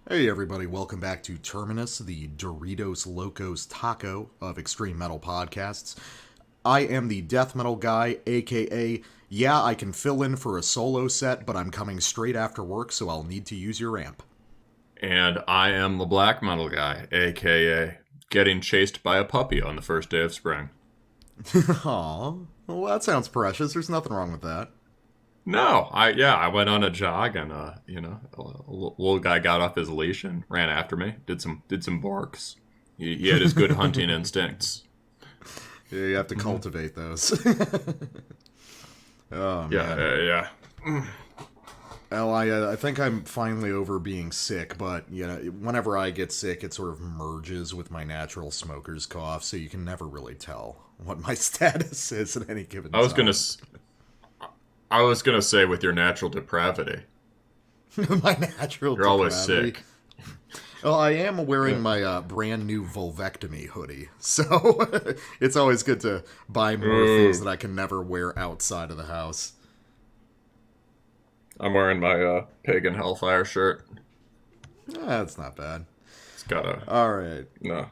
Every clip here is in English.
Hey everybody, welcome back to Terminus, the Doritos Locos Taco of extreme metal podcasts. I am the death metal guy, aka, yeah, I can fill in for a solo set, but I'm coming straight after work, so I'll need to use your amp. And I am the black metal guy, aka getting chased by a puppy on the first day of spring. Aw, well that sounds precious, there's nothing wrong with that. No, I went on a jog and a little guy got off his leash and ran after me. Did some barks. He had his good hunting instincts. Yeah, you have to cultivate those. Oh, man. Yeah. Well, I think I'm finally over being sick, but whenever I get sick, it sort of merges with my natural smoker's cough, so you can never really tell what my status is at any given time. I was gonna say with your natural depravity. My natural You're always sick. Well, I am wearing my brand new vulvectomy hoodie, so it's always good to buy more things that I can never wear outside of the house. I'm wearing my pagan hellfire shirt. That's not bad. It's got a... Alright. No.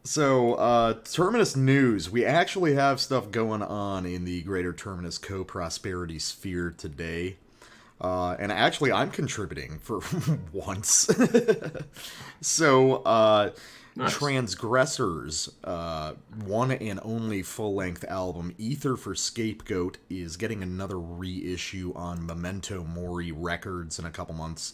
So, Terminus news. We actually have stuff going on in the greater Terminus co-prosperity sphere today. And actually, I'm contributing for once. So, nice. Transgressors, one and only full-length album, Ether for Scapegoat, is getting another reissue on Memento Mori Records in a couple months.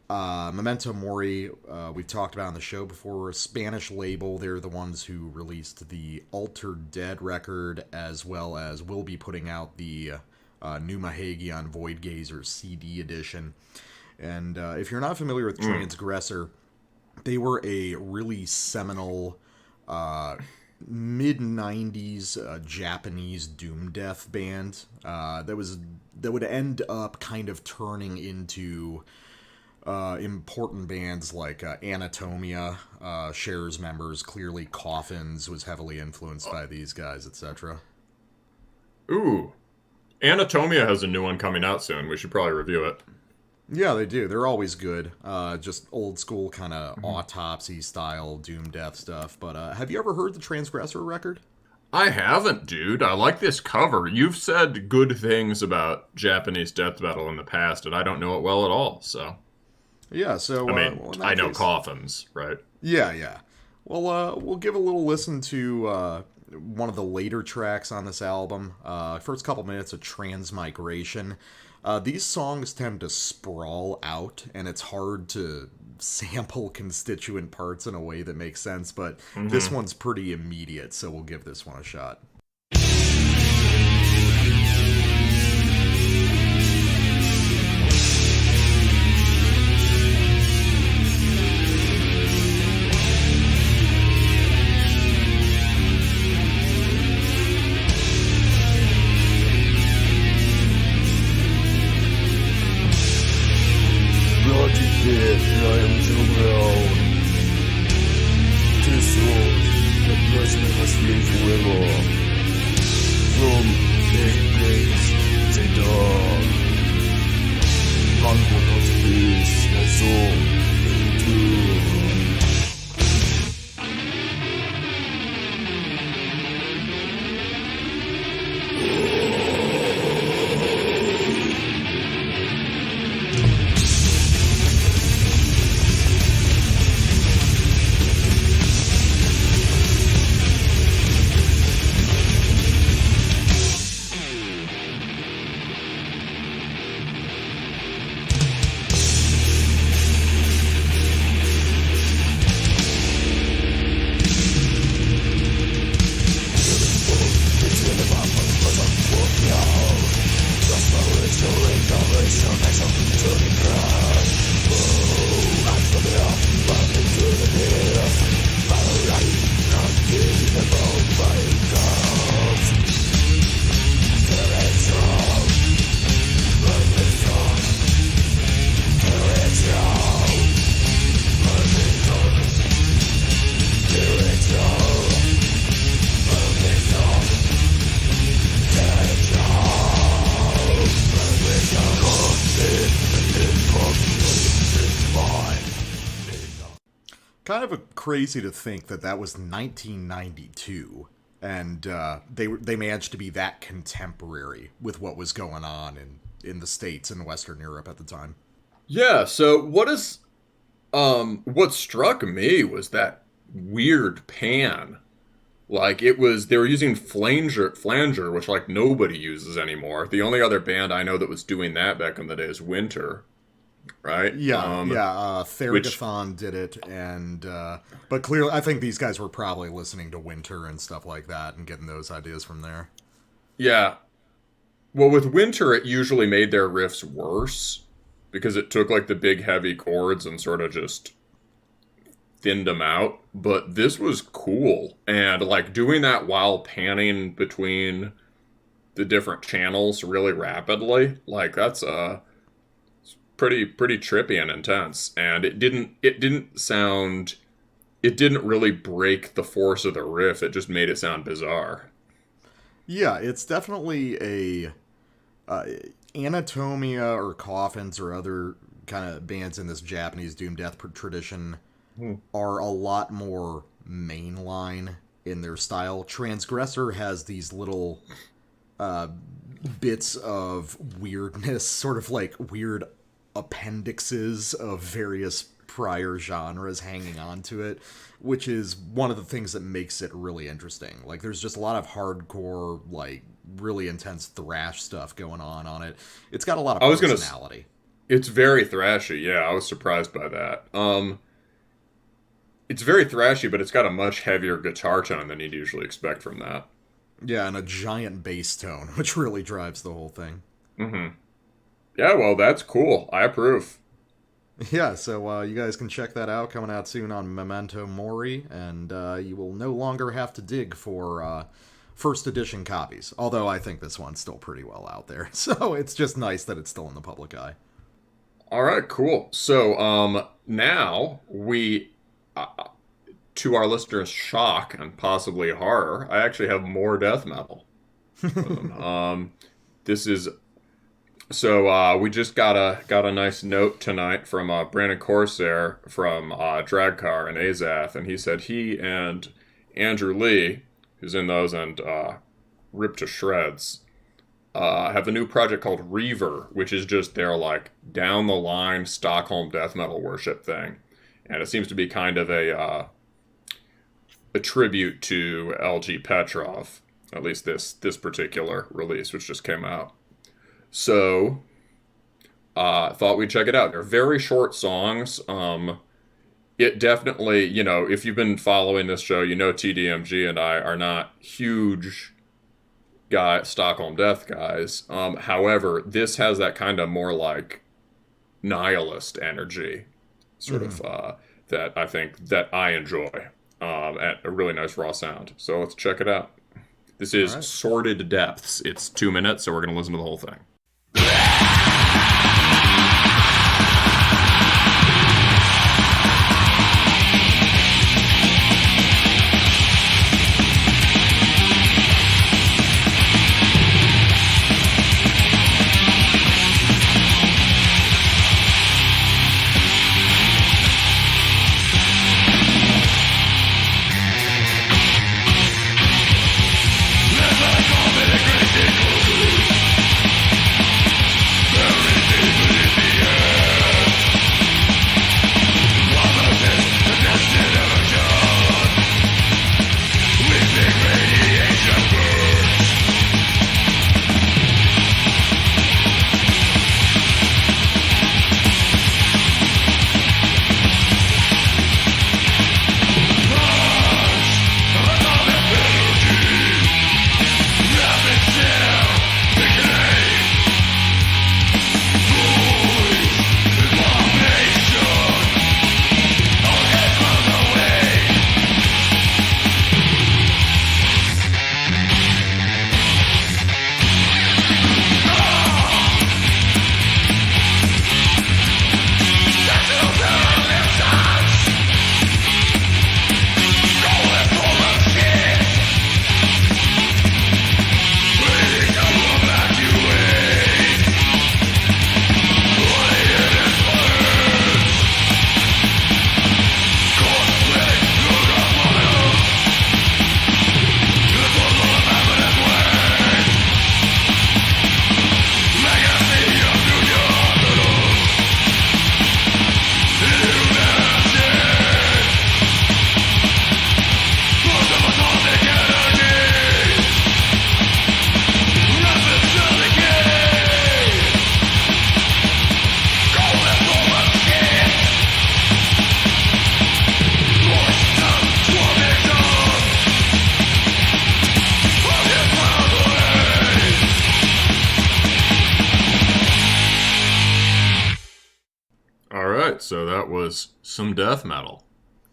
Memento Mori, we've talked about on the show before, a Spanish label. They're the ones who released the Altered Dead record, as well as will be putting out the new Mahagion Voidgazer CD edition. And if you're not familiar with Transgressor, they were a really seminal mid-90s Japanese doom death band that would end up kind of turning into important bands like Anatomia, Cher's members, clearly Coffins was heavily influenced by these guys, etc. Ooh. Anatomia has a new one coming out soon. We should probably review it. Yeah, they do. They're always good. Just old school kind of autopsy style doom death stuff. But have you ever heard the Transgressor record? I haven't, dude. I like this cover. You've said good things about Japanese death metal in the past, and I don't know it well at all, so... Yeah, so... I know Coffins, right? Yeah. Well, we'll give a little listen to one of the later tracks on this album. First couple minutes of Transmigration. These songs tend to sprawl out, and it's hard to sample constituent parts in a way that makes sense, but this one's pretty immediate, so we'll give this one a shot. kind of crazy to think that was 1992, and they managed to be that contemporary with what was going on in the States and Western Europe at the time. Yeah, so what struck me was that weird pan. Like, they were using flanger, which, like, nobody uses anymore. The only other band I know that was doing that back in the day is Winter, right? Therigathon did it, and, but clearly, I think these guys were probably listening to Winter and stuff like that, and getting those ideas from there. Yeah. Well, with Winter, it usually made their riffs worse, because it took, like, the big heavy chords and sort of just thinned them out. But this was cool. And, like, doing that while panning between the different channels really rapidly, like, that's pretty trippy and intense. And it didn't really break the force of the riff. It just made it sound bizarre. Yeah, it's definitely a Anatomia or Coffins or other kind of bands in this Japanese doom death tradition are a lot more mainline in their style. Transgressor has these little bits of weirdness, sort of like weird appendixes of various prior genres hanging on to it, which is one of the things that makes it really interesting. Like, there's just a lot of hardcore, like, really intense thrash stuff going on it. It's got a lot of personality. It's very thrashy, yeah. I was surprised by that. It's very thrashy, but it's got a much heavier guitar tone than you'd usually expect from that. Yeah, and a giant bass tone, which really drives the whole thing. Mm-hmm. Yeah, well, that's cool. I approve. Yeah, so you guys can check that out, coming out soon on Memento Mori, and you will no longer have to dig for first edition copies, although I think this one's still pretty well out there, so it's just nice that it's still in the public eye. All right, cool. So now we, to our listeners' shock and possibly horror, I actually have more death metal. This is... So we just got a nice note tonight from Brandon Corsair from Draghkar and Azath, and he said he and Andrew Lee, who's in those and ripped to shreds, have a new project called Reaver, which is just their, like, down the line Stockholm death metal worship thing, and it seems to be kind of a tribute to L.G. Petrov, at least this particular release, which just came out. So, thought we'd check it out. They're very short songs. It definitely, you know, if you've been following this show, you know TDMG and I are not huge Stockholm Death guys. However, this has that kind of more like nihilist energy, sort of, that I think that I enjoy, at a really nice raw sound. So let's check it out. This is Sordid Depths. It's 2 minutes, so we're going to listen to the whole thing. out was some death metal.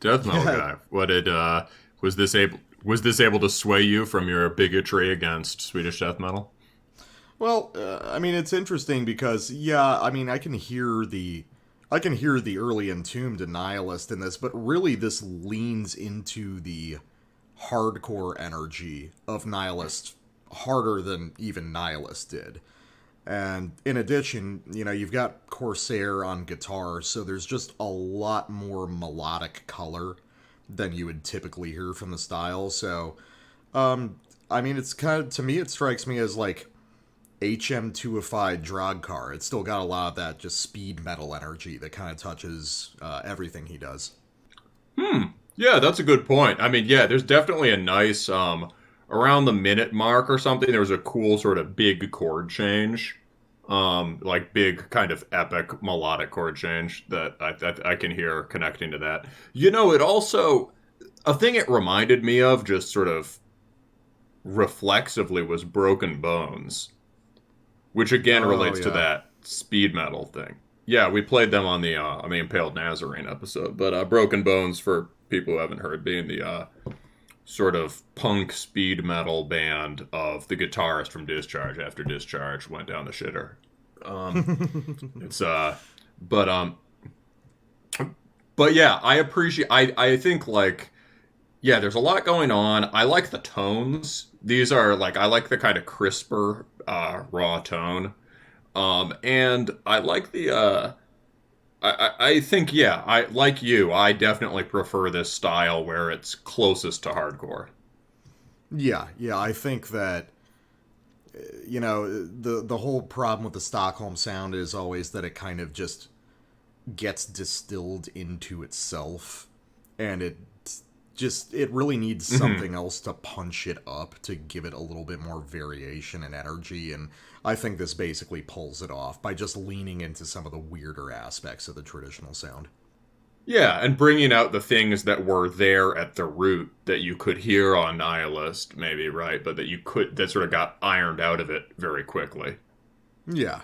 Death metal guy. What did was this able to sway you from your bigotry against Swedish death metal? Well, I mean, it's interesting because, yeah, I mean, I can hear the early Entombed and Nihilist in this, but really this leans into the hardcore energy of Nihilist harder than even Nihilist did. And in addition, you know, you've got Corsair on guitar, so there's just a lot more melodic color than you would typically hear from the style. So, I mean, it's kind of, to me, it strikes me as like HM2ified Draghkar. It's still got a lot of that just speed metal energy that kind of touches everything he does. Yeah, that's a good point. I mean, yeah, there's definitely a nice, around the minute mark or something, there was a cool sort of big chord change. Like big kind of epic melodic chord change that I can hear connecting to that. You know, it also, a thing it reminded me of just sort of reflexively was Broken Bones, which again relates to that speed metal thing. Yeah, we played them on the Impaled Nazarene episode, but Broken Bones, for people who haven't heard, being the sort of punk speed metal band of the guitarist from Discharge after Discharge went down the shitter. But yeah, I appreciate, I think like, yeah, there's a lot going on. I like the tones. These are like, I like the kind of crisper, raw tone. And I like the, I think, yeah, I like you. I definitely prefer this style where it's closest to hardcore. Yeah, I think that, you know, the whole problem with the Stockholm sound is always that it kind of just gets distilled into itself, and it really needs something else to punch it up to give it a little bit more variation and energy, and I think this basically pulls it off by just leaning into some of the weirder aspects of the traditional sound. Yeah, and bringing out the things that were there at the root that you could hear on Nihilist, maybe, right? But that sort of got ironed out of it very quickly. Yeah.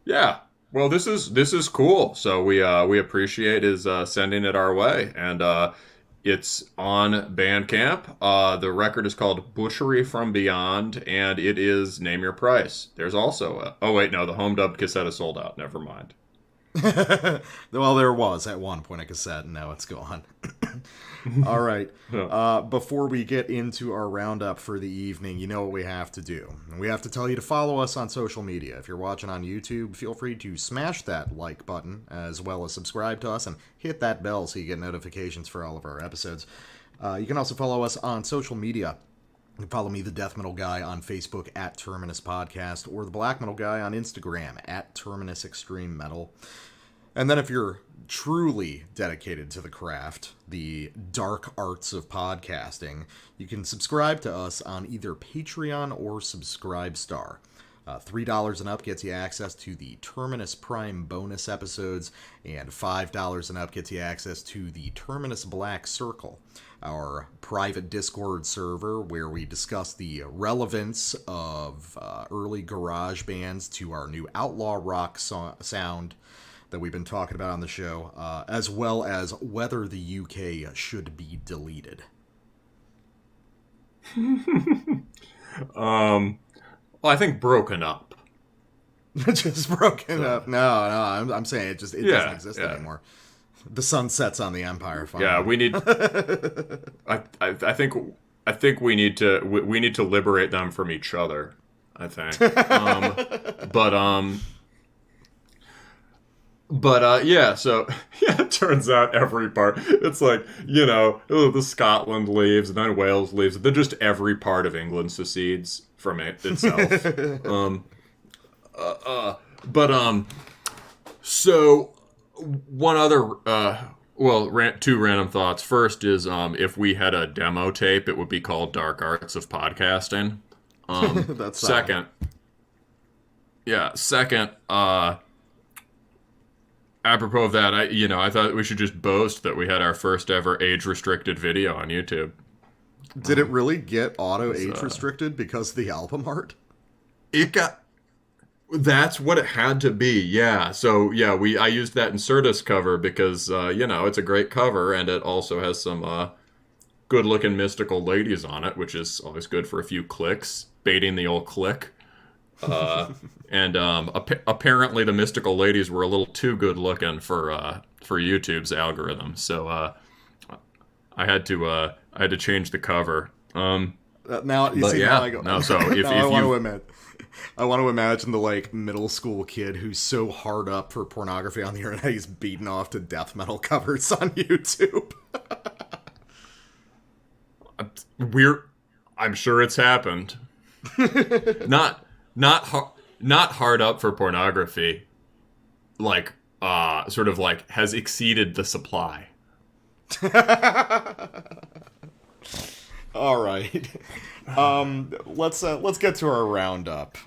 Yeah. Well, this is cool. So we appreciate his sending it our way, and it's on Bandcamp. The record is called Butchery from Beyond, and it is Name Your Price. There's also the home dubbed cassette is sold out. Never mind. Well, there was at one point a cassette, and now it's gone. All right. Before we get into our roundup for the evening, you know what we have to do. We have to tell you to follow us on social media. If you're watching on YouTube, feel free to smash that like button, as well as subscribe to us and hit that bell so you get notifications for all of our episodes. You can also follow us on social media. You can follow me, the Death Metal Guy, on Facebook at Terminus Podcast, or the Black Metal Guy on Instagram at Terminus Extreme Metal. And then if you're truly dedicated to the craft, the dark arts of podcasting, you can subscribe to us on either Patreon or Subscribestar. $3 and up gets you access to the Terminus Prime bonus episodes, and $5 and up gets you access to the Terminus Black Circle, our private Discord server where we discuss the relevance of early garage bands to our new outlaw rock sound that we've been talking about on the show, as well as whether the UK should be deleted. Well, I think broken up. Just broken up. No, I'm saying it doesn't exist anymore. The sun sets on the Empire. Finally. Yeah, we need. I think we need to liberate them from each other. I think. Yeah, so, yeah, it turns out every part, it's like, you know, the Scotland leaves, and then Wales leaves, and then just every part of England secedes from it itself. So, one other, two random thoughts. First is, if we had a demo tape, it would be called Dark Arts of Podcasting. That's second, apropos of that, I thought we should just boast that we had our first ever age-restricted video on YouTube. Did it really get auto age-restricted because of the album art? It got... That's what it had to be, yeah. So yeah, I used that Insertus cover because it's a great cover and it also has some good-looking mystical ladies on it, which is always good for a few clicks, baiting the old click. Uh, and apparently the mystical ladies were a little too good-looking for YouTube's algorithm, so I had to change the cover. Now you But see now yeah, I go. no. So if Now I want to you admit. I want to imagine the like middle school kid who's so hard up for pornography on the internet he's beaten off to death metal covers on YouTube. we're, I'm sure it's happened. not not hard up for pornography, like sort of like has exceeded the supply. All right. Let's get to our roundup.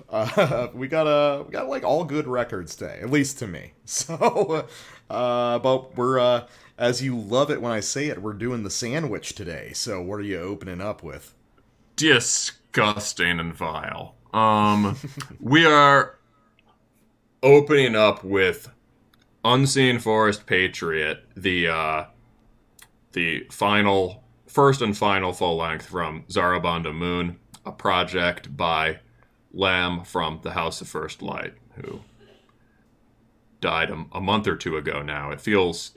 We got like all good records today, at least to me. So, but we're as you love it when I say it, we're doing the sandwich today. So, what are you opening up with? Disgusting and vile. We are opening up with Unseen Forest Patriot, the first and final full length from Zarabanda Moon, a project by Lam from the House of First Light, who died a month or two ago now. It feels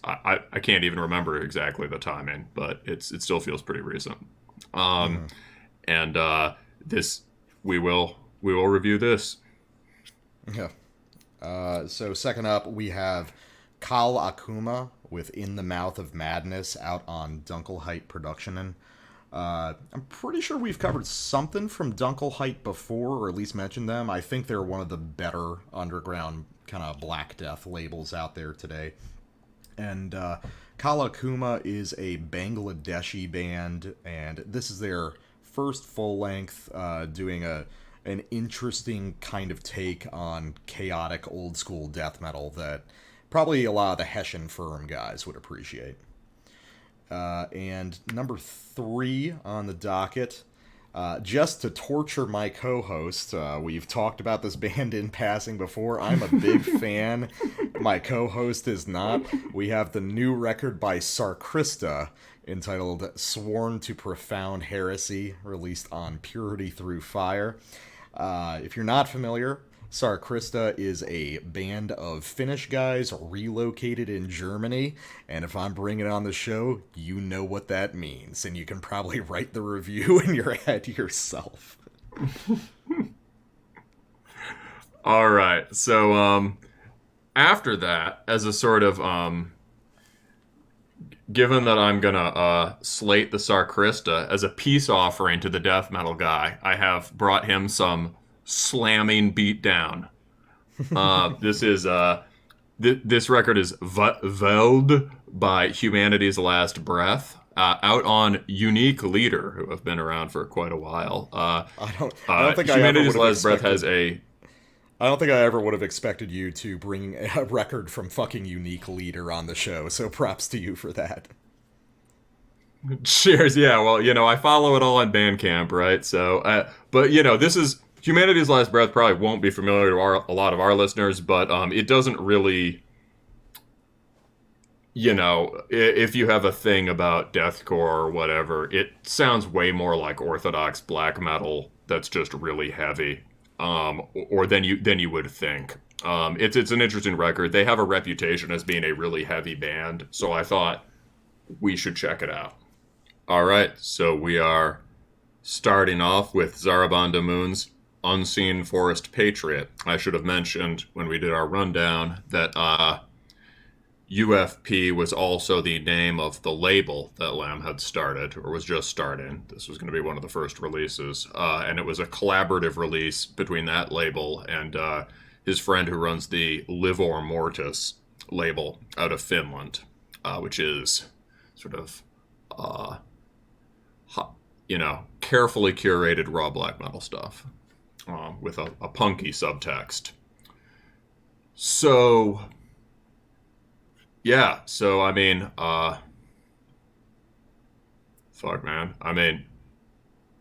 I can't even remember exactly the timing, but it still feels pretty recent. And this we will review this. Yeah. So second up, we have Kaal Akuma with In the Mouth of Madness out on Dunkelheit Produktionen. I'm pretty sure we've covered something from Dunkelheit before, or at least mentioned them. I think they're one of the better underground kind of Black Death labels out there today. And Kaal Akuma is a Bangladeshi band, and this is their first full-length, doing an interesting kind of take on chaotic old-school death metal that probably a lot of the Hessian Firm guys would appreciate. And number 3 on the docket, just to torture my co-host, we've talked about this band in passing before. I'm a big fan. My co-host is not. We have the new record by Sarkrista entitled Sworn to Profound Heresy, released on Purity Through Fire. If you're not familiar, Sarkrista is a band of Finnish guys relocated in Germany, and if I'm bringing it on the show, you know what that means, and you can probably write the review in your head yourself. All right, so after that, as a sort of given that I'm gonna slate the Sarkrista as a peace offering to the death metal guy, I have brought him some slamming beatdown. This record is Välde by Humanity's Last Breath, out on Unique Leader, who have been around for quite a while. I don't think Humanity's Last Breath has I don't think I ever would have expected you to bring a record from fucking Unique Leader on the show, so props to you for that. Cheers, yeah, well, I follow it all on Bandcamp, right? So, but, this is Humanity's Last Breath probably won't be familiar to a lot of our listeners, but it doesn't really, if you have a thing about deathcore or whatever, it sounds way more like orthodox black metal that's just really heavy, or than you would think. It's an interesting record. They have a reputation as being a really heavy band, so I thought we should check it out. All right, so we are starting off with Zarabanda Moon's Unseen Forest Patriot. I should have mentioned when we did our rundown that UFP was also the name of the label that Lam had started, or was just starting. This was going to be one of the first releases, and it was a collaborative release between that label and his friend who runs the Livor Mortis label out of Finland, which is sort of carefully curated raw black metal stuff with a punky subtext. So, yeah, I mean, fuck, man. I mean,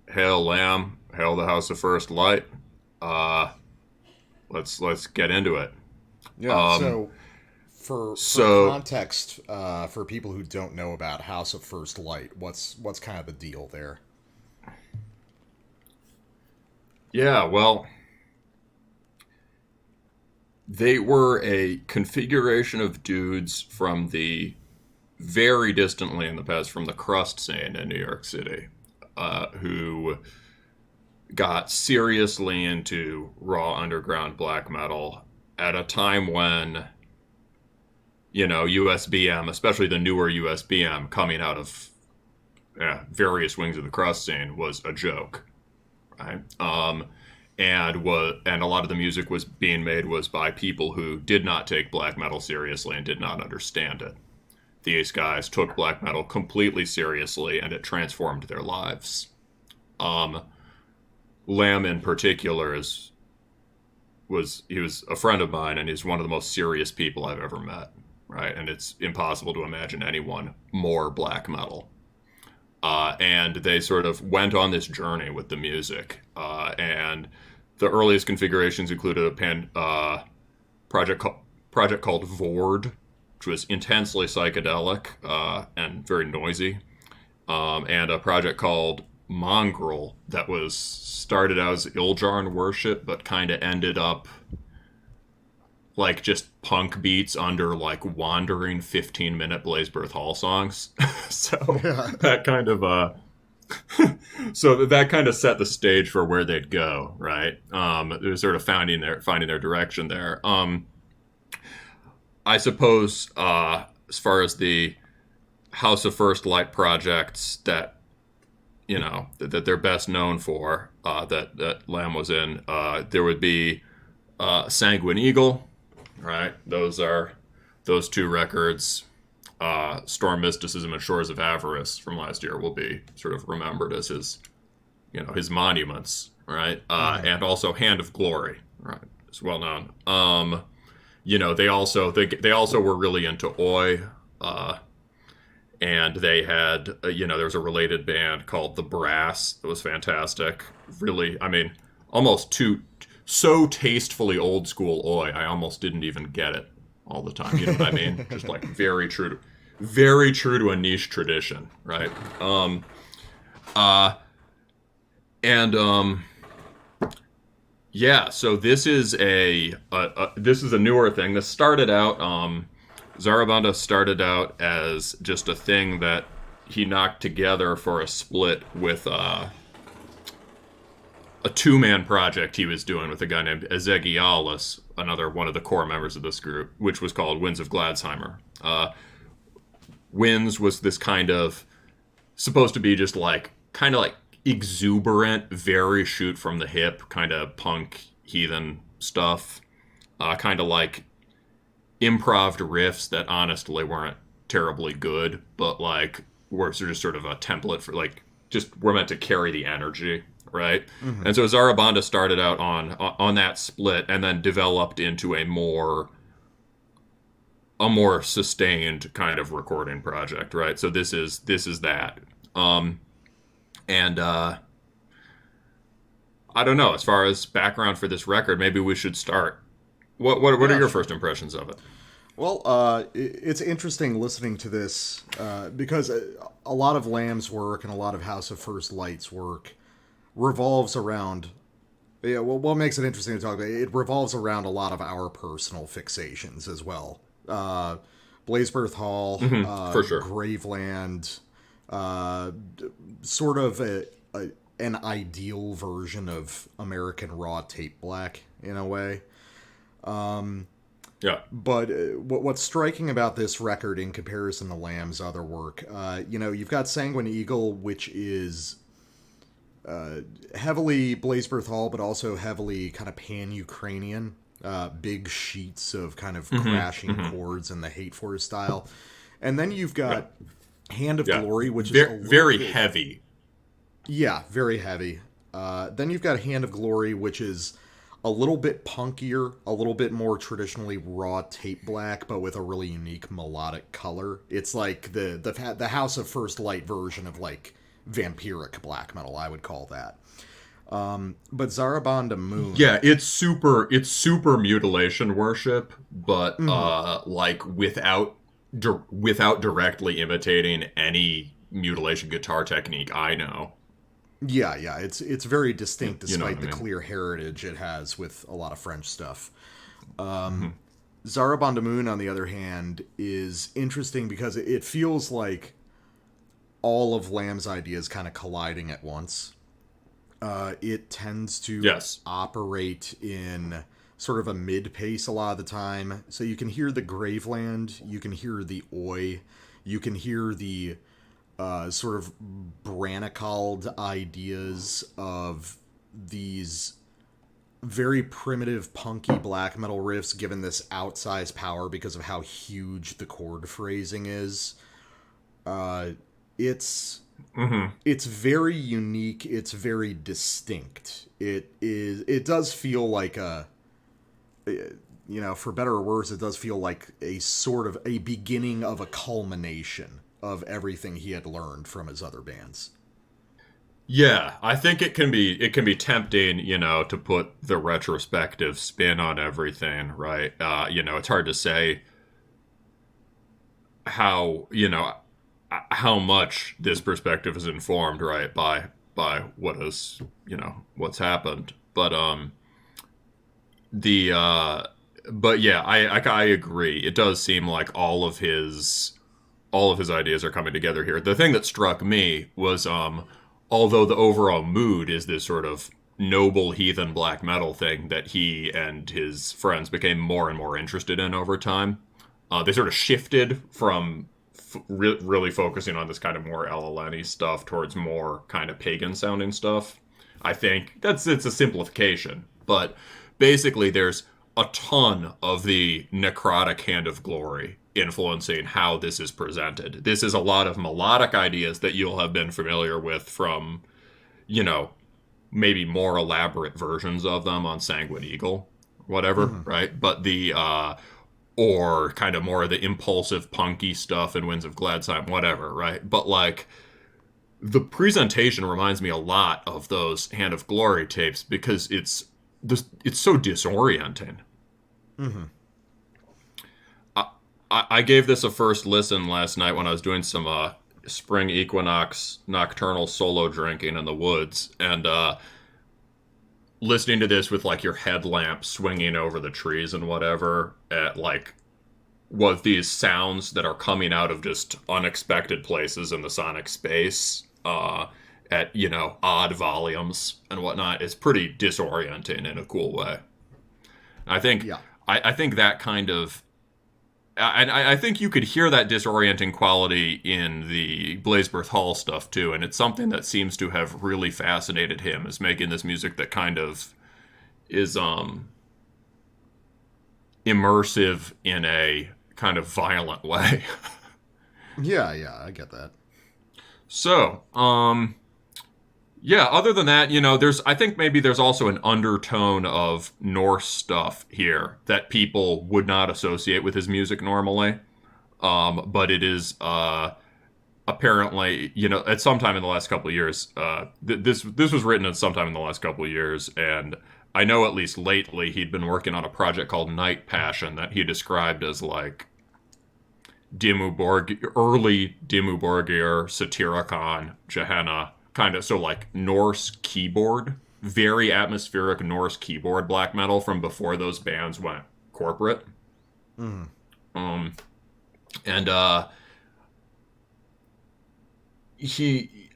hail Lam, hail the House of First Light. let's get into it. Yeah. For context, for people who don't know about House of First Light, what's kind of the deal there? Yeah, well, they were a configuration of dudes from the very distantly in the past from the crust scene in New York City, who got seriously into raw underground black metal at a time when, USBM, especially the newer USBM coming out of various wings of the crust scene, was a joke, right? And a lot of the music was being made was by people who did not take black metal seriously and did not understand it. These guys took black metal completely seriously, and it transformed their lives. Lam in particular was a friend of mine, and he's one of the most serious people I've ever met, right? And it's impossible to imagine anyone more black metal. And they sort of went on this journey with the music, and the earliest configurations included a project called Vord, which was intensely psychedelic and very noisy, and a project called Mongrel that was started out as Iljarn worship, but kind of ended up like just punk beats under like wandering 15-minute Blazebirth Hall songs. So that kind of that kind of set the stage for where they'd go, right? They were sort of finding their direction there. I suppose as far as the House of First Light projects that that they're best known for, that Lam was in, there would be Sanguine Eagle, right? Those two records. Storm Mysticism and Shores of Avarice from last year will be sort of remembered as his monuments, right? And also Hand of Glory, right? It's well known. They also were really into Oi, and they had there was a related band called The Brass that was fantastic. Really, I mean, almost so tastefully old school Oi, I almost didn't even get it all the time. You know what I mean? Just like very true to a niche tradition, right? So this is a newer thing. This started out, Zarabanda started out as just a thing that he knocked together for a split with a two-man project he was doing with a guy named Ezegialis, another one of the core members of this group, which was called Winds of Gladsheimer. Winds was this kind of, supposed to be just kind of exuberant, very shoot from the hip, kind of punk, heathen stuff. Kind of like improv riffs that honestly weren't terribly good, but were just sort of a template for were meant to carry the energy, right? Mm-hmm. And so Zarabanda started out on that split and then developed into a more sustained kind of recording project, right? So this is that. I don't know, as far as background for this record, maybe we should start. What are your first impressions of it? Well, it's interesting listening to this because a lot of Lam's work and a lot of House of First Light's work revolves around. Yeah, well, what makes it interesting to talk about? It revolves around a lot of our personal fixations as well. Blazebirth Hall, for sure. Graveland, sort of an ideal version of American raw tape black in a way. Yeah. But what's striking about this record in comparison to Lamb's other work, you've got Sanguine Eagle, which is heavily Blazebirth Hall, but also heavily kind of pan-Ukrainian. Big sheets of kind of crashing chords in the Hate Force style. And then you've got Hand of Glory, which is very heavy. Yeah, very heavy. Then you've got Hand of Glory, which is a little bit punkier, a little bit more traditionally raw tape black, but with a really unique melodic color. It's like the House of First Light version of vampiric black metal, I would call that. But Zarabanda Moon. Yeah, it's super mutilation worship, but like without directly imitating any mutilation guitar technique I know. Yeah, it's very distinct You know despite what I the mean? clear heritage it has with a lot of French stuff. Mhm. Zarabanda Moon, on the other hand, is interesting because it feels like all of Lamb's ideas kind of colliding at once. It tends to Yes. operate in sort of a mid pace a lot of the time. So you can hear the Graveland, you can hear the Oi, you can hear the sort of Branicald ideas of these very primitive, punky black metal riffs given this outsized power because of how huge the chord phrasing is. Uh, it's Hmm. it's very unique. It's very distinct. It is. It does feel like for better or worse, it does feel like a sort of a beginning of a culmination of everything he had learned from his other bands. Yeah, I think it can be tempting, to put the retrospective spin on everything, right? It's hard to say how, how much this perspective is informed, right, by what's happened. The but yeah, I agree. It does seem like all of his ideas are coming together here. The thing that struck me was although the overall mood is this sort of noble heathen black metal thing that he and his friends became more and more interested in over time. They sort of shifted from really focusing on this kind of more LLN stuff towards more kind of pagan sounding stuff. I think it's a simplification, but basically there's a ton of the necrotic hand of glory influencing how this is presented. This is a lot of melodic ideas that you'll have been familiar with from, you know, maybe more elaborate versions of them on Sanguine Eagle, whatever, Mm-hmm. right? But or kind of more of the impulsive punky stuff in Winds of Gladsheim, whatever, right? But like the presentation reminds me a lot of those Hand of Glory tapes because it's so disorienting. Mm-hmm. I gave this a first listen last night when I was doing some spring equinox nocturnal solo drinking in the woods, and listening to this with like your headlamp swinging over the trees and whatever at like what these sounds that are coming out of just unexpected places in the sonic space at odd volumes and whatnot is pretty disorienting in a cool way. I think Yeah. I think that kind of I think you could hear that disorienting quality in the Blazebirth Hall stuff too, and it's something that seems to have really fascinated him, is making this music that kind of is immersive in a kind of violent way. Yeah, I get that. So, yeah, other than that, there's I think maybe there's also an undertone of Norse stuff here that people would not associate with his music normally. But it is apparently, at some time in the last couple of years, this was written at some time in the last couple of years, and I know at least lately he'd been working on a project called Night Passion that he described as like early Dimmu Borgir, Satyricon, Gehenna, kind of so like Norse keyboard, very atmospheric Norse keyboard black metal from before those bands went corporate. Mm-hmm. Um, and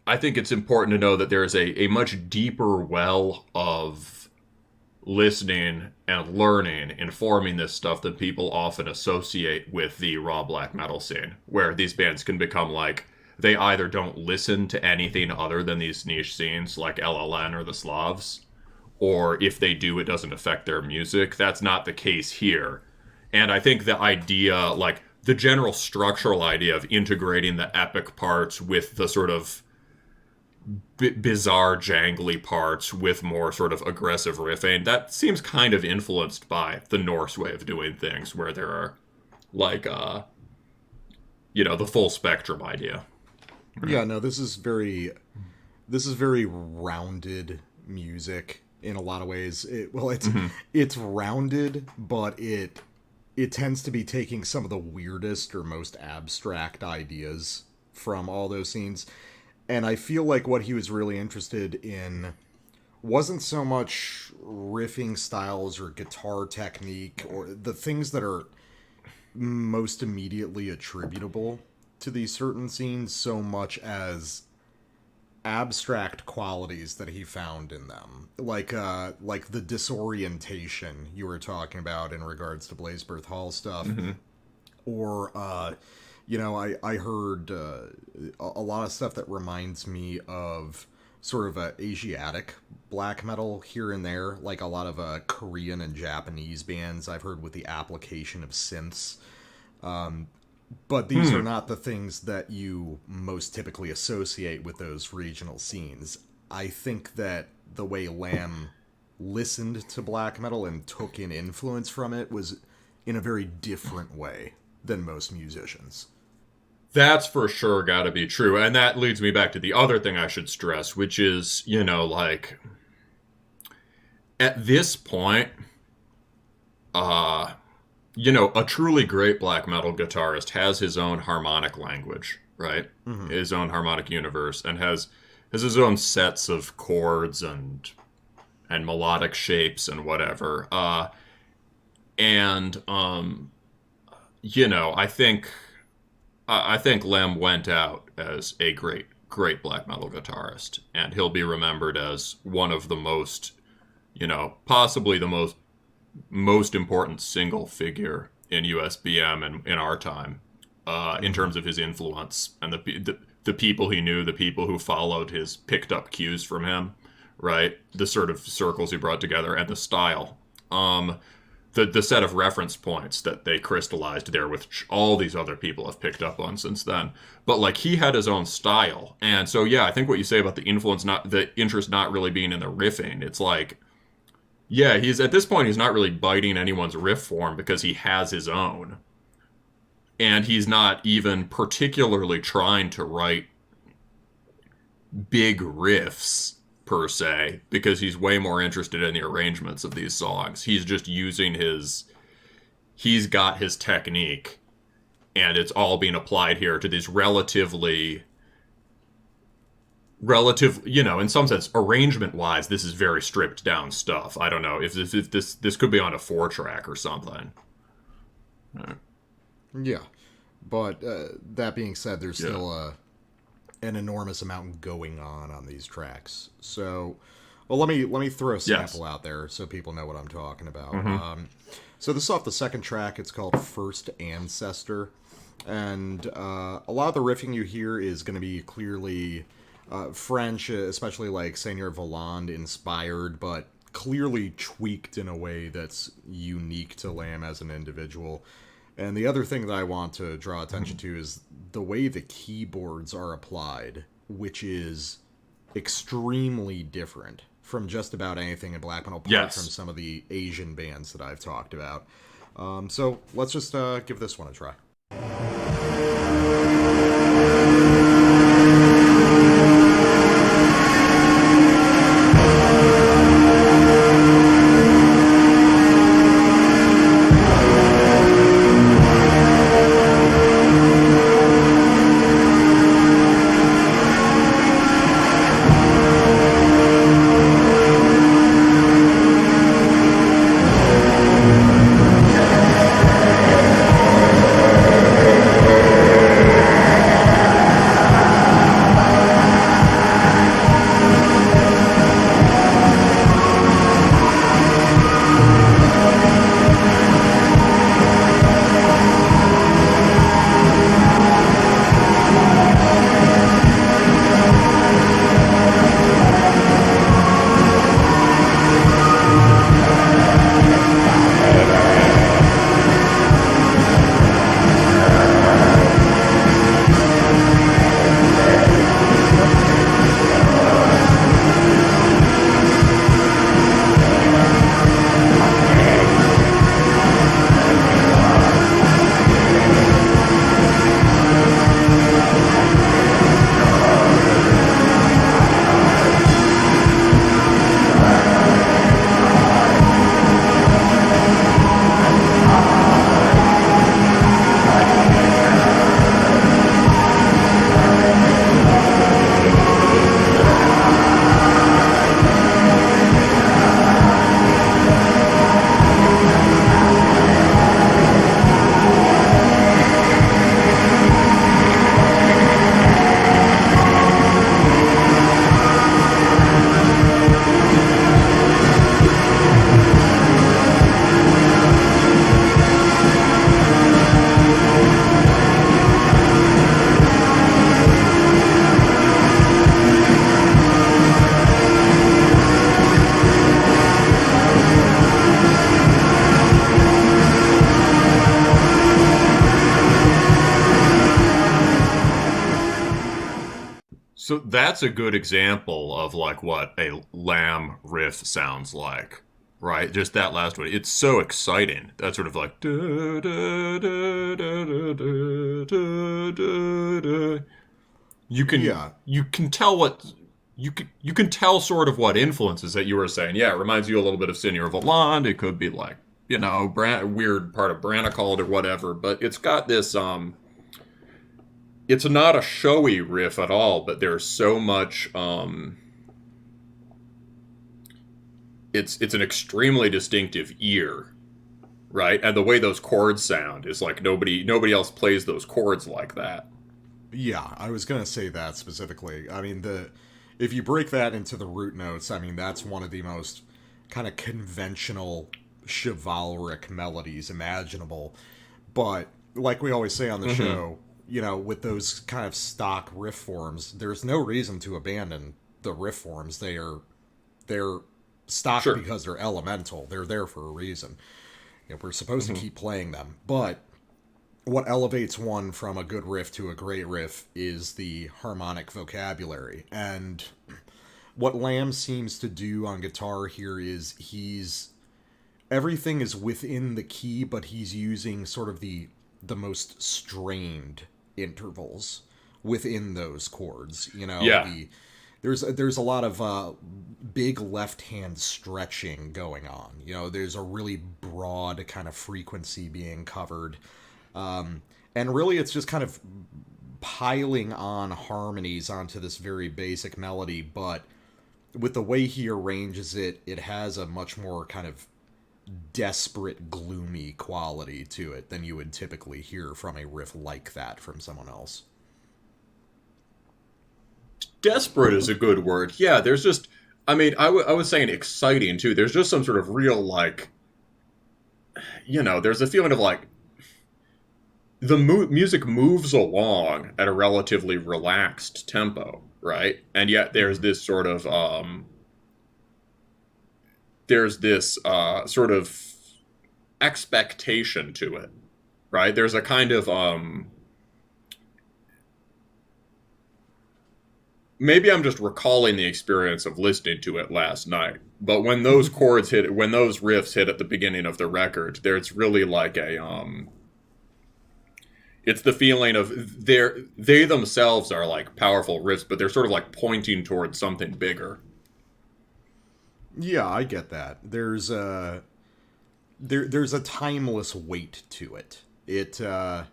I think it's important to know that there is a much deeper well of listening and learning, informing this stuff that people often associate with the raw black metal scene, where these bands can become like, they either don't listen to anything other than these niche scenes like LLN or the Slavs, or if they do, it doesn't affect their music. That's not the case here. And I think the idea, like the general structural idea of integrating the epic parts with the sort of bizarre, jangly parts with more sort of aggressive riffing, that seems kind of influenced by the Norse way of doing things, where there are like, the full spectrum idea. Yeah, no, this is very rounded. music in a lot of ways. It's rounded, but it tends to be taking some of the weirdest or most abstract ideas from all those scenes. And I feel like what he was really interested in wasn't so much riffing styles or guitar technique or the things that are most immediately attributable to these certain scenes, so much as abstract qualities that he found in them, like the disorientation you were talking about in regards to Blazebirth Hall stuff, or I heard a lot of stuff that reminds me of sort of Asiatic black metal here and there, like a lot of Korean and Japanese bands I've heard with the application of synths. But these are not the things that you most typically associate with those regional scenes. I think that the way Lam listened to black metal and took in influence from it was in a very different way than most musicians. That's for sure got to be true. And that leads me back to the other thing I should stress, which is, at this point, a truly great black metal guitarist has his own harmonic language, right? Mm-hmm. His own harmonic universe, and has his own sets of chords and melodic shapes and whatever. I think Lam went out as a great black metal guitarist, and he'll be remembered as one of the most, possibly the most important single figure in USBM and in our time, in terms of his influence and the people he knew, the people who followed his picked up cues from him, right? The sort of circles he brought together and the style. The set of reference points that they crystallized there, which all these other people have picked up on since then. But he had his own style. And so, yeah, I think what you say about the interest not really being in the riffing, it's he's at this point, he's not really biting anyone's riff form because he has his own. And he's not even particularly trying to write big riffs per se, because he's way more interested in the arrangements of these songs. He's just using he's got his technique, and it's all being applied here to these relative, in some sense, arrangement-wise, this is very stripped-down stuff. I don't know if this could be on a 4-track or something. Yeah, but that being said, there's still an enormous amount going on these tracks. So, well, let me throw a sample out there so people know what I'm talking about. Mm-hmm. So this is off the second track. It's called First Ancestor, and a lot of the riffing you hear is going to be clearly French, especially like Seigneur Voland inspired, but clearly tweaked in a way that's unique to Lam as an individual. And the other thing that I want to draw attention to is the way the keyboards are applied, which is extremely different from just about anything in black metal, apart from some of the Asian bands that I've talked about. So let's just give this one a try. So that's a good example of like what a Lam riff sounds like, right? Just that last one. It's so exciting. That sort of like Yeah. you can tell what you can tell sort of what influences that you were saying. Yeah, it reminds you a little bit of Senior Voland. It could be like, weird part of Branacald or whatever, but it's got this it's not a showy riff at all, but there's so much it's an extremely distinctive ear, right? And the way those chords sound is like nobody else plays those chords like that. Yeah, I was gonna say that specifically. I mean, if you break that into the root notes, I mean that's one of the most kind of conventional chivalric melodies imaginable. But like we always say on the show, with those kind of stock riff forms, there's no reason to abandon the riff forms. They're stock Sure. because they're elemental. They're there for a reason. We're supposed to keep playing them, but what elevates one from a good riff to a great riff is the harmonic vocabulary. And what Lam seems to do on guitar here is everything is within the key, but he's using sort of the most strained intervals within those chords. Yeah. There's a lot of big left hand stretching going on. There's a really broad kind of frequency being covered. And really it's just kind of piling on harmonies onto this very basic melody, but with the way he arranges it, it has a much more kind of desperate, gloomy quality to it than you would typically hear from a riff like that from someone else. Desperate is a good word. Yeah, there's just, I was saying exciting too. There's just some sort of real, like, there's a feeling of like, the music moves along at a relatively relaxed tempo, right? And yet there's this sort of sort of expectation to it, right? There's a kind of maybe I'm just recalling the experience of listening to it last night, but when those when those riffs hit at the beginning of the record, there's really like a it's the feeling of they themselves are like powerful riffs, but they're sort of like pointing towards something bigger. Yeah, I get that. There's a timeless weight to it. It feels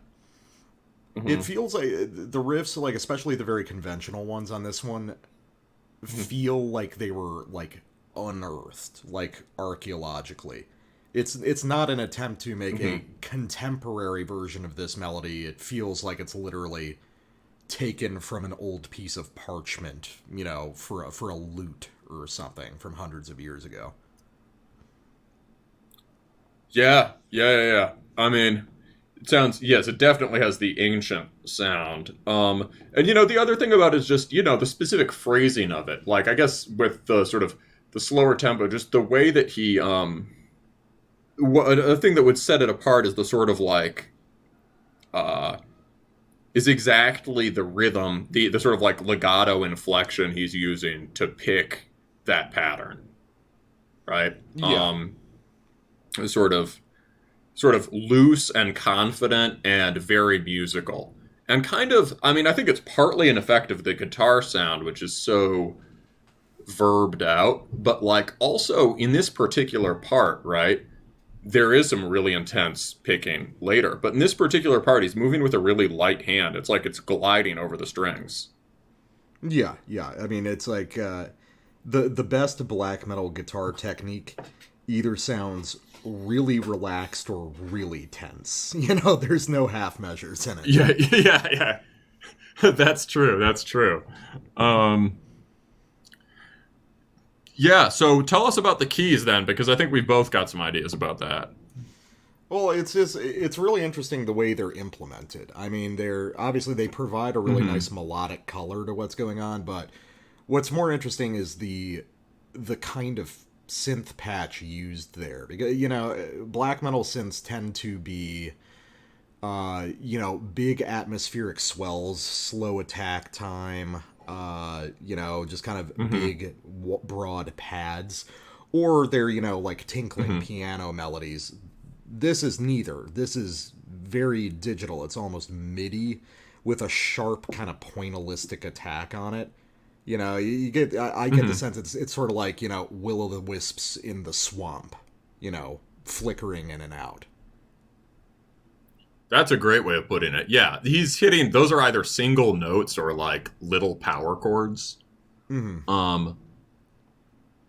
like the riffs, like especially the very conventional ones on this one, feel like they were like unearthed, like archaeologically. It's not an attempt to make a contemporary version of this melody. It feels like it's literally taken from an old piece of parchment, for a lute or something from hundreds of years ago. Yeah. I mean, yes, it definitely has the ancient sound. And the other thing about it is just, the specific phrasing of it. Like, I guess with the sort of the slower tempo, just the way that he, a thing that would set it apart is the sort of like, is exactly the rhythm, the sort of like legato inflection he's using to pick that pattern, right? Yeah. Sort of loose and confident and very musical. And kind of, I think it's partly an effect of the guitar sound, which is so verbed out, but like also in this particular part, right? There is some really intense picking later, but in this particular part, he's moving with a really light hand. It's like it's gliding over the strings. Yeah. I mean, it's like the best black metal guitar technique either sounds really relaxed or really tense. There's no half measures in it. Yeah. That's true. Yeah, so tell us about the keys then, because I think we've both got some ideas about that. Well, it's really interesting the way they're implemented. I mean, they provide a really nice melodic color to what's going on, but what's more interesting is the kind of synth patch used there, because black metal synths tend to be big atmospheric swells, slow attack time, just kind of big, broad pads, or they're, like tinkling piano melodies. This is neither. This is very digital. It's almost MIDI with a sharp kind of pointillistic attack on it. You get, I get the sense it's sort of like, will-o'-the-wisps in the swamp, flickering in and out. That's a great way of putting it. Yeah, he's hitting, those are either single notes or like little power chords.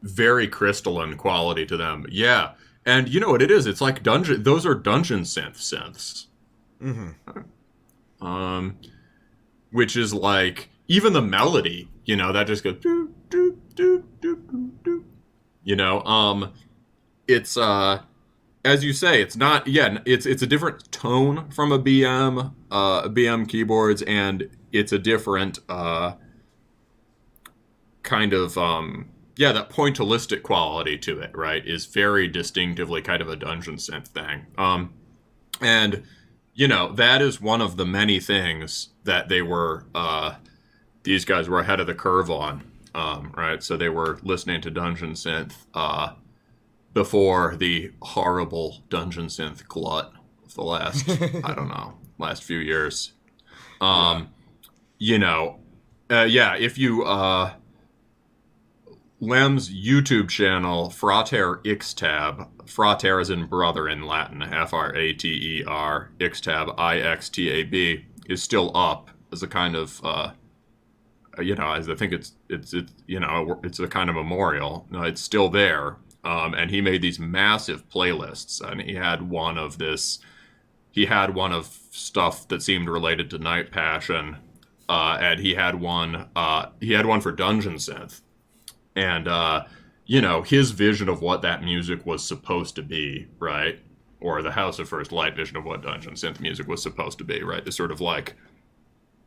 Very crystalline quality to them. Yeah. And you know what it is? It's like those are dungeon synths. Which is like, even the melody, that just goes doo, doo, doo, doo, doo, doo. It's as you say, it's not, it's a different tone from a BM keyboards, and it's a different kind of that pointillistic quality to it, right, is very distinctively kind of a dungeon synth thing. And that is one of the many things that they were these guys were ahead of the curve on, right? So they were listening to dungeon synth before the horrible dungeon synth glut of the last, last few years. If you, Lem's YouTube channel, Frater Ixtab, Frater as in brother in Latin, Frater, Ixtab, Ixtab, is still up as a kind of, as I think it's a kind of memorial. No, it's still there. And he made these massive playlists, and he had one of stuff that seemed related to Night Passion, and he had one for Dungeon Synth. And, his vision of what that music was supposed to be, right? Or the House of First Light vision of what Dungeon Synth music was supposed to be, right? This sort of like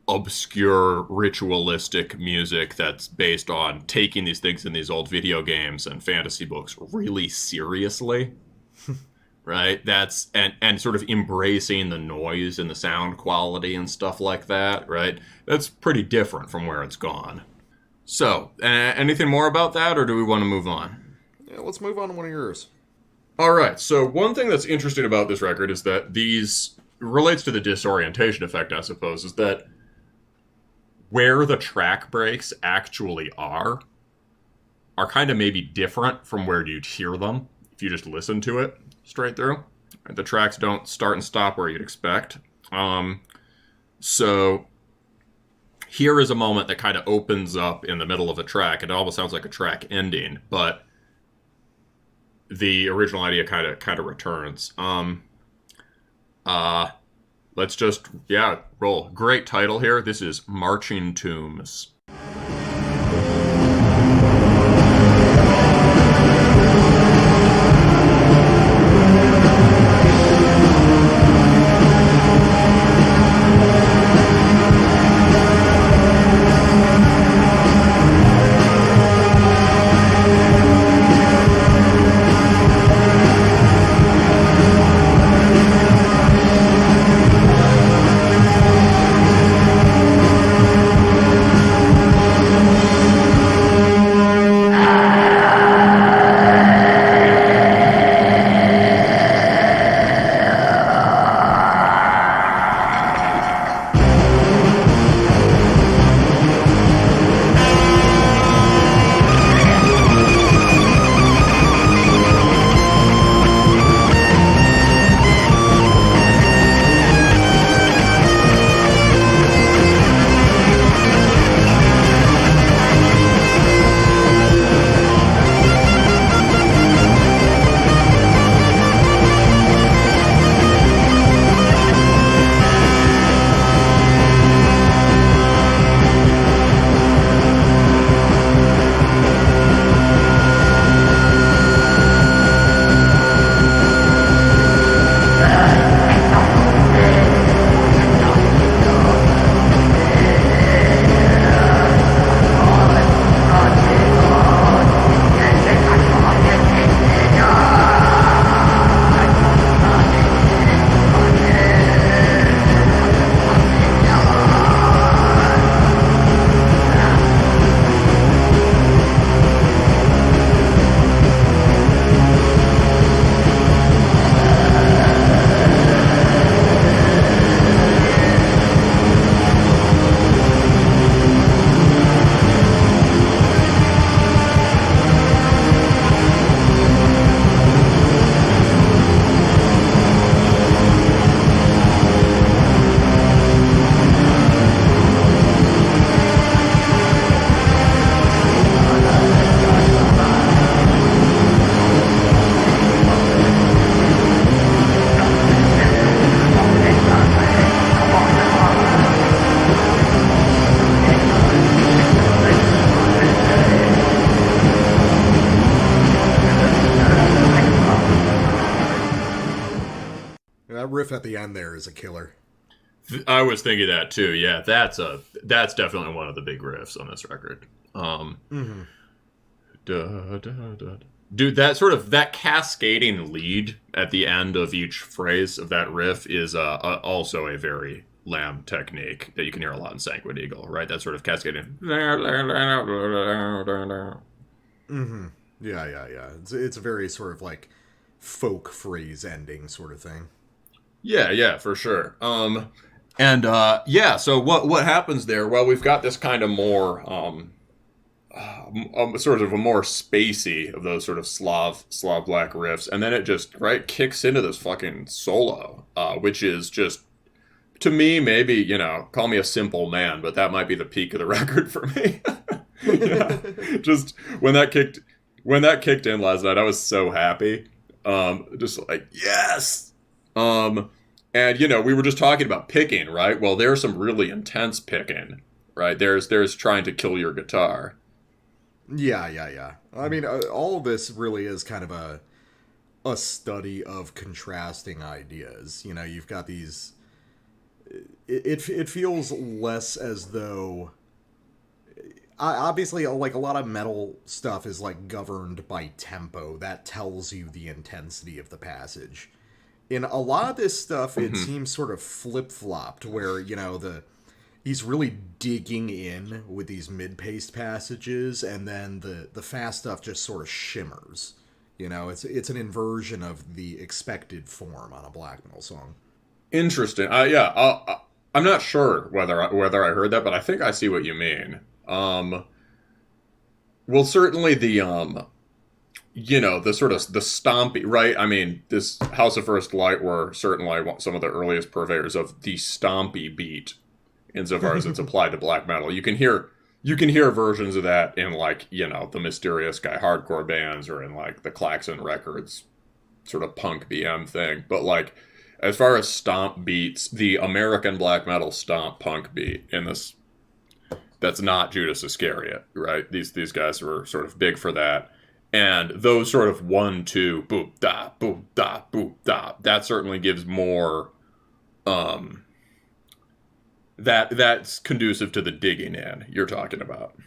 obscure ritualistic music that's based on taking these things in these old video games and fantasy books really seriously, right? That's, and sort of embracing the noise and the sound quality and stuff like that, right? That's pretty different from where it's gone. So, anything more about that, or do we want to move on? Yeah, let's move on to one of yours. All right, so one thing that's interesting about this record is that relates to the disorientation effect, I suppose, is that where the track breaks actually are kind of maybe different from where you'd hear them if you just listen to it straight through. The tracks don't start and stop where you'd expect. So here is a moment that kind of opens up in the middle of a track. It almost sounds like a track ending, but the original idea kind of returns. Let's just, roll. Great title here. This is Marching Tombs. at the end there is a killer. I was thinking that too. Yeah, that's definitely one of the big riffs on this record. Dude, that cascading lead at the end of each phrase of that riff is also a very Lamb technique that you can hear a lot in Sanguine Eagle, right? That sort of cascading. Yeah. It's a very sort of like folk phrase ending sort of thing. Yeah, for sure. So what happens there? Well, we've got this kind of more, sort of a more spacey of those sort of Slav black riffs, and then it just kicks into this fucking solo, which is just, to me, maybe, call me a simple man, but that might be the peak of the record for me. Just when that kicked in last night, I was so happy. Just like, yes. And, we were just talking about picking, right? Well, there's some really intense picking, right? There's trying to kill your guitar. Yeah. I mean, all of this really is kind of a study of contrasting ideas. You've got these... It feels less as though... Obviously, like, a lot of metal stuff is, like, governed by tempo. That tells you the intensity of the passage. In a lot of this stuff, it seems sort of flip-flopped, where, he's really digging in with these mid-paced passages, and then the fast stuff just sort of shimmers. It's an inversion of the expected form on a black metal song. Interesting. I'm not sure whether I heard that, but I think I see what you mean. Well, certainly the sort of the stompy, right? I mean, this House of First Light were certainly some of the earliest purveyors of the stompy beat, insofar as it's applied to black metal. You can hear versions of that in, like, the Mysterious Guy hardcore bands, or in, like, the Klaxon Records sort of punk BM thing. But, like, as far as stomp beats, the American black metal stomp punk beat in this, that's not Judas Iscariot, right? These guys were sort of big for that. And those sort of 1-2, boop, da, boop, da, that certainly gives more, that's conducive to the digging in you're talking about.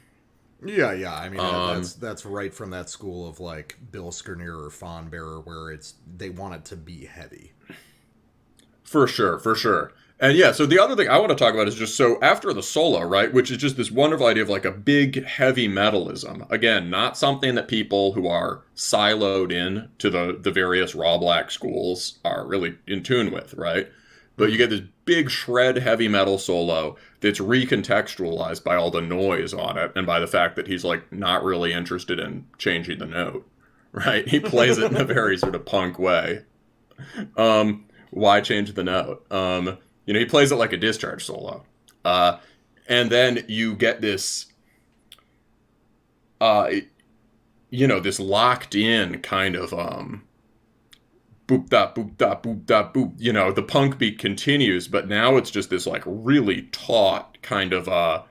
Yeah. I mean, that's right from that school of, like, Bill Skernier or Fawnbearer, where they want it to be heavy. For sure. And yeah, so the other thing I want to talk about is just, so after the solo, right, which is just this wonderful idea of, like, a big heavy metalism. Again, not something that people who are siloed in to the various raw black schools are really in tune with, right? But you get this big shred heavy metal solo that's recontextualized by all the noise on it, and by the fact that he's, like, not really interested in changing the note, right? He plays it in a very sort of punk way. Why change the note? He plays it like a discharge solo. And then you get this, this locked in kind of, boop da boop da boop da boop. The punk beat continues, but now it's just this, like, really taut kind of,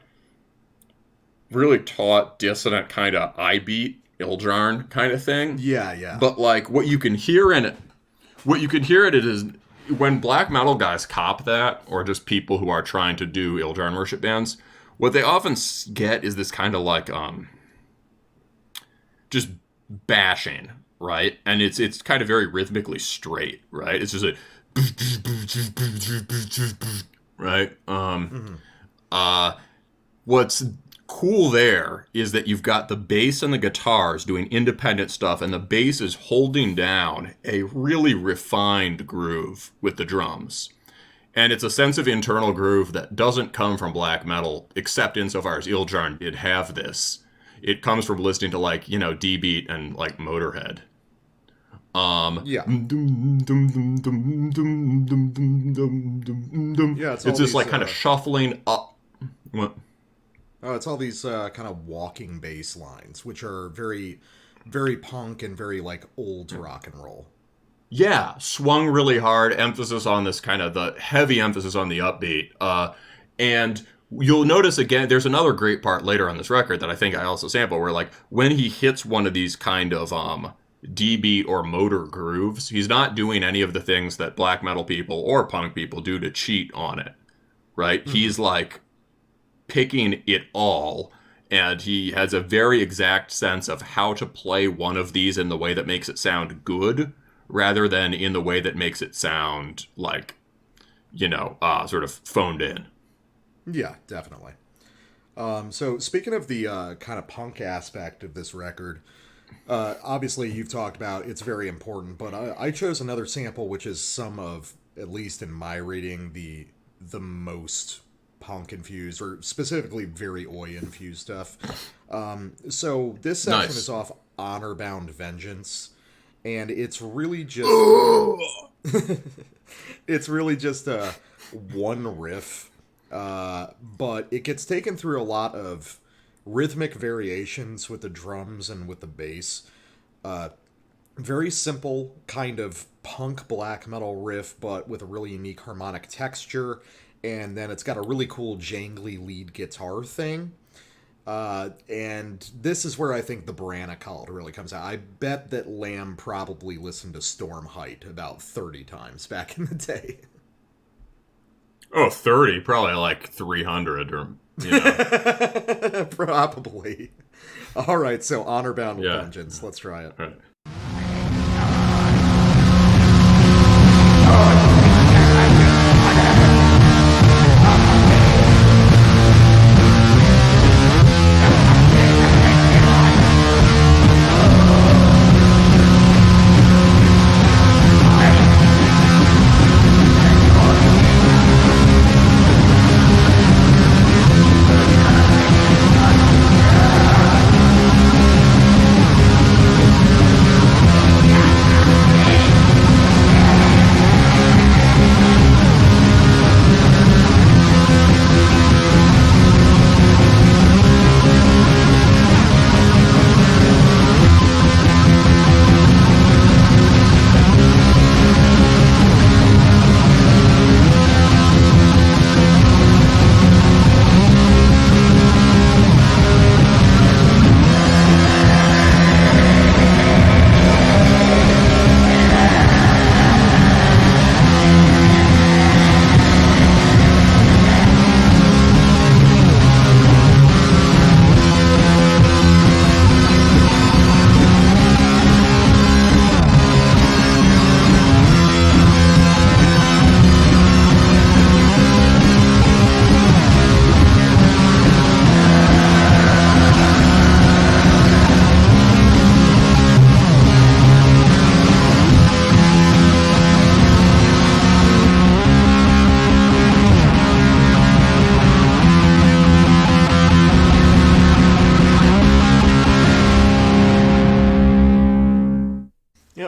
really taut, dissonant kind of I beat, Ildjarn kind of thing. Yeah. But, like, what you can hear in it is, when black metal guys cop that, or just people who are trying to do Ildjarn worship bands, what they often get is this kind of, like, just bashing, right? And it's kind of very rhythmically straight, right? It's just a right? What's cool there is that you've got the bass and the guitars doing independent stuff, and the bass is holding down a really refined groove with the drums. And it's a sense of internal groove that doesn't come from black metal, except insofar as Ildjarn did have this. It comes from listening to, like, D-Beat and, like, Motorhead. Yeah. Yeah, it's just, like, kind of shuffling up. What? Oh, it's all these kind of walking bass lines, which are very, very punk and very, like, old rock and roll. Yeah, swung really hard, emphasis on this kind of the heavy emphasis on the upbeat. And you'll notice again, there's another great part later on this record that I think I also sample, where, like, when he hits one of these kind of D-beat or motor grooves. He's not doing any of the things that black metal people or punk people do to cheat on it, right? Mm-hmm. He's like picking it all, and he has a very exact sense of how to play one of these in the way that makes it sound good, rather than in the way that makes it sound like, sort of phoned in. Yeah, definitely. So speaking of the kind of punk aspect of this record, obviously you've talked about it's very important, but I chose another sample which is some of, at least in my rating, the most punk infused, or specifically very oi infused stuff. So this section Nice. is off Honor-Bound Vengeance, and it's really just it's really just one riff, but it gets taken through a lot of rhythmic variations with the drums and with the bass. Very simple kind of punk black metal riff, but with a really unique harmonic texture, and then it's got a really cool jangly lead guitar thing. And this is where I think the Brana cult really comes out. I bet that Lam probably listened to Stormheit about 30 times back in the day. Oh, 30, probably like 300 or, Probably. All right, so Honor-Bound Yeah. Vengeance. Let's try it. Right.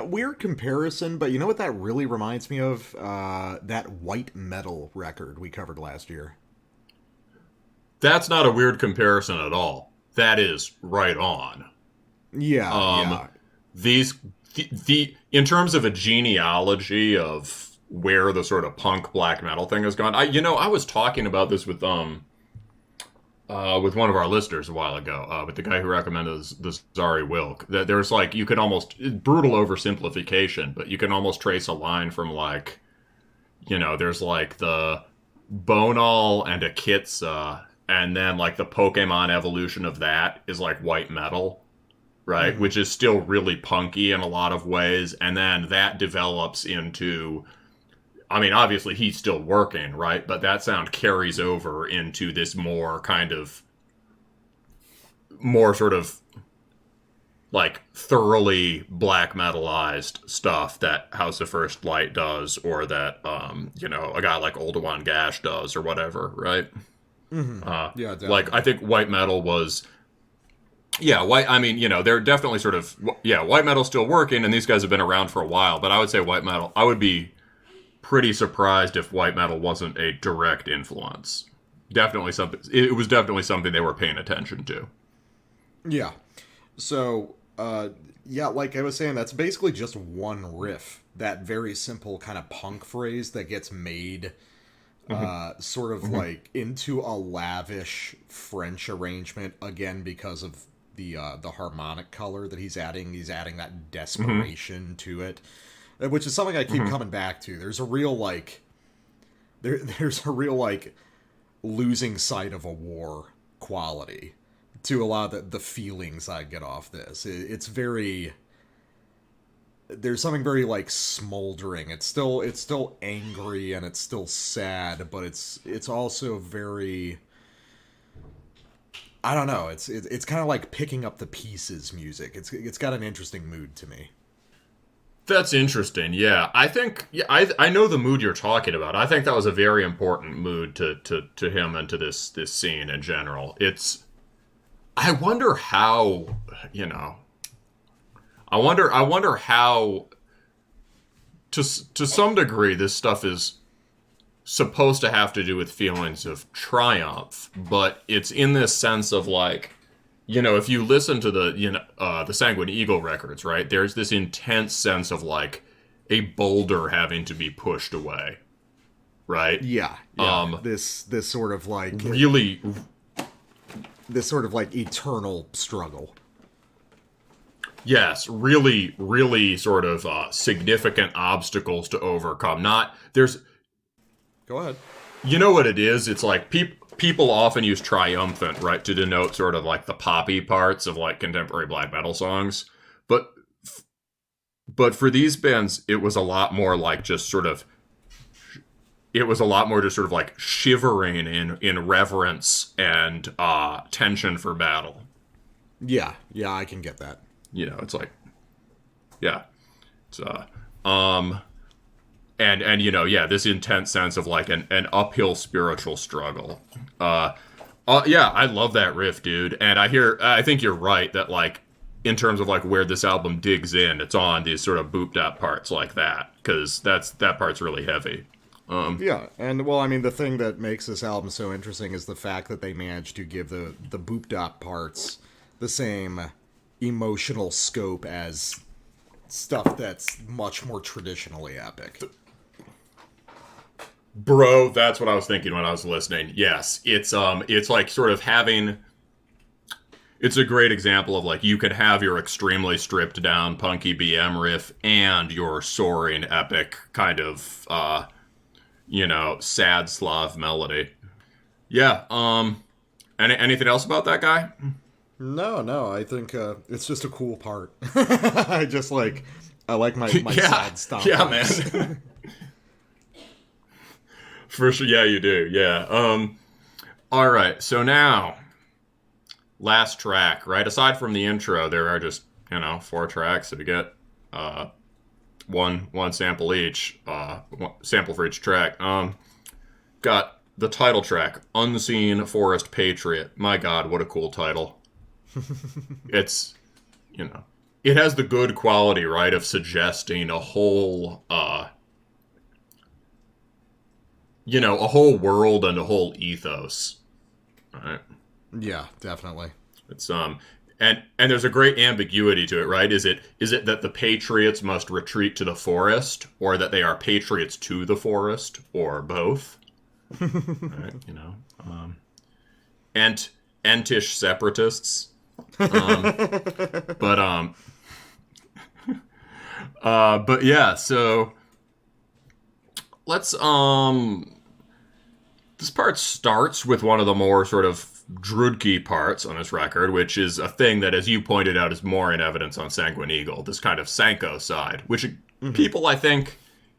Weird comparison, but you know what that really reminds me of? That white metal record we covered last year. That's not a weird comparison at all. That is right on. Yeah, yeah. These the in terms of a genealogy of where the sort of punk black metal thing has gone. I was talking about this with one of our listeners a while ago, with the guy who recommended the Zari Wilk. That there's like, you could almost, brutal oversimplification, but you can almost trace a line from like, there's like the Bonal and Akitsa, and then like the Pokemon evolution of that is like white metal, right? Mm-hmm. Which is still really punky in a lot of ways, and then that develops into, I mean, obviously he's still working, right? But that sound carries over into this more sort of like thoroughly black metalized stuff that House of First Light does, or that a guy like Oldowan Gash does, or whatever, right? Mm-hmm. Yeah, definitely. Like, I think white metal was, they're definitely sort of, white metal's still working, and these guys have been around for a while. But I would say white metal, I would be pretty surprised if white metal wasn't a direct influence. Definitely something. It was definitely something they were paying attention to. Yeah. So, like I was saying, that's basically just one riff. That very simple kind of punk phrase that gets made sort of like into a lavish French arrangement, again, because of the harmonic color that he's adding. He's adding that desperation to it, which is something I keep coming back to. There's a real like there's a real like losing sight of a war quality to a lot of the feelings I get off this. It's very, there's something very like smoldering. It's still angry and it's still sad, but it's also very, I don't know. It's kind of like picking up the pieces music. It's got an interesting mood to me. That's interesting. Yeah, I think I know the mood you're talking about. I think that was a very important mood to him and to this scene in general. I wonder how, I wonder how to some degree this stuff is supposed to have to do with feelings of triumph, but it's in this sense of like, if you listen to the Sanguine Eagle records, right? There's this intense sense of like a boulder having to be pushed away, right? Yeah. This sort of like really, this sort of like eternal struggle. Yes, really, really sort of significant obstacles to overcome. Go ahead. You know what it is? It's like people often use triumphant, right, to denote sort of like the poppy parts of like contemporary black metal songs. But for these bands, it was a lot more like just sort of, it was a lot more just sort of like shivering in reverence and tension for battle. Yeah, I can get that. It's like, yeah, it's and this intense sense of like an uphill spiritual struggle. Yeah, I love that riff, dude. And I think you're right that like in terms of like where this album digs in, it's on these sort of booped up parts like that, because that part's really heavy. Yeah, and well, I mean, the thing that makes this album so interesting is the fact that they managed to give the booped up parts the same emotional scope as stuff that's much more traditionally epic. Bro, that's what I was thinking when I was listening. Yes, it's like sort of having. It's a great example of like you can have your extremely stripped down punky BM riff and your soaring epic kind of sad Slav melody. Yeah. Anything else about that guy? No. I think it's just a cool part. I like my sad stuff. Yeah, man. For sure, yeah, you do. Yeah. All right. So now, last track. Right. Aside from the intro, there are just 4 tracks. So we get one sample each. Sample for each track. Got the title track, Unseen Forest Patriot. My God, what a cool title. It's, it has the good quality, right, of suggesting a whole, a whole world and a whole ethos. Right? Yeah, definitely. It's, and there's a great ambiguity to it, right? Is it that the patriots must retreat to the forest, or that they are patriots to the forest, or both? Right, entish separatists. But yeah, so let's this part starts with one of the more sort of Draghkar parts on this record, which is a thing that, as you pointed out, is more in evidence on Sanguine Eagle, this kind of Sanko side, which people, I think,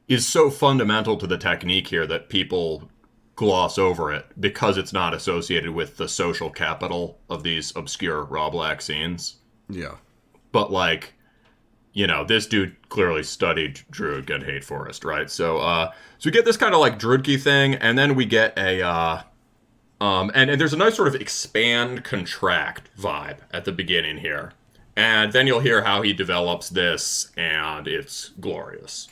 is so fundamental to the technique here that people gloss over it because it's not associated with the social capital of these obscure raw black scenes. Yeah. But like, this dude clearly studied Druid and Hate Forest, right? So we get this kind of like Draghkar thing, and then we get a and there's a nice sort of expand contract vibe at the beginning here. And then you'll hear how he develops this, and it's glorious.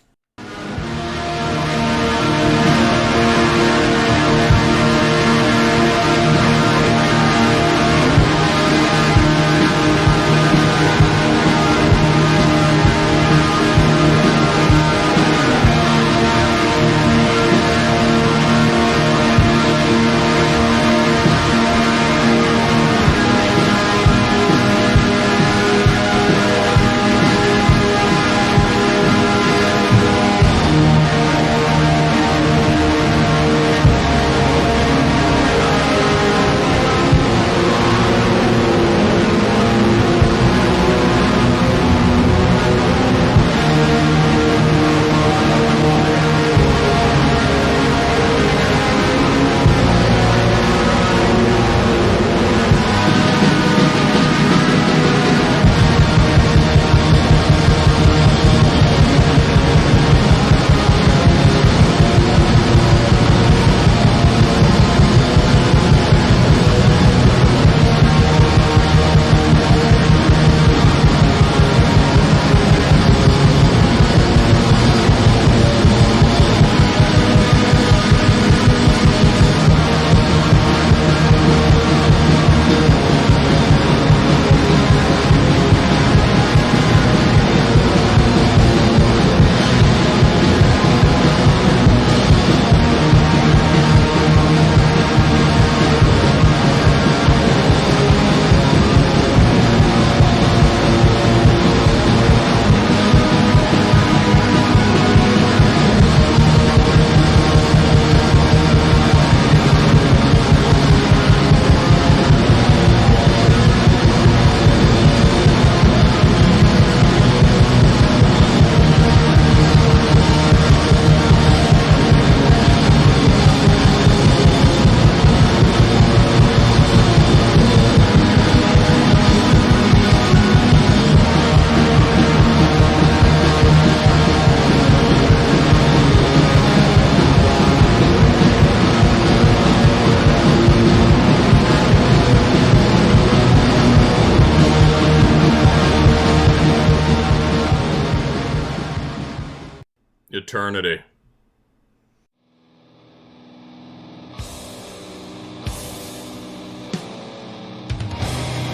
eternity.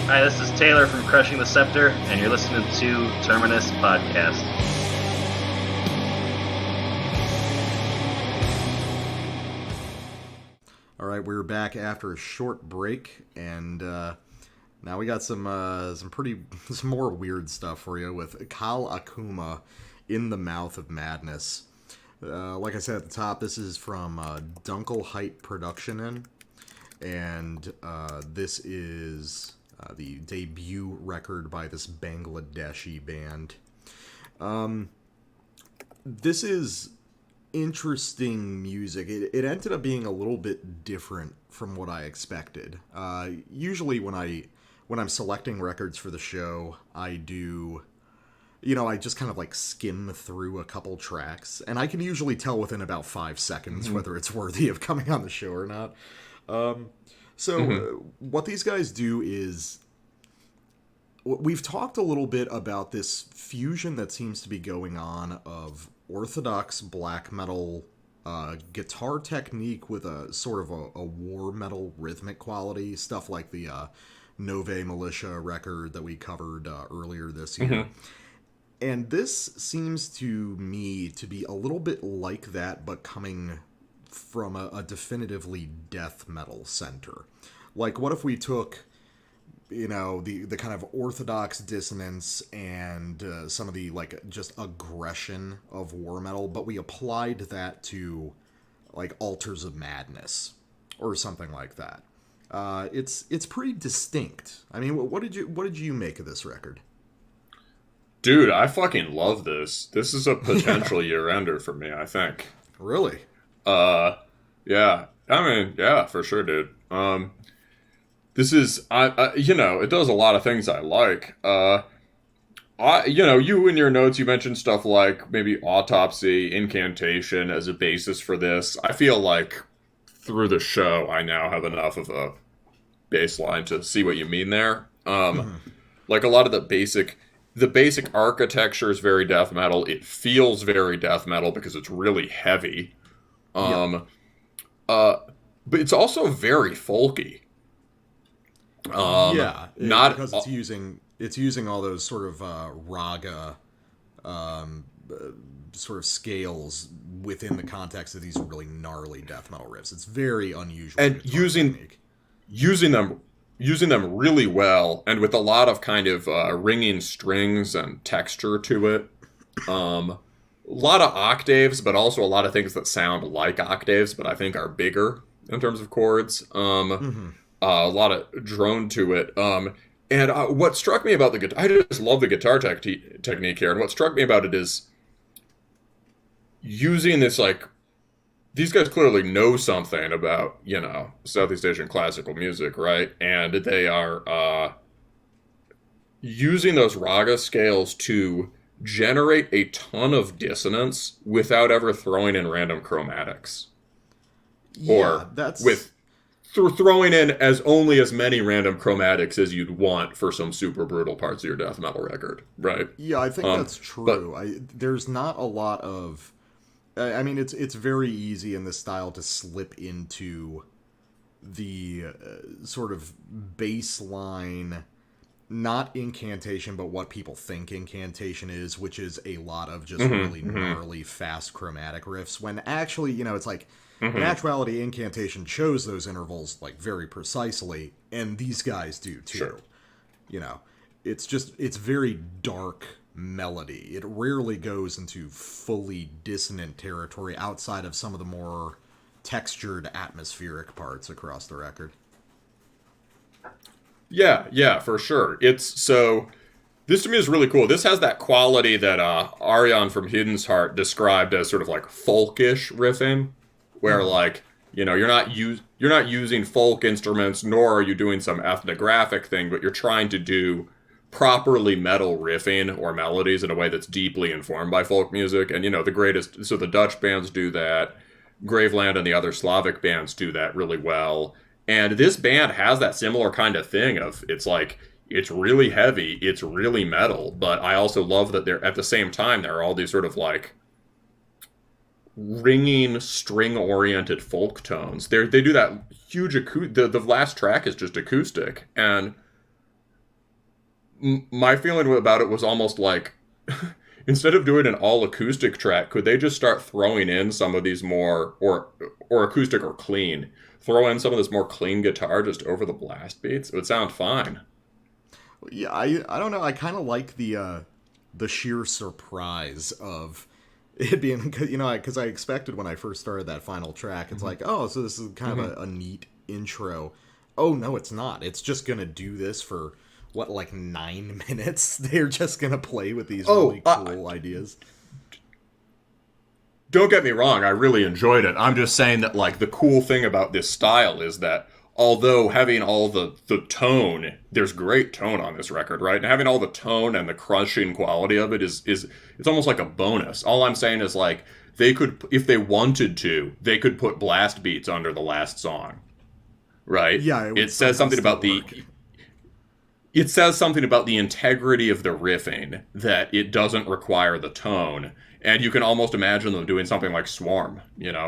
Hi, this is Taylor from Crushing the Scepter, and you're listening to Terminus Podcast. All right, we're back after a short break, and now we got some more weird stuff for you with Kaal Akuma, In the Mouth of Madness. Like I said at the top, this is from Dunkelheit Produktionen, and this is the debut record by this Bangladeshi band. This is interesting music. It ended up being a little bit different from what I expected. Usually when I'm selecting records for the show, I do, I just kind of like skim through a couple tracks, and I can usually tell within about 5 seconds whether it's worthy of coming on the show or not. What these guys do is, we've talked a little bit about this fusion that seems to be going on of orthodox black metal guitar technique with a sort of a war metal rhythmic quality, stuff like the Nove Militia record that we covered earlier this year. And this seems to me to be a little bit like that, but coming from a definitively death metal center. Like, what if we took, the kind of orthodox dissonance and some of the, like, just aggression of war metal, but we applied that to, like, Altars of Madness or something like that. It's pretty distinct. I mean, what did you make of this record? Dude, I fucking love this. This is a potential year-ender for me, I think. Really? Yeah. I mean, yeah, for sure, dude. This is, it does a lot of things I like. You in your notes, you mentioned stuff like maybe Autopsy, Incantation as a basis for this. I feel like through the show, I now have enough of a baseline to see what you mean there. Like a lot of the basic architecture is very death metal. It feels very death metal because it's really heavy. But it's also very folky. Because it's using all those sort of raga sort of scales within the context of these really gnarly death metal riffs. It's very unusual. And using them really well, and with a lot of kind of ringing strings and texture to it. A lot of octaves, but also a lot of things that sound like octaves, but I think are bigger in terms of chords. A lot of drone to it. And what struck me about the guitar, I just love the guitar technique here. And what struck me about it is using this, like, these guys clearly know something about, Southeast Asian classical music, right? And they are using those raga scales to generate a ton of dissonance without ever throwing in random chromatics. Throwing in as many random chromatics as you'd want for some super brutal parts of your death metal record, right? Yeah, I think that's true. There's not a lot of... I mean, it's very easy in this style to slip into the sort of baseline, not incantation, but what people think incantation is, which is a lot of just really gnarly, fast chromatic riffs, when actually, it's like, in actuality, incantation chose those intervals, like, very precisely, and these guys do, too. Sure. It's very dark melody. It rarely goes into fully dissonant territory outside of some of the more textured, atmospheric parts across the record. Yeah, for sure. This to me is really cool. This has that quality that Arjan from Hidden's Heart described as sort of like folkish riffing, where like, you're not using folk instruments, nor are you doing some ethnographic thing, but you're trying to do properly metal riffing or melodies in a way that's deeply informed by folk music. And, the Dutch bands do that. Graveland and the other Slavic bands do that really well. And this band has that similar kind of thing of, it's like, it's really heavy, it's really metal, but I also love that at the same time, there are all these sort of like, ringing, string-oriented folk tones. They do that huge the last track is just acoustic, and my feeling about it was almost like, instead of doing an all acoustic track, could they just start throwing in some of these more or acoustic or clean? Throw in some of this more clean guitar just over the blast beats. It would sound fine. Yeah, I don't know. I kind of like the sheer surprise of it being, because I expected when I first started that final track, it's like, oh, so this is kind of a neat intro. Oh, no, it's not. It's just going to do this for, what, like 9 minutes? They're just going to play with these really cool ideas. Don't get me wrong, I really enjoyed it. I'm just saying that, like, the cool thing about this style is that although having all the tone, there's great tone on this record, right? And having all the tone and the crushing quality of it is it's almost like a bonus. All I'm saying is, like, they could, if they wanted to, they could put blast beats under the last song, right? Yeah, it says something about it says something about the integrity of the riffing, that it doesn't require the tone. And you can almost imagine them doing something like Swarm,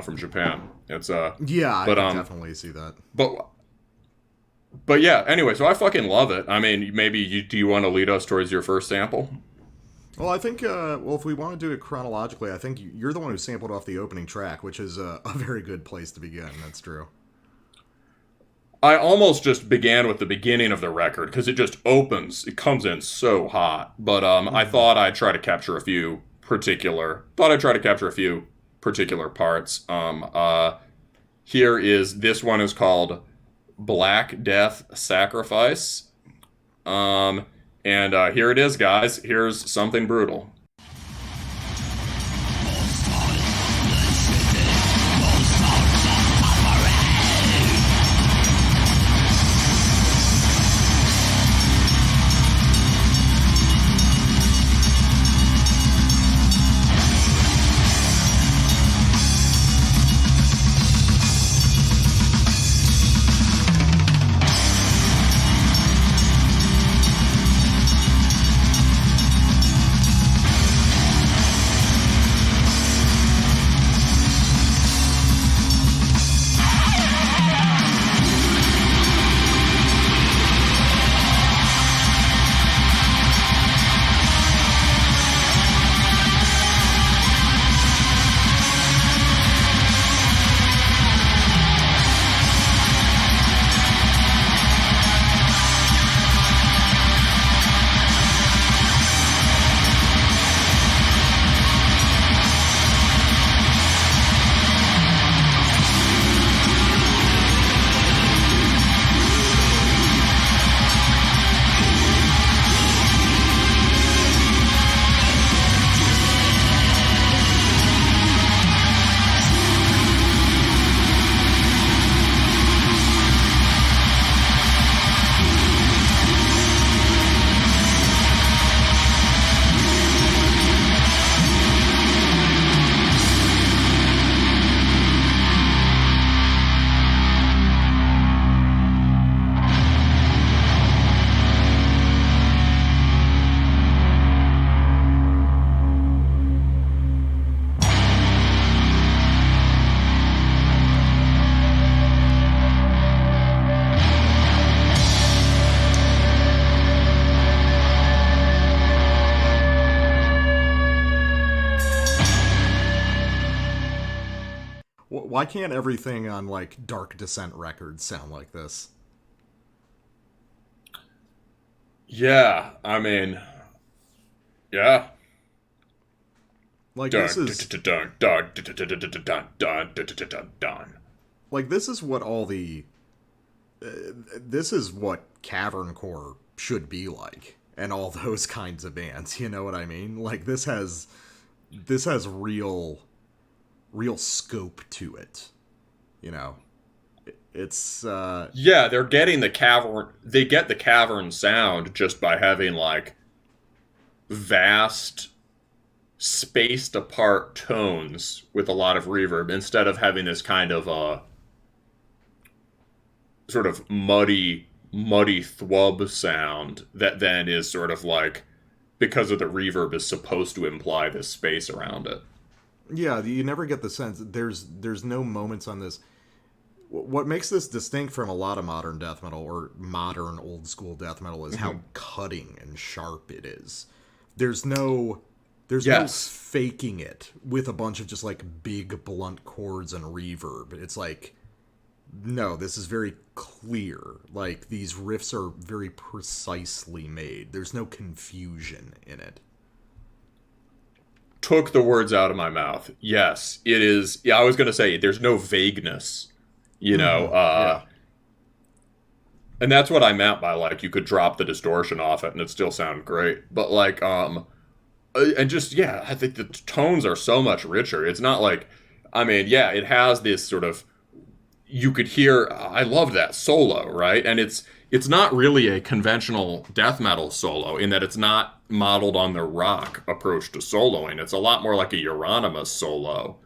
from Japan. It's yeah, I can definitely see that. But yeah, anyway, so I fucking love it. I mean, maybe do you want to lead us towards your first sample? Well, I think, if we want to do it chronologically, I think you're the one who sampled off the opening track, which is a very good place to begin. That's true. I almost just began with the beginning of the record, because it just opens. It comes in so hot. But I thought I'd try to capture a few particular parts. This one is called Black Death Sacrifice. And here it is, guys. Here's something brutal. Why can't everything on, like, Dark Descent records sound like this? Yeah, I mean, yeah. Like, this is... Like, this is what all the... this is what caverncore should be like, and all those kinds of bands, you know what I mean? Like, this has real scope to it, it's yeah, they're getting the cavern sound just by having, like, vast spaced apart tones with a lot of reverb, instead of having this kind of sort of muddy thwub sound that then is sort of like, because of the reverb, is supposed to imply this space around it. Yeah, you never get the sense. There's no moments on this. What makes this distinct from a lot of modern death metal or modern old school death metal is how cutting and sharp it is. There's no faking it with a bunch of just like big blunt chords and reverb. It's like, no, this is very clear. Like, these riffs are very precisely made. There's no confusion in it. Took the words out of my mouth. Yes, it is. Yeah, I was going to say, there's no vagueness, you know. Yeah. And that's what I meant by, like, you could drop the distortion off it and it still sound great. But, like, and just, yeah, I think the tones are so much richer. It's not like, I mean, yeah, it has this sort of, you could hear, I love that solo, right? And it's not really a conventional death metal solo in that it's not modeled on the rock approach to soloing. It's a lot more like a Euronymous solo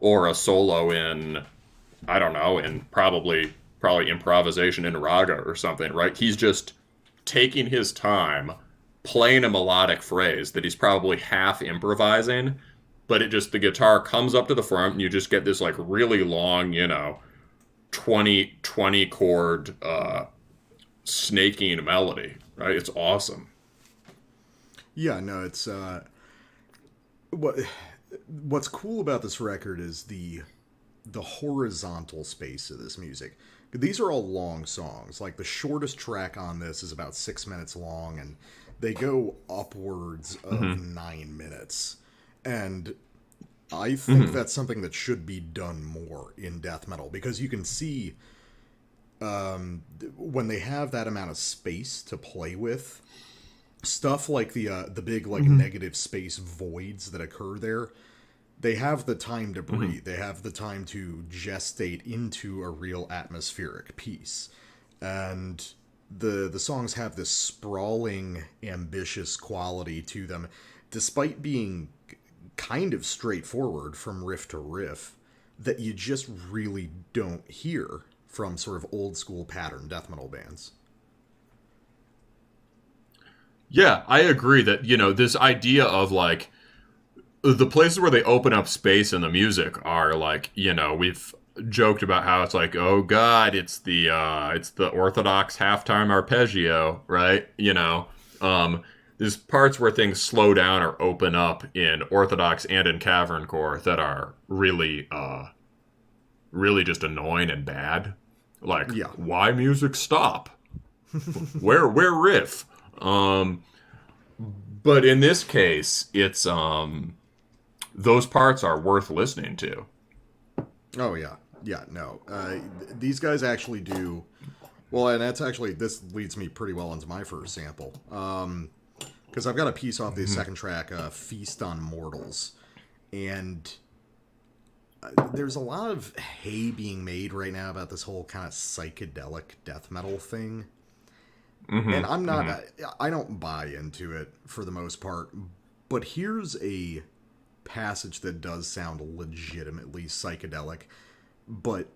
or a solo in, I don't know, in probably improvisation in raga or something, right? He's just taking his time, playing a melodic phrase that he's probably half improvising, but the guitar comes up to the front and you just get this like really long, 20 chord snaking melody, right? It's awesome. Yeah, no, it's what's cool about this record is the horizontal space of this music. These are all long songs. Like, the shortest track on this is about 6 minutes long, and they go upwards of 9 minutes. And I think that's something that should be done more in death metal, because you can see when they have that amount of space to play with, stuff like the big like negative space voids that occur there, they have the time to breathe. They have the time to gestate into a real atmospheric piece. And the songs have this sprawling, ambitious quality to them, despite being kind of straightforward from riff to riff, that you just really don't hear from sort of old school pattern death metal bands. Yeah, I agree that, this idea of like the places where they open up space in the music are like, we've joked about how it's like, oh God, it's the orthodox halftime arpeggio, right? There's parts where things slow down or open up in orthodox and in caverncore that are really, really just annoying and bad. Like, why music stop? where riff? But in this case, it's those parts are worth listening to. Oh yeah, no. These guys actually do well, and this leads me pretty well into my first sample. Because I've got a piece off the second track, Feast on Mortals, and there's a lot of hay being made right now about this whole kind of psychedelic death metal thing. And I'm not, I don't buy into it for the most part, but here's a passage that does sound legitimately psychedelic. But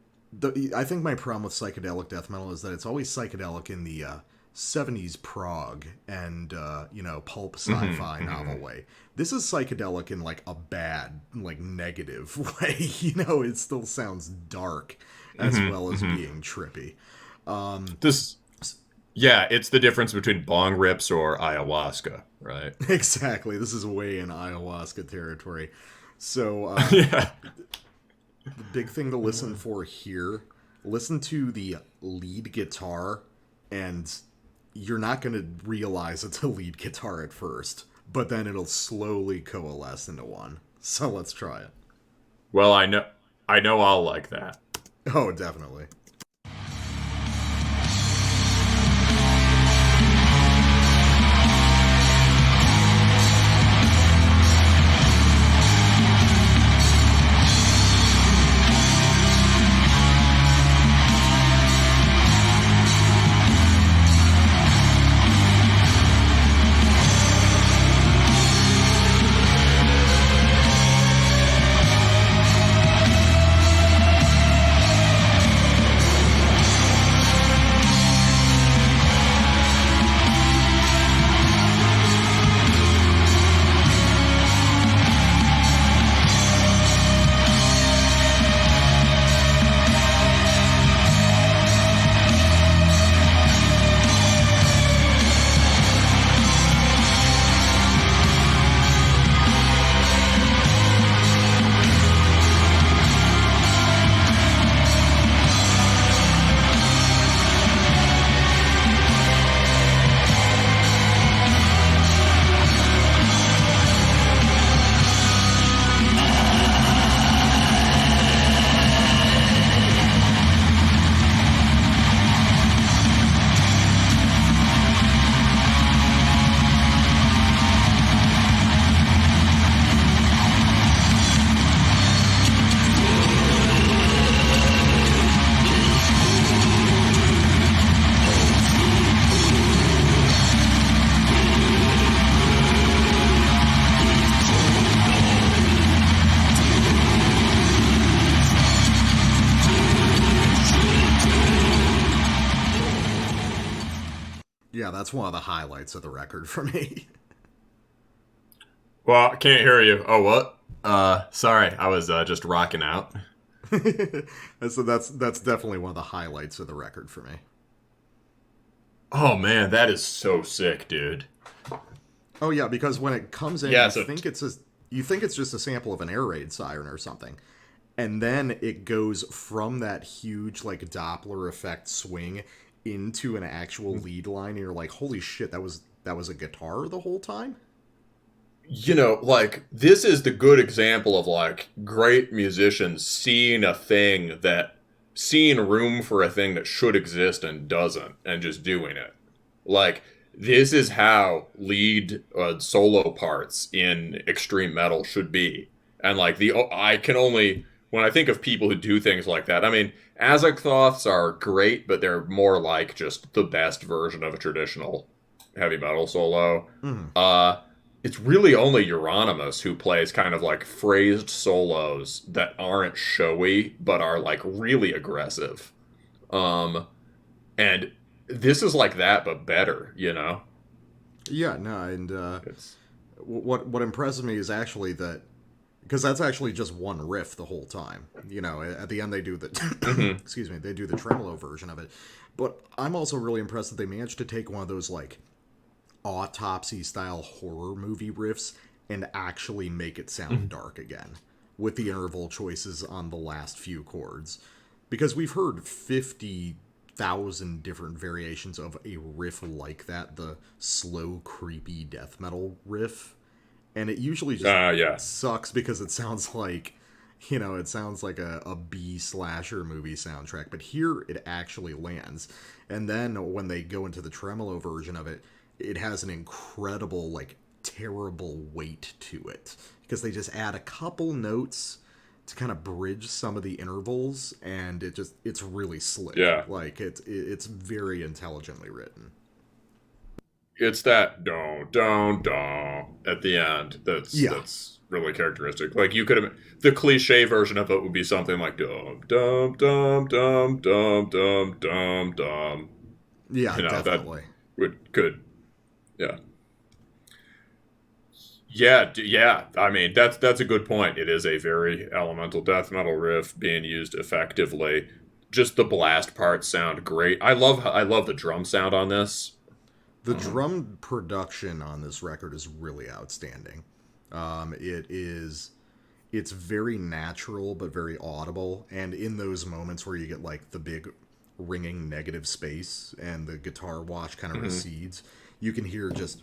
I think my problem with psychedelic death metal is that it's always psychedelic in the 70s prog and, pulp sci-fi novel way. This is psychedelic in like a bad, like negative way. It still sounds dark as well as being trippy. Yeah, it's the difference between bong rips or ayahuasca, right? Exactly. This is way in ayahuasca territory. So, yeah. The big thing to listen for here, listen to the lead guitar, and you're not going to realize it's a lead guitar at first, but then it'll slowly coalesce into one. So let's try it. Well, I know I'll like that. Oh, definitely. Yeah, that's one of the highlights of the record for me. Well, I can't hear you. Oh, what? Sorry, I was just rocking out. So that's definitely one of the highlights of the record for me. Oh man, that is so sick, dude. Oh yeah, because when it comes in, you think it's just a sample of an air raid siren or something, and then it goes from that huge like Doppler effect swing into an actual lead line, and you're like, holy shit, that was a guitar the whole time? You know, like, this is the good example of, like, great musicians seeing room for a thing that should exist and doesn't, and just doing it. Like, this is how lead solo parts in extreme metal should be. And, like, when I think of people who do things like that, I mean, Azathoths are great, but they're more like just the best version of a traditional heavy metal solo. It's really only Euronymous who plays kind of like phrased solos that aren't showy, but are like really aggressive. And this is like that, but better, you know? Yeah, no, and what impresses me is actually that, because that's actually just one riff the whole time. You know, at the end they do the, excuse me, they do the tremolo version of it. But I'm also really impressed that they managed to take one of those like autopsy style horror movie riffs and actually make it sound dark again with the interval choices on the last few chords, because we've heard 50,000 different variations of a riff like that, the slow creepy death metal riff, and it usually just sucks because it sounds like, you know, it sounds like a B slasher movie soundtrack, but here it actually lands. And then when they go into the tremolo version of it, it has an incredible, like, terrible weight to it, because they just add a couple notes to kind of bridge some of the intervals, and it's really slick. Yeah. Like, it's very intelligently written. It's that don at the end that's really characteristic. Like, you could have, the cliche version of it would be something like dum dum dum dum dum dum dum dum. Yeah, you know, definitely. Yeah. I mean, that's a good point. It is a very elemental death metal riff being used effectively. Just the blast parts sound great. I love the drum sound on this. The drum production on this record is really outstanding. It's very natural but very audible, and in those moments where you get like the big ringing negative space and the guitar wash kind of recedes, you can hear just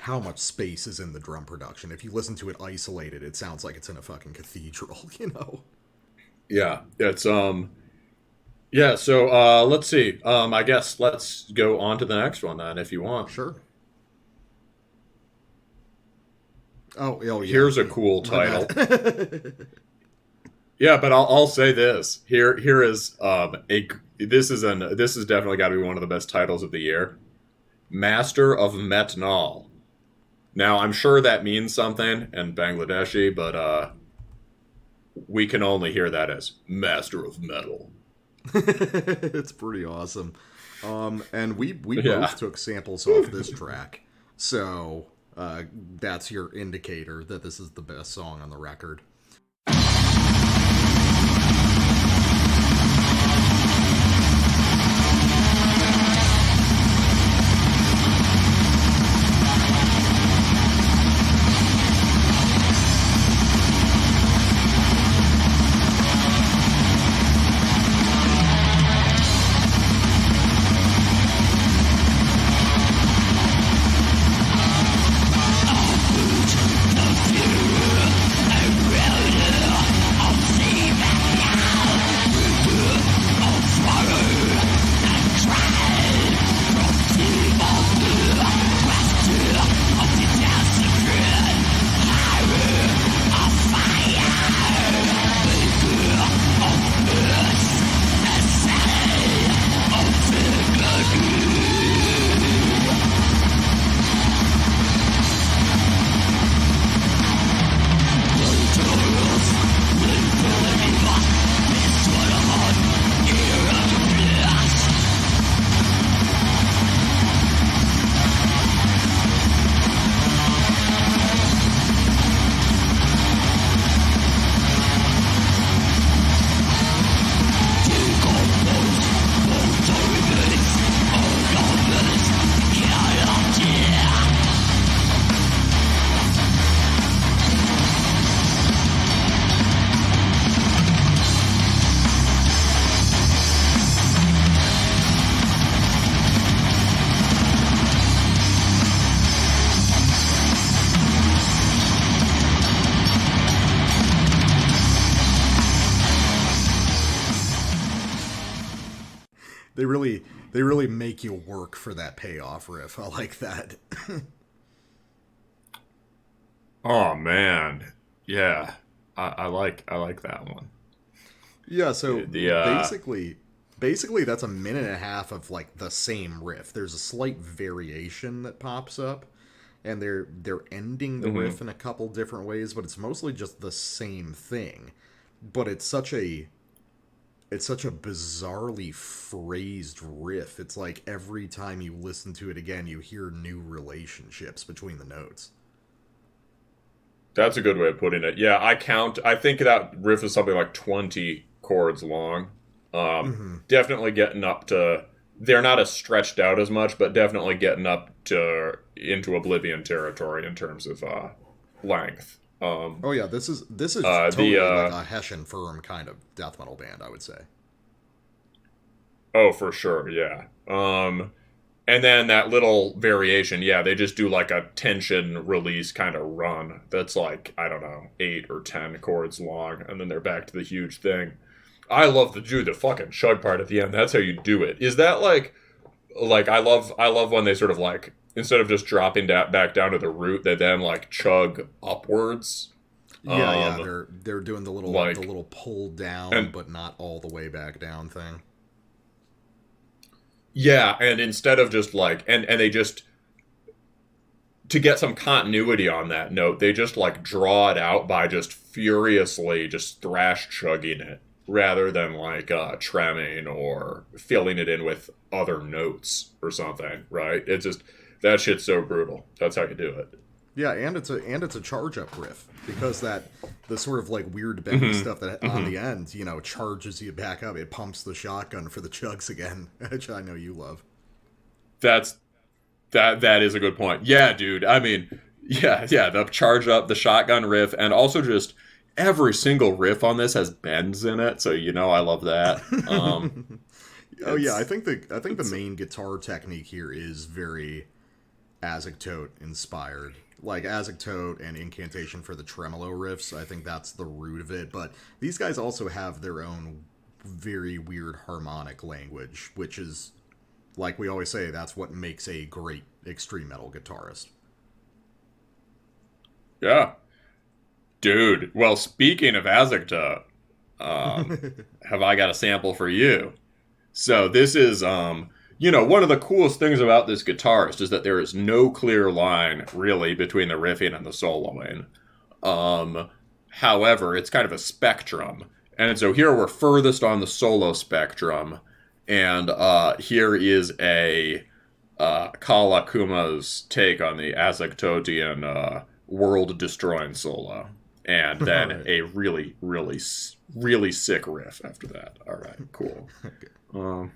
how much space is in the drum production. If you listen to it isolated, it sounds like it's in a fucking cathedral, you know? Yeah, it's, yeah, so, let's see. I guess let's go on to the next one then, if you want. Sure. Oh yeah. Here's a cool title. Yeah, but I'll say this. Here is, this is definitely got to be one of the best titles of the year. Master of Metnal. Now, I'm sure that means something in Bangladeshi, but we can only hear that as Master of Metal. It's pretty awesome. And we both took samples off this track, so that's your indicator that this is the best song on the record. Around they really make you work for that payoff riff. I like that. Oh man, yeah, I like that one. Yeah, so basically that's a minute and a half of like the same riff. There's a slight variation that pops up, and they're ending the riff in a couple different ways, but it's mostly just the same thing. But it's such a bizarrely phrased riff. It's like every time you listen to it again, you hear new relationships between the notes. That's a good way of putting it. Yeah, I think that riff is something like 20 chords long. Definitely getting up to, they're not as stretched out as much, but definitely getting up to into Oblivion territory in terms of length. Oh yeah, this is totally like a Hessian firm kind of death metal band, I would say. Oh, for sure, yeah. And then that little variation, yeah, they just do like a tension release kind of run that's like, I don't know, 8 or 10 chords long, and then they're back to the huge thing. I love the fucking chug part at the end. That's how you do it. Is that like I love when they sort of like, instead of just dropping back down to the root, they then like chug upwards. Yeah, they're doing the little pull down, but not all the way back down thing. Yeah, and instead of just like, and they just, to get some continuity on that note, they just like draw it out by just furiously just thrash chugging it, rather than like tremming or filling it in with other notes or something, right? It's just, that shit's so brutal. That's how you do it. Yeah, and it's a charge up riff, because the sort of like weird bendy stuff that on the end, charges you back up. It pumps the shotgun for the chugs again, which I know you love. That is a good point. Yeah, dude. I mean, yeah, the charge up, the shotgun riff, and also just every single riff on this has bends in it, so I love that. Oh yeah, I think the main guitar technique here is very Azagtote inspired. Like Azagtote and Incantation for the tremolo riffs, I think that's the root of it. But these guys also have their own very weird harmonic language, which is, like we always say, that's what makes a great extreme metal guitarist. Yeah. Dude, well, speaking of Azagtote, have I got a sample for you? So this is, one of the coolest things about this guitarist is that there is no clear line, really, between the riffing and the soloing. However, it's kind of a spectrum. And so here we're furthest on the solo spectrum. And here is a Kaal Akuma's take on the Azagtotian world-destroying solo. And then a really, really, really sick riff after that. All right, cool. Okay.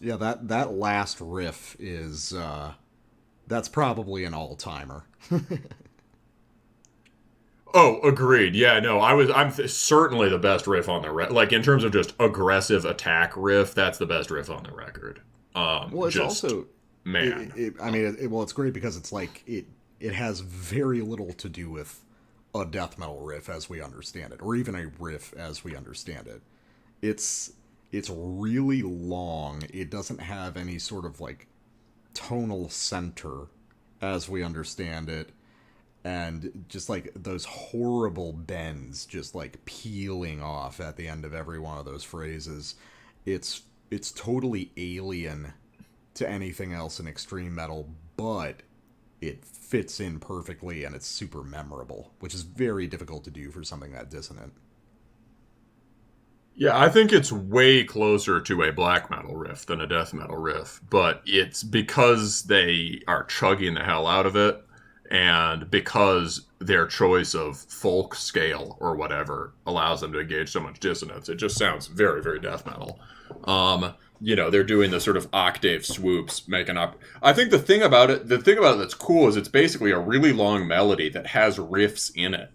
Yeah, that last riff is that's probably an all-timer. Oh, agreed. Yeah, no, certainly the best riff on the record. Like, in terms of just aggressive attack riff, that's the best riff on the record. Well, it's just, also, man. It's great because it's like, it has very little to do with a death metal riff as we understand it, or even a riff as we understand it. It's really long. It doesn't have any sort of, like, tonal center as we understand it. And just, like, those horrible bends just, like, peeling off at the end of every one of those phrases. It's totally alien to anything else in extreme metal, but it fits in perfectly and it's super memorable, which is very difficult to do for something that dissonant. Yeah, I think it's way closer to a black metal riff than a death metal riff, but it's because they are chugging the hell out of it, and because their choice of folk scale or whatever allows them to engage so much dissonance. It just sounds very, very death metal. They're doing the sort of octave swoops, making up. I think the thing about it that's cool is it's basically a really long melody that has riffs in it.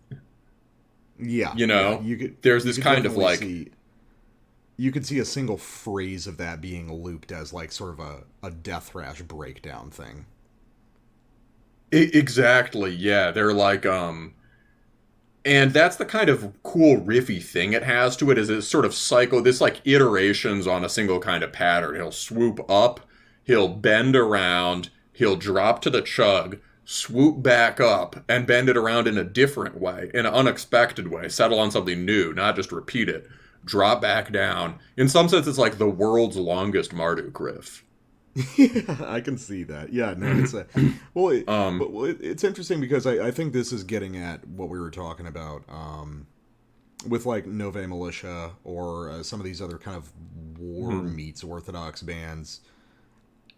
Yeah. There's this kind of like... You could see a single phrase of that being looped as like sort of a death thrash breakdown thing. Exactly, yeah. They're like, and that's the kind of cool riffy thing it has to it, is it's sort of this like iterations on a single kind of pattern. He'll swoop up, he'll bend around, he'll drop to the chug, swoop back up, and bend it around in a different way, in an unexpected way, settle on something new, not just repeat it, drop back down. In some sense, it's like the world's longest Marduk riff. Yeah, I can see that. Yeah, no, it's it's interesting because I think this is getting at what we were talking about with like Nove Militia or some of these other kind of war meets Orthodox bands.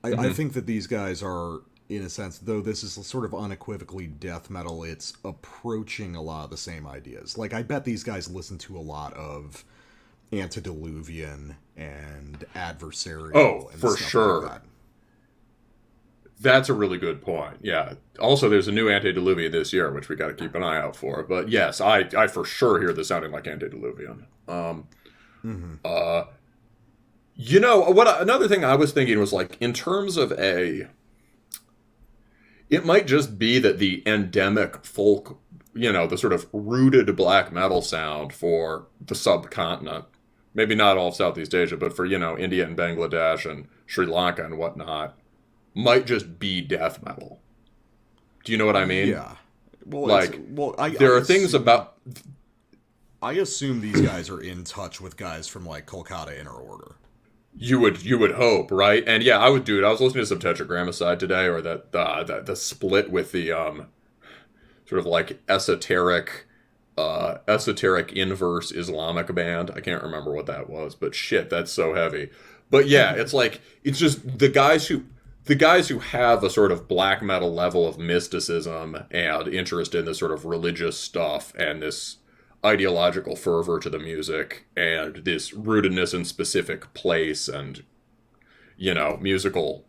I think that these guys are, in a sense, though this is sort of unequivocally death metal, it's approaching a lot of the same ideas. Like, I bet these guys listen to a lot of Antediluvian and Adversarial. And for sure. Like that. That's a really good point. Yeah. Also, there's a new Antediluvian this year, which we got to keep an eye out for. But yes, I for sure hear this sounding like Antediluvian. Another thing I was thinking was, like, in terms of it might just be that the endemic folk, the sort of rooted black metal sound for the subcontinent, maybe not all of Southeast Asia, but for, India and Bangladesh and Sri Lanka and whatnot, might just be death metal. Do you know what I mean? Yeah. Well, there are things about... I assume these guys are in touch with guys from, like, Kolkata Inner Order. You would hope, right? And yeah, I was listening to some Tetragrammaticide today, or the split with the sort of like esoteric inverse Islamic band. I can't remember what that was, but shit, that's so heavy. But yeah, it's like, it's just the guys who have a sort of black metal level of mysticism and interest in this sort of religious stuff and this ideological fervor to the music and this rootedness in specific place and, musical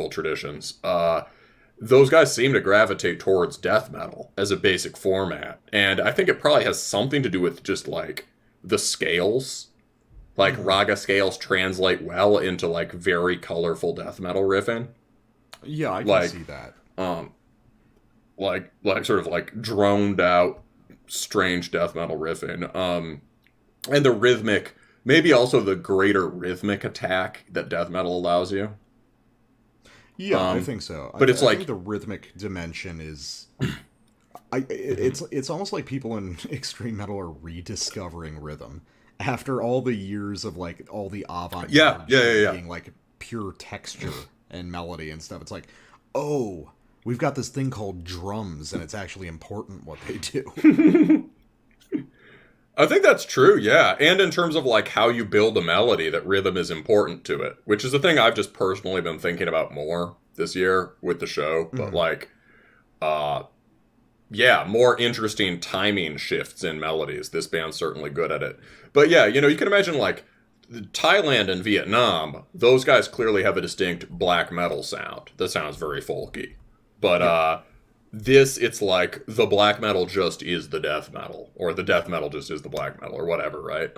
traditions. Those guys seem to gravitate towards death metal as a basic format. And I think it probably has something to do with just, like, the scales. Like, raga scales translate well into, like, very colorful death metal riffing. Yeah, I can see that. Like sort of, like, droned out, strange death metal riffing. And the rhythmic, maybe also the greater rhythmic attack that death metal allows you. Yeah, I think so. But I think the rhythmic dimension is... It's almost like people in extreme metal are rediscovering rhythm after all the years of, like, all the avant-garde being, like, pure texture and melody and stuff. It's like, oh, we've got this thing called drums, and it's actually important what they do. I think that's true, yeah. And in terms of, like, how you build a melody, that rhythm is important to it, which is a thing I've just personally been thinking about more this year with the show. But, like, more interesting timing shifts in melodies. This band's certainly good at it. But yeah, you can imagine, like, Thailand and Vietnam, those guys clearly have a distinct black metal sound that sounds very folky. But this, it's like the black metal just is the death metal, or the death metal just is the black metal, or whatever, right?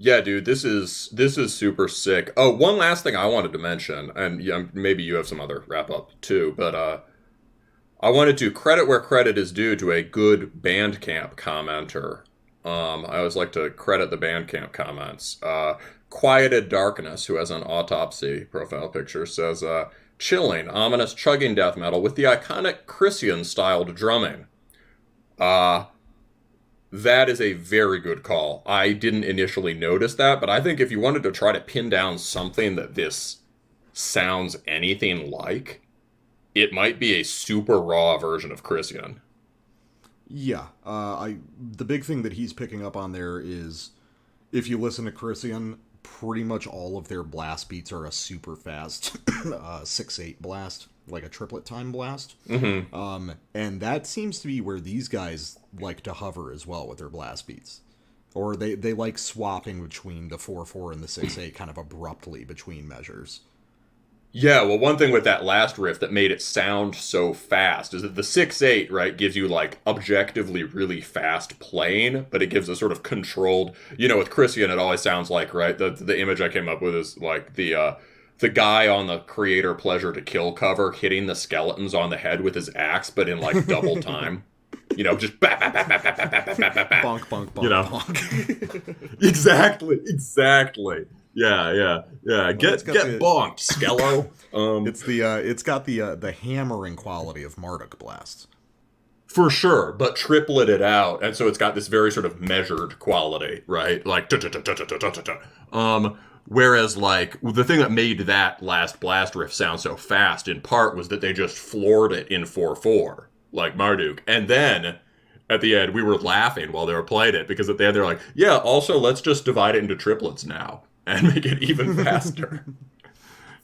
Yeah, dude, this is super sick. Oh, one last thing I wanted to mention, and yeah, maybe you have some other wrap up too, but I wanted to credit where credit is due to a good Bandcamp commenter. I always like to credit the Bandcamp comments. Quieted Darkness, who has an autopsy profile picture, says, chilling, ominous chugging death metal with the iconic Christian-styled drumming. That is a very good call. I didn't initially notice that, but I think if you wanted to try to pin down something that this sounds anything like, it might be a super raw version of Christian. Yeah, the big thing that he's picking up on there is, if you listen to Christian, pretty much all of their blast beats are a super fast 6/8 blast, like a triplet time blast. Mm-hmm. And that seems to be where these guys like to hover as well with their blast beats. Or they like swapping between the 4/4 and the 6/8 kind of abruptly between measures. Yeah, well, one thing with that last riff that made it sound so fast is that the 6/8, right, gives you, like, objectively really fast playing, but it gives a sort of controlled... You know, with Christian, it always sounds like, right, the image I came up with is, like, the guy on the Creator Pleasure to Kill cover hitting the skeletons on the head with his axe, but in, like, double time. You know, just bap, bap, bap, bap, bap, bap, bap, bap, bap. Bonk, bonk, bonk, you know? bonk. Exactly. Yeah. Get bonked, Skello. It's got the hammering quality of Marduk Blast. For sure, but tripleted out, and so it's got this very sort of measured quality, right? Like whereas like the thing that made that last blast riff sound so fast in part was that they just floored it in 4/4, like Marduk, and then at the end we were laughing while they were playing it because at the end they're like, yeah, also let's just divide it into triplets now and make it even faster.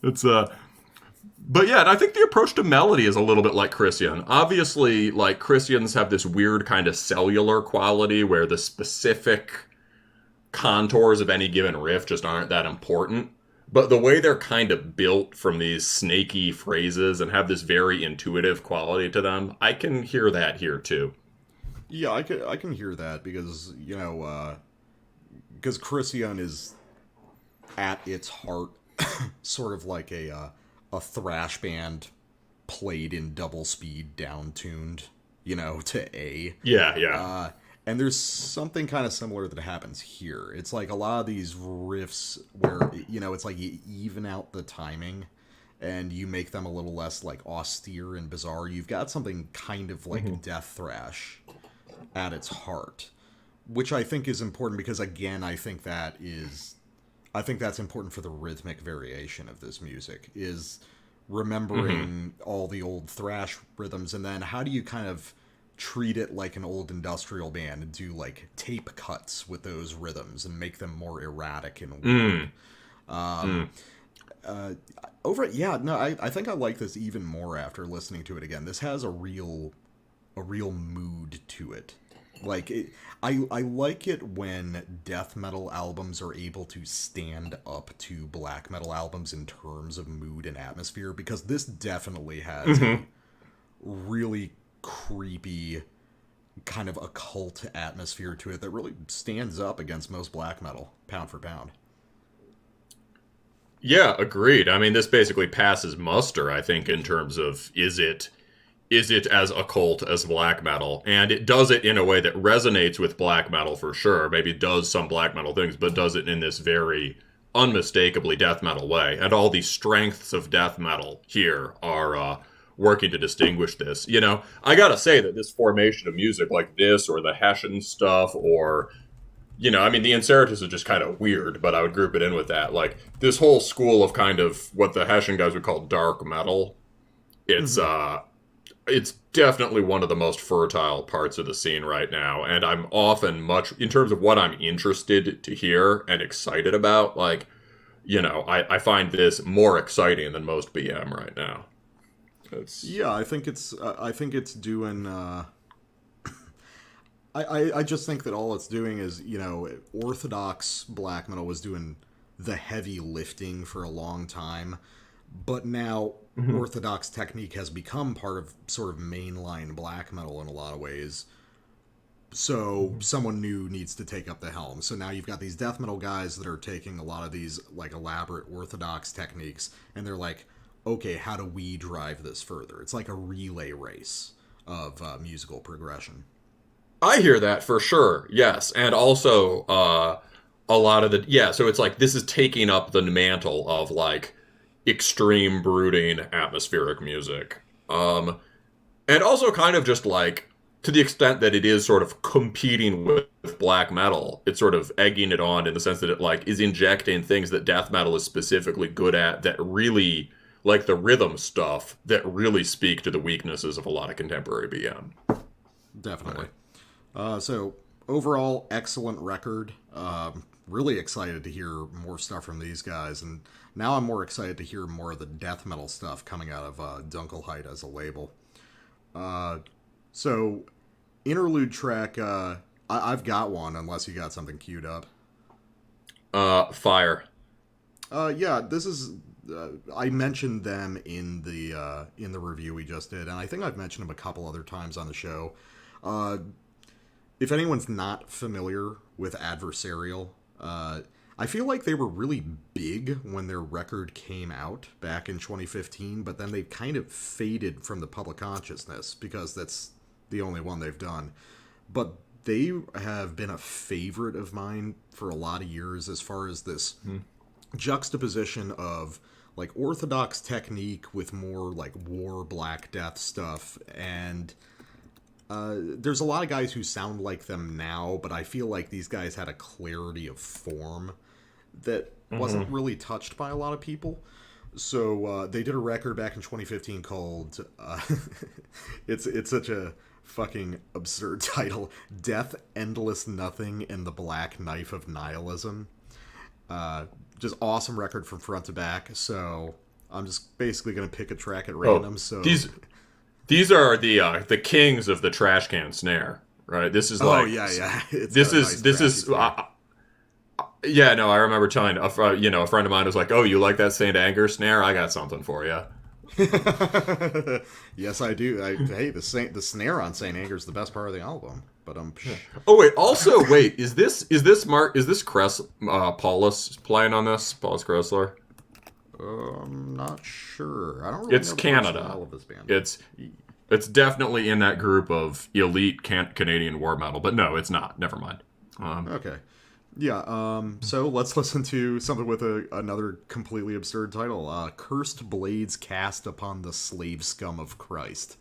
It's But yeah, and I think the approach to melody is a little bit like Christian. Obviously, like, Christians have this weird kind of cellular quality where the specific contours of any given riff just aren't that important. But the way they're kind of built from these snaky phrases and have this very intuitive quality to them, I can hear that here too. Yeah, I can hear that because, you know, because Christian is at its heart sort of like a thrash band played in double speed, down-tuned, you know, to A. Yeah. And there's something kind of similar that happens here. It's like a lot of these riffs where, you know, it's like you even out the timing and you make them a little less, like, austere and bizarre. You've got something kind of like death thrash at its heart, which I think is important because, again, I think that's important for the rhythmic variation of this music, is remembering all the old thrash rhythms, and then how do you kind of treat it like an old industrial band and do, like, tape cuts with those rhythms and make them more erratic and weird. I think I like this even more after listening to it again. This has a real mood to it. Like, I like it when death metal albums are able to stand up to black metal albums in terms of mood and atmosphere, because this definitely has a really creepy, kind of occult atmosphere to it that really stands up against most black metal, pound for pound. Yeah, agreed. I mean, this basically passes muster, I think, in terms of is it as occult as black metal, and it does it in a way that resonates with black metal for sure. Maybe does some black metal things, but does it in this very unmistakably death metal way. And all the strengths of death metal here are working to distinguish this. You know, I gotta say that this formation of music like this, or the Hessian stuff, or, you know, I mean, the Insertus is just kind of weird, but I would group it in with that. Like, this whole school of kind of what the Hessian guys would call dark metal, it's definitely one of the most fertile parts of the scene right now, and I'm often much, in terms of what I'm interested to hear and excited about, like, you know, I find this more exciting than most BM right now. I think it's doing, I just think that all it's doing is, orthodox black metal was doing the heavy lifting for a long time, but now orthodox technique has become part of sort of mainline black metal in a lot of ways. So someone new needs to take up the helm. So now you've got these death metal guys that are taking a lot of these like elaborate orthodox techniques, and they're like, okay, how do we drive this further? It's like a relay race of musical progression. I hear that for sure, yes. And also, a lot of so it's like this is taking up the mantle of, like, extreme brooding atmospheric music. And also kind of just, like, to the extent that it is sort of competing with black metal, it's sort of egging it on in the sense that it, like, is injecting things that death metal is specifically good at that really, like the rhythm stuff, that really speak to the weaknesses of a lot of contemporary BM. Definitely. So, overall, excellent record. Really excited to hear more stuff from these guys, and now I'm more excited to hear more of the death metal stuff coming out of Dunkelheit as a label. So, interlude track, I've got one, unless you got something queued up. Fire. Yeah, this is... I mentioned them in the review we just did, and I think I've mentioned them a couple other times on the show. If anyone's not familiar with Adversarial, I feel like they were really big when their record came out back in 2015, but then they kind of faded from the public consciousness because that's the only one they've done. But they have been a favorite of mine for a lot of years as far as this juxtaposition of like orthodox technique with more like war Black Death stuff, and there's a lot of guys who sound like them now, but I feel like these guys had a clarity of form that wasn't really touched by a lot of people. So they did a record back in 2015 called it's such a fucking absurd title, Death, Endless Nothing, and the Black Knife of Nihilism. Just awesome record from front to back. So I'm just basically going to pick a track at random. So these are the kings of the trash can snare, right? This is like, This is I remember telling a friend of mine was like, "Oh, you like that Saint Anger snare? I got something for you." Yes, I do. Hey, the snare on Saint Anger is the best part of the album. But Oh wait, also wait, is this Paulus playing on this? Paulus Kressler? I'm not sure. I don't really It's know Canada. all of this band. It's definitely in that group of elite Canadian war metal, but no, it's not. Never mind. Okay. Yeah, so let's listen to something with another completely absurd title. Cursed Blades Cast Upon the Slavescum of Christ.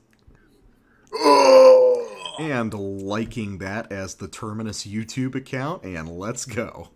And liking that as the Terminus YouTube account, and let's go.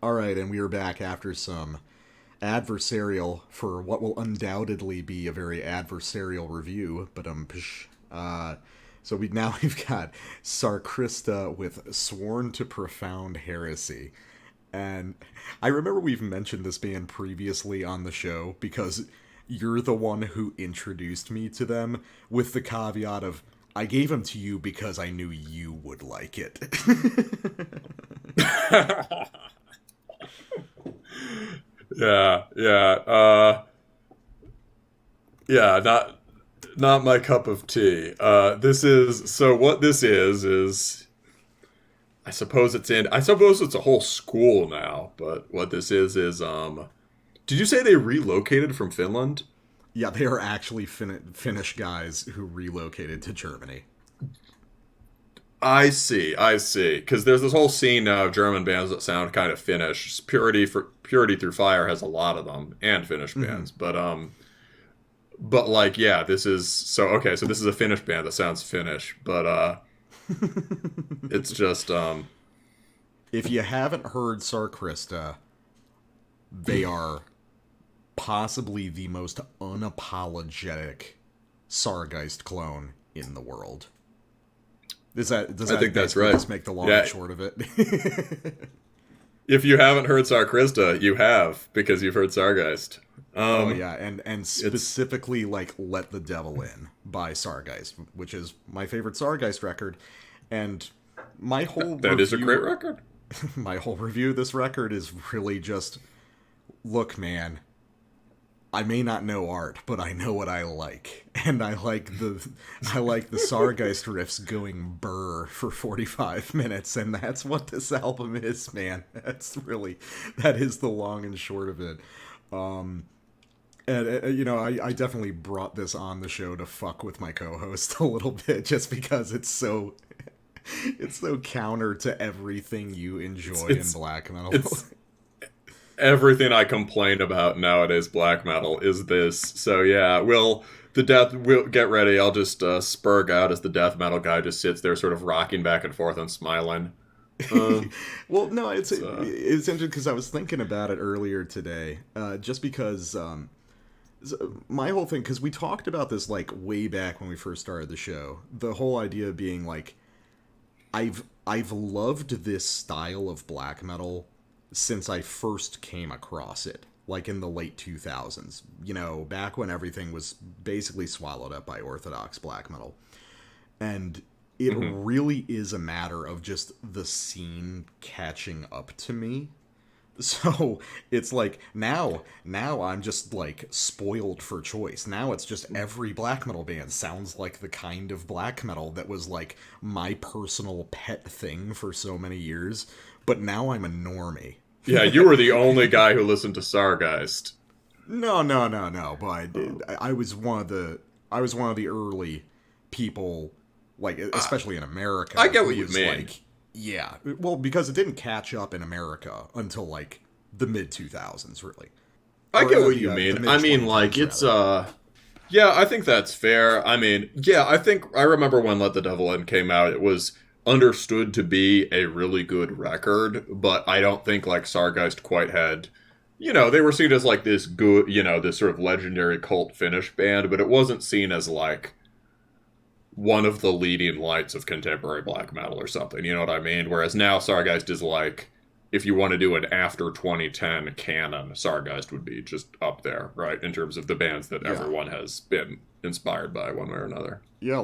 All right, and we are back after some adversarial for what will undoubtedly be a very adversarial review. But so we've got Sarkrista with Sworn to Profound Heresy, and I remember we've mentioned this band previously on the show because you're the one who introduced me to them with the caveat of I gave them to you because I knew you would like it. Not my cup of tea. What this is I suppose it's a whole school now, but what this is did you say they relocated from Finland? Yeah, they are actually Finnish guys who relocated to Germany. I see. Because there's this whole scene now of German bands that sound kind of Finnish. Purity Through Fire has a lot of them, and Finnish bands. But this is so this is a Finnish band that sounds Finnish, but it's just if you haven't heard Sarkrista, they are possibly the most unapologetic Sargeist clone in the world. I think that's right. Just make the long and short of it. If you haven't heard Sarkrista, you have, because you've heard Sargeist. And specifically Let the Devil In by Sargeist, which is my favorite Sargeist record, and my whole that is a great record. My whole review of this record is really just, look, man, I may not know art, but I know what I like, and I like the Sargeist riffs going burr for 45 minutes, and that's what this album is, man. That is the long and short of it. I definitely brought this on the show to fuck with my co-host a little bit, just because it's so counter to everything you enjoy in black metal. Everything I complain about nowadays black metal is this. So yeah, we'll get ready. I'll just spurg out as the death metal guy just sits there sort of rocking back and forth and smiling. Well, no, it's interesting because I was thinking about it earlier today, just because my whole thing, because we talked about this way back when we first started the show, the whole idea being I've loved this style of black metal since I first came across it, in the late 2000s, back when everything was basically swallowed up by orthodox black metal. And it really is a matter of just the scene catching up to me. So it's now I'm just spoiled for choice. Now it's just every black metal band sounds like the kind of black metal that was my personal pet thing for so many years. But now I'm a normie. Yeah, you were the only guy who listened to Sargeist. No. But I was one of the early people, especially in America. I get what you mean. Yeah, well, because it didn't catch up in America until the mid 2000s, really. I get what you mean. I mean, it's yeah, I think that's fair. I mean, yeah, I remember when Let the Devil In came out, it was understood to be a really good record, but I don't think Sargeist quite had, they were seen as this good, this sort of legendary cult Finnish band, but it wasn't seen as one of the leading lights of contemporary black metal or something, you know what I mean? Whereas now Sargeist is if you want to do an after 2010 canon, Sargeist would be just up there, right? In terms of the bands that everyone has been inspired by one way or another. Yeah,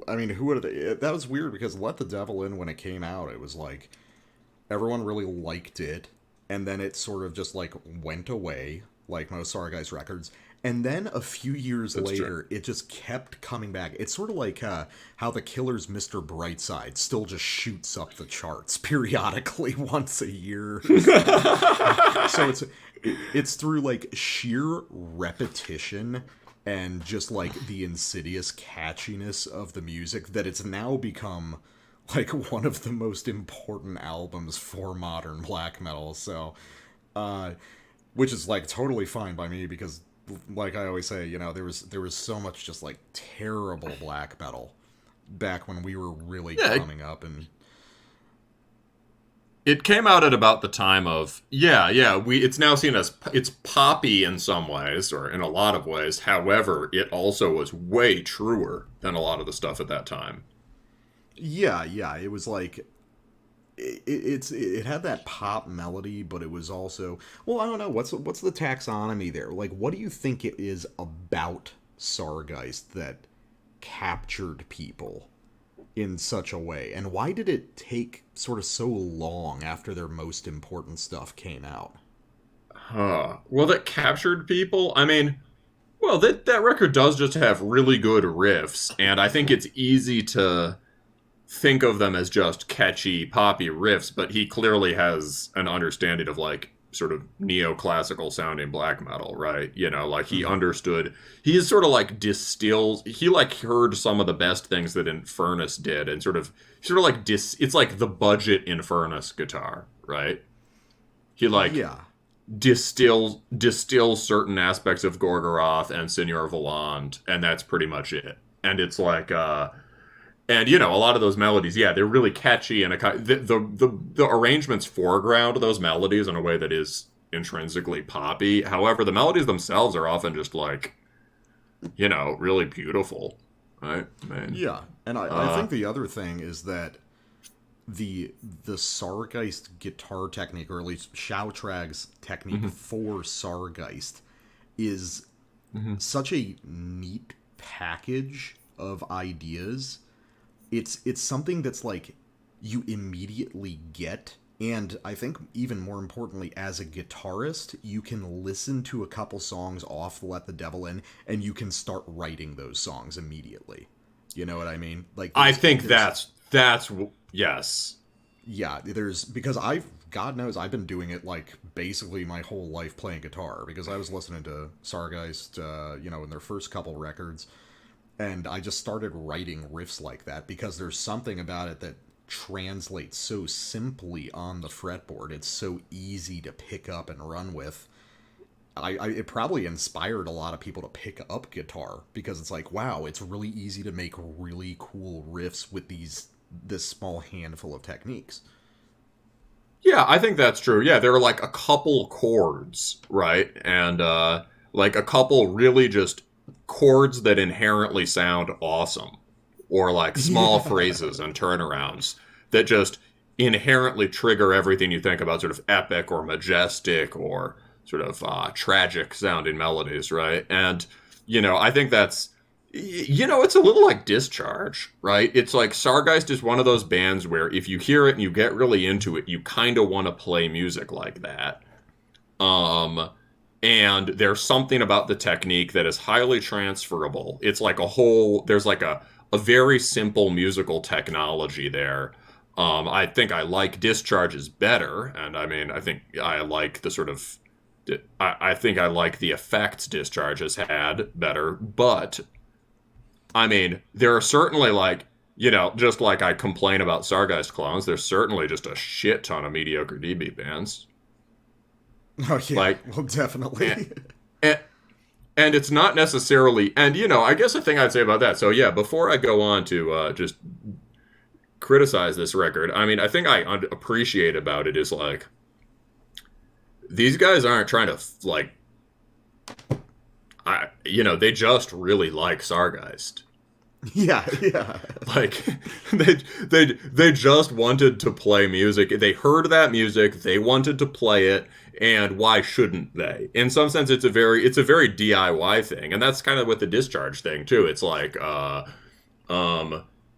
I mean, who would have... That was weird, because Let the Devil In, when it came out, it was everyone really liked it, and then it sort of just, went away, like most Sargeist records, and then a few years later, it just kept coming back. It's sort of how the Killer's Mr. Brightside still just shoots up the charts periodically once a year. So it's through, sheer repetition and just the insidious catchiness of the music that it's now become one of the most important albums for modern black metal. So which is totally fine by me, because I always say, there was so much just terrible black metal back when we were really coming up. And It came out at about the time of it's now seen as it's poppy in some ways or in a lot of ways. However, it also was way truer than a lot of the stuff at that time. Yeah, it was like it had that pop melody, but it was also, well, I don't know, what's the taxonomy there? Like, what do you think it is about Sargeist that captured people in such a way, and why did it take sort of so long after their most important stuff came out? Well, that captured people. I mean, well, that record does just have really good riffs, and I think it's easy to think of them as just catchy, poppy riffs, but he clearly has an understanding of, like, sort of neoclassical sounding black metal, right? You know, like, he understood, he is sort of like distills, he like heard some of the best things that Infernus did and sort of like it's like the budget Infernus guitar, right? He like distills certain aspects of Gorgoroth and Senor Valand, and that's pretty much it. And it's like and, you know, a lot of those melodies, yeah, they're really catchy, and the arrangements foreground those melodies in a way that is intrinsically poppy. However, the melodies themselves are often just, like, you know, really beautiful, right? Yeah, and I think the other thing is that the Sargeist guitar technique, or at least Schautrag's technique for Sargeist, is such a neat package of ideas. It's something that's like you immediately get, and I think even more importantly, as a guitarist, you can listen to a couple songs off Let the Devil In, and you can start writing those songs immediately. You know what I mean? Like, I think that's yes. Yeah, because God knows I've been doing it like basically my whole life playing guitar, because I was listening to Sargeist, you know, in their first couple records. And I just started writing riffs like that because there's something about it that translates so simply on the fretboard. It's so easy to pick up and run with. It probably inspired a lot of people to pick up guitar, because it's like, wow, it's really easy to make really cool riffs with this small handful of techniques. Yeah, I think that's true. Yeah, there are like a couple chords, right? And like a couple really just chords that inherently sound awesome, or like small phrases and turnarounds that just inherently trigger everything you think about sort of epic or majestic or sort of tragic sounding melodies, right? And, you know, I think that's, you know, it's a little like Discharge, right? It's like Sargeist is one of those bands where if you hear it and you get really into it, you kind of want to play music like that. And there's something about the technique that is highly transferable. It's like there's like a very simple musical technology there. I think I like Discharges better, and I mean, I think I like the sort of, I think I like the effects Discharge has had better, but, I mean, there are certainly, like, you know, just like I complain about Sargeist clones, there's certainly just a shit ton of mediocre DB bands. Oh, yeah, like, well, definitely. And it's not necessarily, and, you know, I guess the thing I'd say about that, so yeah, before I go on to just criticize this record, I mean, I think I appreciate about it is, like, these guys aren't trying to, like, you know, they just really like Sargeist. Yeah. Like, they just wanted to play music. They heard that music, they wanted to play it, and why shouldn't they? In some sense, it's a very DIY thing, and that's kind of with the Discharge thing too. It's like,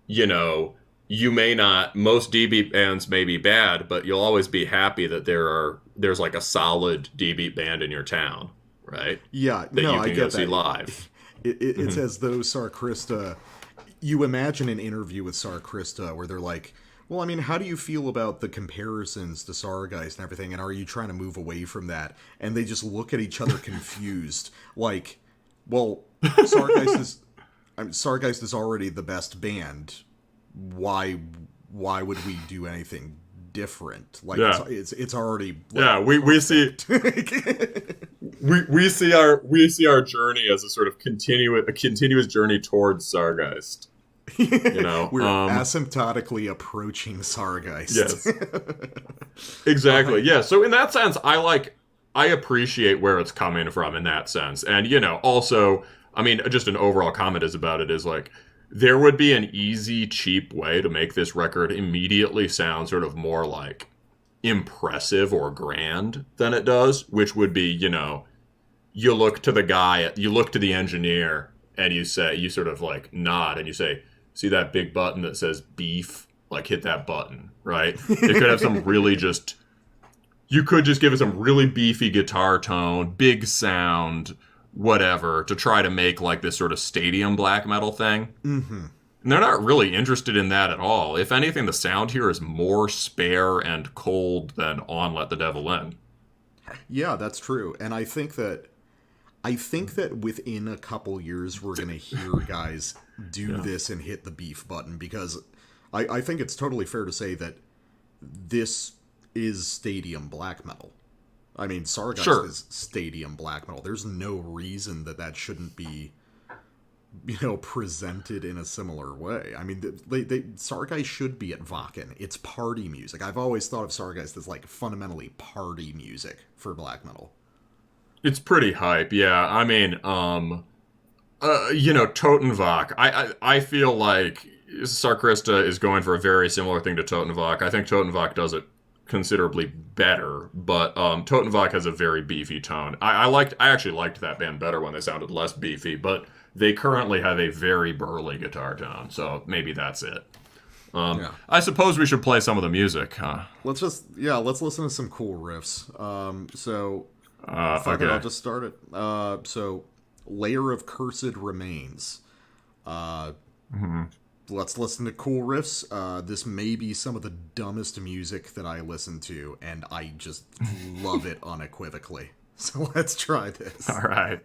you know, you may not, most DB bands may be bad, but you'll always be happy that there's like a solid DB band in your town, right? Yeah, that no, you can I get go see that. live. It's as though Sarkrista, you imagine an interview with Sarkrista where they're like, well, I mean, how do you feel about the comparisons to Sargeist and everything, and are you trying to move away from that? And they just look at each other confused, like, well, Sargeist is already the best band. Why would we do anything different? Like, yeah. it's already, like, yeah. We see we see our journey as a sort of continuous journey towards Sargeist. You know, we're asymptotically approaching Sargeist. Yes, exactly. Yeah. So in that sense, I appreciate where it's coming from in that sense, and you know, also, I mean, just an overall comment is about it is like there would be an easy, cheap way to make this record immediately sound sort of more like impressive or grand than it does, which would be, you know, you look to the engineer and you sort of like nod and you say, see that big button that says beef? Like hit that button, right? It could have some really you could just give it some really beefy guitar tone, big sound, whatever, to try to make like this sort of stadium black metal thing. Mm-hmm. And they're not really interested in that at all. If anything, the sound here is more spare and cold than on Let the Devil In. Yeah, that's true. And I think that within a couple years we're going to hear guys do this and hit the beef button, because I think it's totally fair to say that this is stadium black metal. I mean, Sargeist is stadium black metal. There's no reason that shouldn't be, you know, presented in a similar way. I mean, Sargeist should be at Wacken. It's party music. I've always thought of Sargeist as like fundamentally party music for black metal. It's pretty hype, yeah. I mean, you know, Totenvach. I feel like Sarkrista is going for a very similar thing to Totenvach. I think Totenvach does it considerably better, but Totenvach has a very beefy tone. I actually liked that band better when they sounded less beefy, but they currently have a very burly guitar tone, so maybe that's it. I suppose we should play some of the music, huh? Let's listen to some cool riffs. Okay. I'll just start it. So, Layer of Cursed Remains. Let's listen to cool riffs. This may be some of the dumbest music that I listen to, and I just love it unequivocally. So let's try this. All right.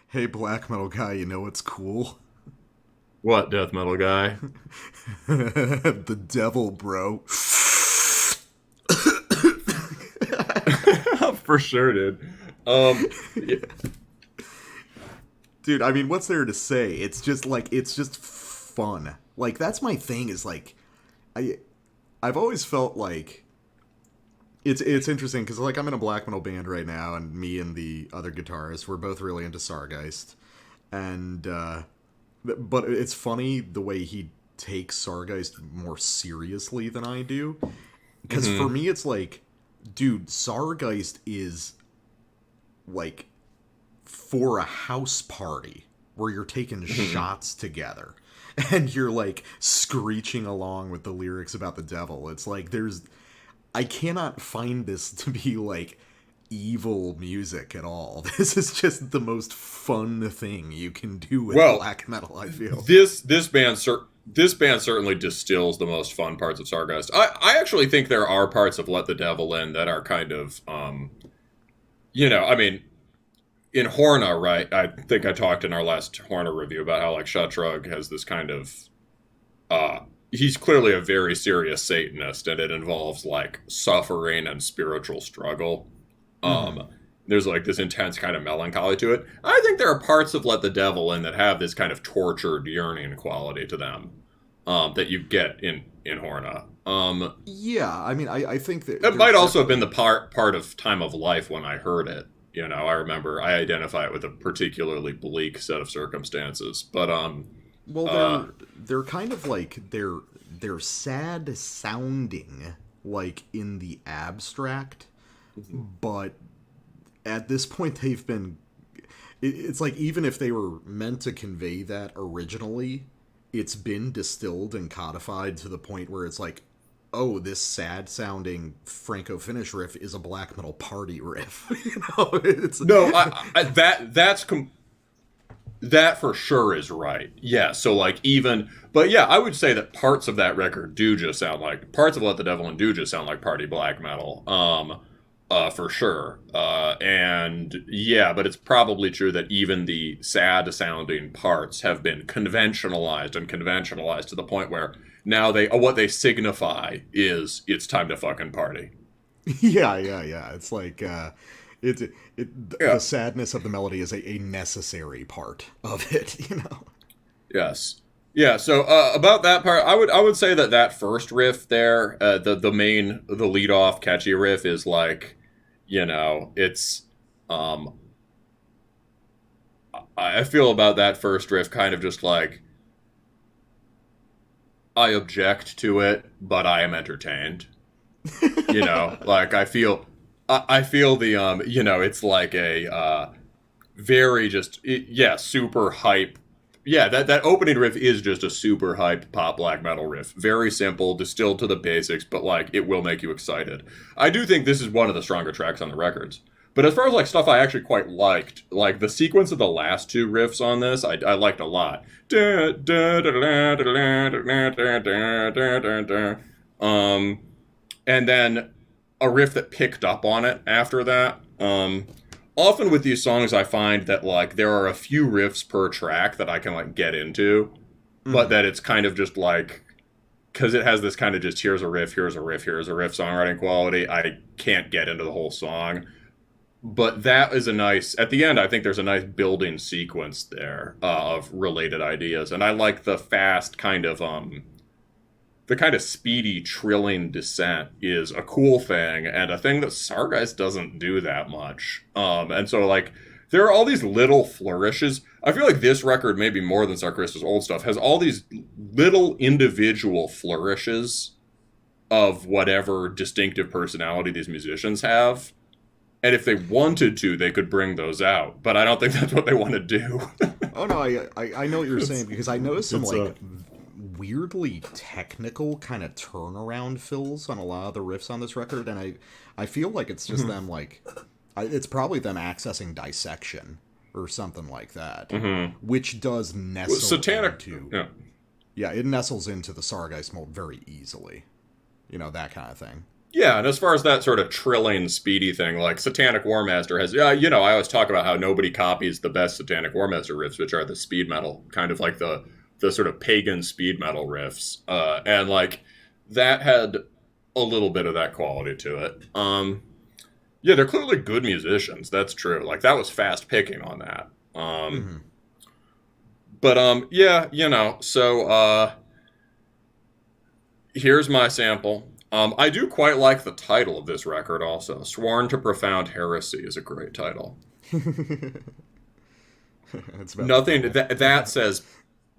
Hey, black metal guy, you know what's cool? What, death metal guy? The devil, bro. For sure, dude. Yeah. Dude, I mean, what's there to say? It's just fun. Like, that's my thing, is like, I've always felt like it's interesting, because like I'm in a black metal band right now, and me and the other guitarist, we're both really into Sargeist, and but it's funny the way he take Sargeist more seriously than I do. Because for me, it's like, dude, Sargeist is like for a house party where you're taking shots together and you're like screeching along with the lyrics about the devil. It's like I cannot find this to be like evil music at all. This is just the most fun thing you can do with black metal, I feel. This band certainly distills the most fun parts of Sargeist. I actually think there are parts of Let the Devil In that are kind of I mean, in Horna, right? I think I talked in our last Horna review about how like Shatrug has this kind of he's clearly a very serious Satanist, and it involves like suffering and spiritual struggle. There's like this intense kind of melancholy to it. I think there are parts of Let the Devil In that have this kind of tortured yearning quality to them that you get in Horna. Yeah, I mean, I think that it might also have been the part of Time of Life when I heard it. I remember I identify it with a particularly bleak set of circumstances. But well, they're kind of like they're sad sounding, like in the abstract, but at this point they've been. It's like even if they were meant to convey that originally, it's been distilled and codified to the point where it's like, oh, this sad-sounding Franco-Finnish riff is a black metal party riff. That for sure is right. Yeah, so like but yeah, I would say that parts of that record do just sound like, parts of Let the Devil In do just sound like party black metal, for sure. And yeah, but it's probably true that even the sad-sounding parts have been conventionalized to the point where now what they signify is it's time to fucking party. Yeah. It's like the sadness of the melody is a necessary part of it, Yes. Yeah. So about that part, I would say that first riff there, the lead off catchy riff is like, it's I feel about that first riff kind of just like, I object to it, but I am entertained. Like I feel the it's like a very super hype. Yeah, that opening riff is just a super hype pop black metal riff. Very simple, distilled to the basics, but like it will make you excited. I do think this is one of the stronger tracks on the records. But as far as like stuff I actually quite liked, like the sequence of the last two riffs on this, I liked a lot. And then a riff that picked up on it after that. Often with these songs, I find that like there are a few riffs per track that I can like get into, but that it's kind of just like, because it has this kind of just here's a riff songwriting quality. I can't get into the whole song. But that is at the end, I think there's a nice building sequence there of related ideas. And I like the fast kind of, the kind of speedy trilling descent is a cool thing and a thing that Sargeist doesn't do that much. And so like, there are all these little flourishes. I feel like this record, maybe more than Sarkrista's old stuff, has all these little individual flourishes of whatever distinctive personality these musicians have. And if they wanted to, they could bring those out. But I don't think that's what they want to do. Oh, no, I know what you're saying, because I noticed some, like, weirdly technical kind of turnaround fills on a lot of the riffs on this record, and I feel like it's just them, like... it's probably them accessing dissection or something like that, which does nestle into... Yeah, it nestles into the Sargeist mold very easily. That kind of thing. Yeah, and as far as that sort of trilling, speedy thing, like Satanic Warmaster has, I always talk about how nobody copies the best Satanic Warmaster riffs, which are the speed metal, kind of like the sort of pagan speed metal riffs. And like, that had a little bit of that quality to it. Yeah, they're clearly good musicians, that's true. Like, that was fast picking on that. But, yeah, so, here's my sample. I do quite like the title of this record also. Sworn to Profound Heresy is a great title. Nothing that says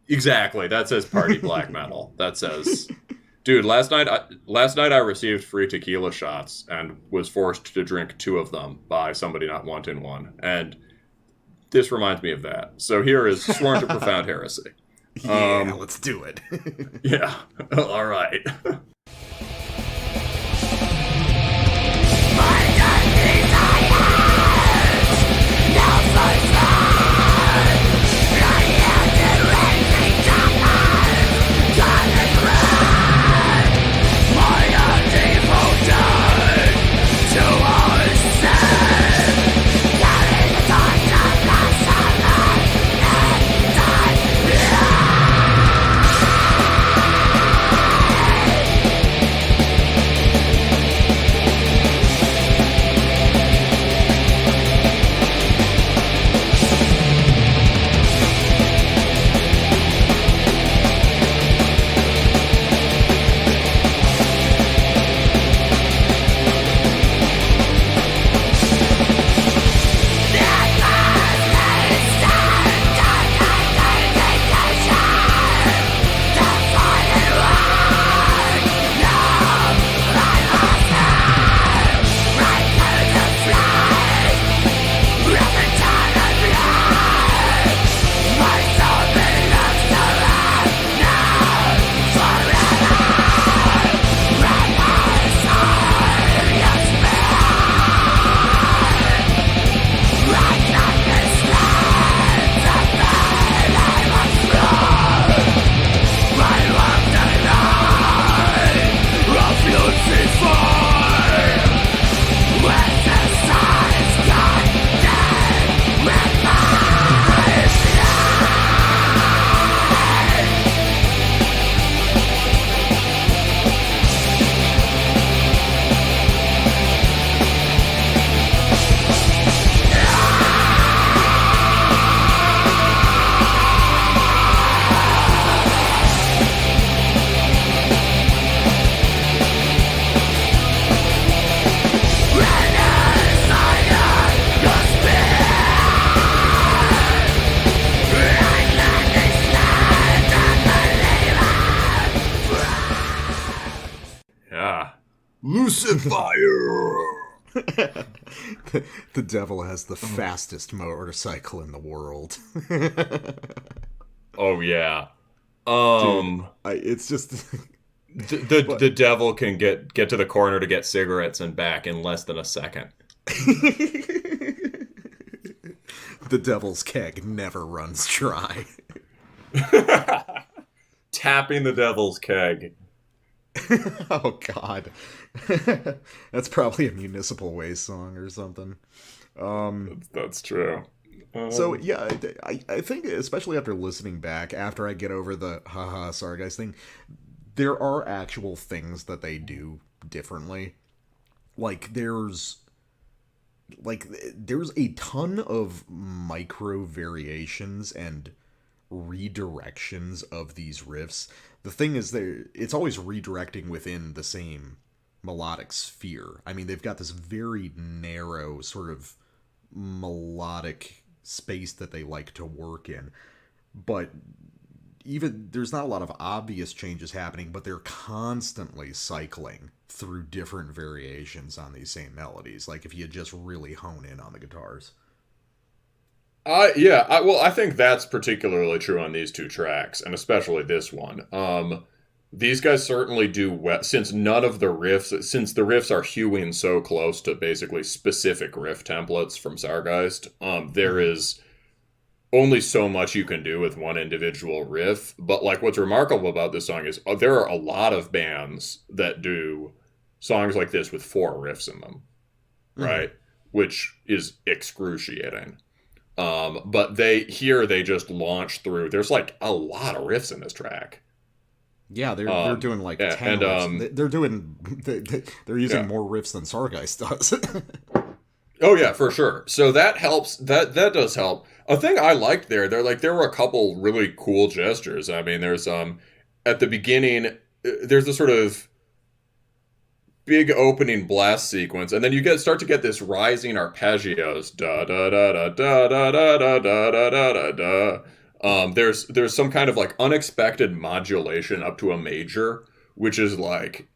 Exactly. That says party black metal. That says, dude. Last night I received free tequila shots and was forced to drink 2 of them by somebody not wanting one. And this reminds me of that. So here is Sworn to Profound Heresy. Yeah, let's do it. Yeah. All right. The devil has the fastest motorcycle in the world. Oh yeah. It's just the devil can get to the corner to get cigarettes and back in less than a second. The devil's keg never runs dry. Tapping the devil's keg. Oh God. That's probably a Municipal Waste song or something. That's true. So yeah, I think especially after listening back, after I get over the haha sorry guys thing, there are actual things that they do differently. There's a ton of micro variations and redirections of these riffs. The thing is, it's always redirecting within the same melodic sphere. I mean, they've got this very narrow sort of melodic space that they like to work in, but even there's not a lot of obvious changes happening, but they're constantly cycling through different variations on these same melodies, like if you just really hone in on the guitars. I think that's particularly true on these 2 tracks, and especially this one. These guys certainly do well, since the riffs are hewing so close to basically specific riff templates from Sargeist, there is only so much you can do with one individual riff. But what's remarkable about this song is there are a lot of bands that do songs like this with 4 riffs in them, right? Which is excruciating. But they just launch through. There's a lot of riffs in this track. Yeah, they're doing 10 riffs. They're using more riffs than Sargeist does. Oh yeah, for sure. So that helps. That does help. A thing I liked there were a couple really cool gestures. I mean, there's at the beginning there's a sort of big opening blast sequence, and then you start to get this rising arpeggios, da da da da da da da da da da da da. There's some kind of like unexpected modulation up to a major, which is like,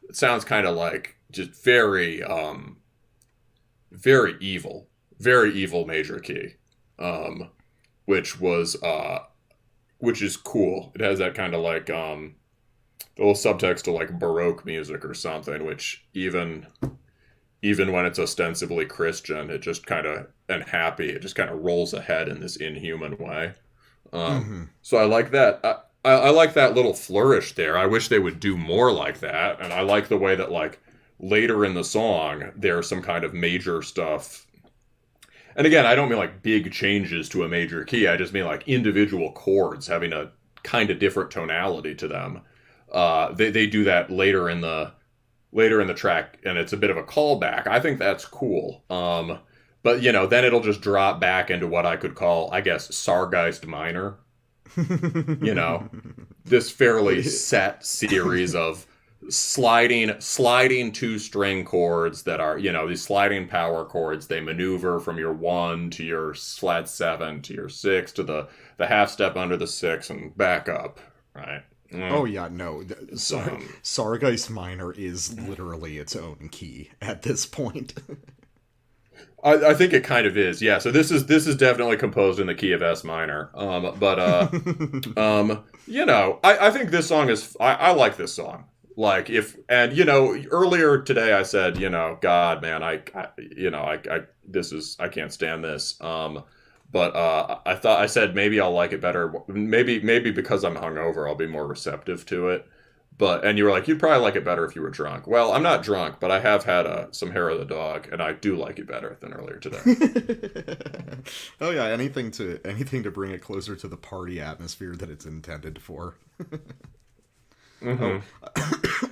it sounds kind of like just very evil major key, which is cool. It has that kind of like the little subtext to like Baroque music or something, which even when it's ostensibly Christian, it just kind of, and happy, it just kind of rolls ahead in this inhuman way. So I like that. I like that little flourish there. I wish they would do more like that. And I like the way that, like, later in the song, there's some kind of major stuff. And again, I don't mean like big changes to a major key. I just mean like individual chords having a kind of different tonality to them. They do that later in the track, and it's a bit of a callback. I think that's cool. But, you know, then it'll just drop back into what I could call, I guess, Sargeist minor. You know, this fairly set series of sliding 2-string chords that are, you know, these sliding power chords. They maneuver from your 1 to your flat 7 to your 6 to the half step under the 6 and back up, right? Oh yeah, no. Sargeist minor is literally its own key at this point. I think it kind of is, yeah. So this is definitely composed in the key of S minor. You know, I think this song is, I like this song. Like, and you know, earlier today I said, you know, God, man, I can't stand this. But I said maybe I'll like it better. Maybe because I'm hungover, I'll be more receptive to it. And you were like, you'd probably like it better if you were drunk. Well, I'm not drunk, but I have had some hair of the dog, and I do like it better than earlier today. Oh yeah, anything to bring it closer to the party atmosphere that it's intended for.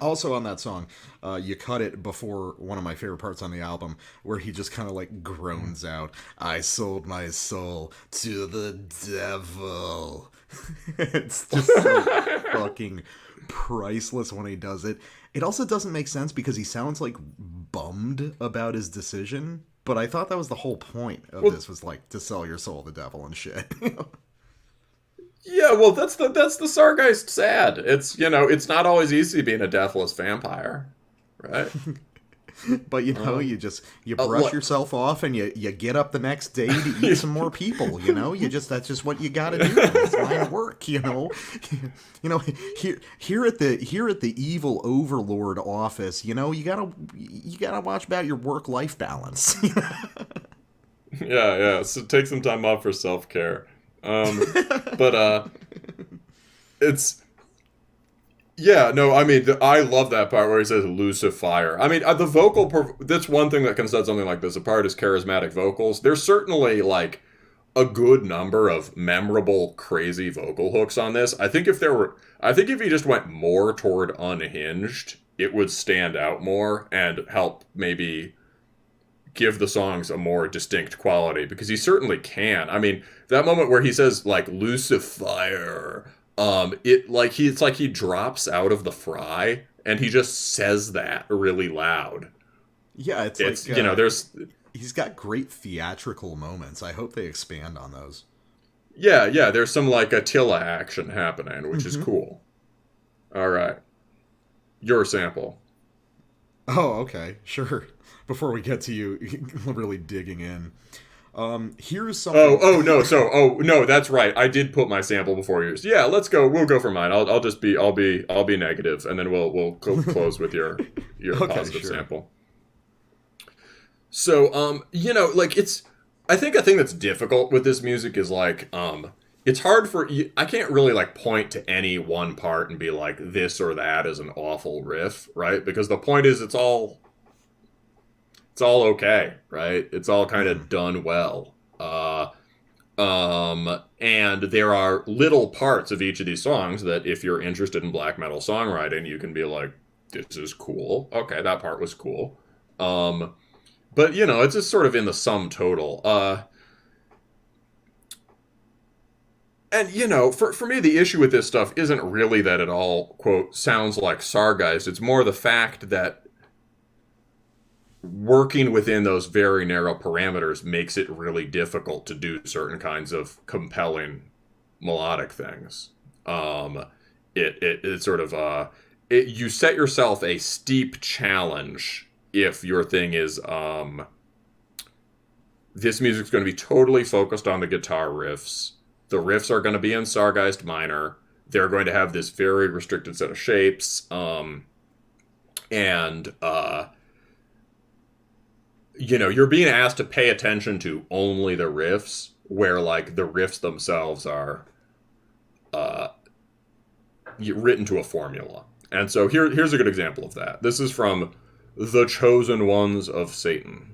Also on that song, you cut it before one of my favorite parts on the album, where he just kind of like groans out, "I sold my soul to the devil." It's just so fucking priceless when he does it. It also doesn't make sense because he sounds like bummed about his decision, but I thought that was the whole point of this, was like to sell your soul to the devil and shit. Yeah, well, that's the Sargeist sad. It's, you know, it's not always easy being a deathless vampire, right? But you know, you brush yourself off and you get up the next day to eat some more people. You know, that's just what you got to do. It's line of work. You know, here at the evil overlord office. You know, you gotta watch about your work-life balance. Yeah. So take some time off for self-care. But it's. Yeah, no, I mean, I love that part where he says Lucifer. I mean, the vocal, that's one thing that can set something like this apart, is charismatic vocals. There's certainly, like, a good number of memorable, crazy vocal hooks on this. I think if he just went more toward unhinged, it would stand out more and help maybe give the songs a more distinct quality, because he certainly can. I mean, that moment where he says, like, Lucifer, it's like he drops out of the fry and he just says that really loud. Yeah, it's like, you know, he's got great theatrical moments. I hope they expand on those. Yeah, there's some like Attila action happening, which is cool. All right. Your sample. Oh, okay, sure. Before we get to you really digging in. Here's something. No, that's right. I did put my sample before yours. Yeah, let's go. We'll go for mine. I'll be negative, and then we'll close with your okay, positive sample. So, you know, like, I think a thing that's difficult with this music is like, it's hard I can't really like point to any one part and be like, this or that is an awful riff, right? Because the point is, it's all okay, right? It's all kind of done well. And there are little parts of each of these songs that if you're interested in black metal songwriting, you can be like, this is cool. Okay, that part was cool. But, you know, it's just sort of in the sum total. And, you know, for me, the issue with this stuff isn't really that it all, quote, sounds like Sargeist. It's more the fact that working within those very narrow parameters makes it really difficult to do certain kinds of compelling melodic things. It sort of you set yourself a steep challenge if your thing is this music's going to be totally focused on the guitar riffs. The riffs are going to be in Sargeist minor. They're going to have this very restricted set of shapes, and you're being asked to pay attention to only the riffs, where like the riffs themselves are written to a formula. And so here's a good example of that. This is from The Chosen Ones of Satan.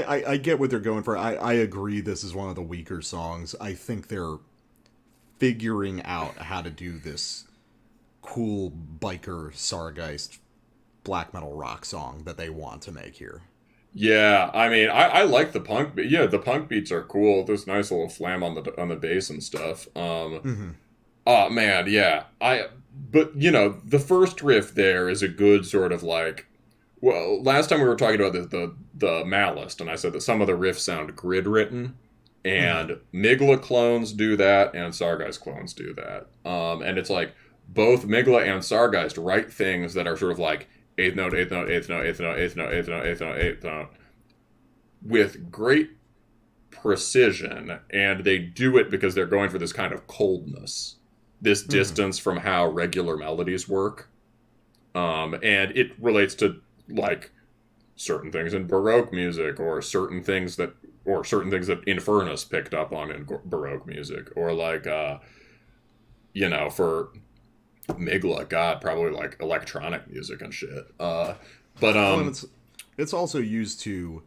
I get what they're going for. I agree this is one of the weaker songs. I think they're figuring out how to do this cool biker Sargeist black metal rock song that they want to make here. Yeah, I mean, I like the punk, but yeah, the punk beats are cool. There's nice little flam on the bass and stuff. Oh man, yeah. But you know, the first riff there is a good sort of like. Well, last time we were talking about the Malist, and I said that some of the riffs sound grid written, and Migla clones do that, and Sargeist clones do that. And it's like both Migla and Sargeist write things that are sort of like eighth note, eighth note, eighth note, eighth note, eighth note, eighth note, eighth note, eighth note, with great precision, and they do it because they're going for this kind of coldness, this distance from how regular melodies work. And it relates to like certain things in Baroque music, or certain things that Infernus picked up on in Baroque music, or like, for Migla, God, probably like electronic music and shit. But and it's also used to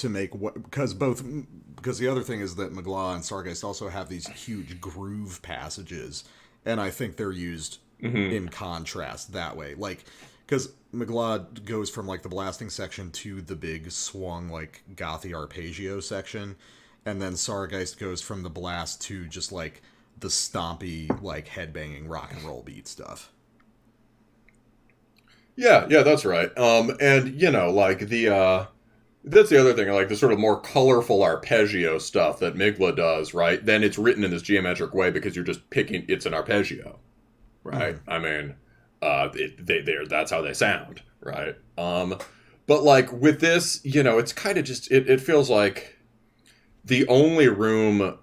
make what because the other thing is that Magla and Sargeist also have these huge groove passages, and I think they're used in contrast that way. Like, because Magla goes from like the blasting section to the big swung like gothy arpeggio section, and then Sargeist goes from the blast to just like the stompy like headbanging rock and roll beat stuff. Yeah, that's right. And like that's the other thing, like the sort of more colorful arpeggio stuff that Migla does, right? Then it's written in this geometric way because you're just picking, it's an arpeggio, right? I mean, that's how they sound, right? But like with this, it's kind of just, it feels like the only room,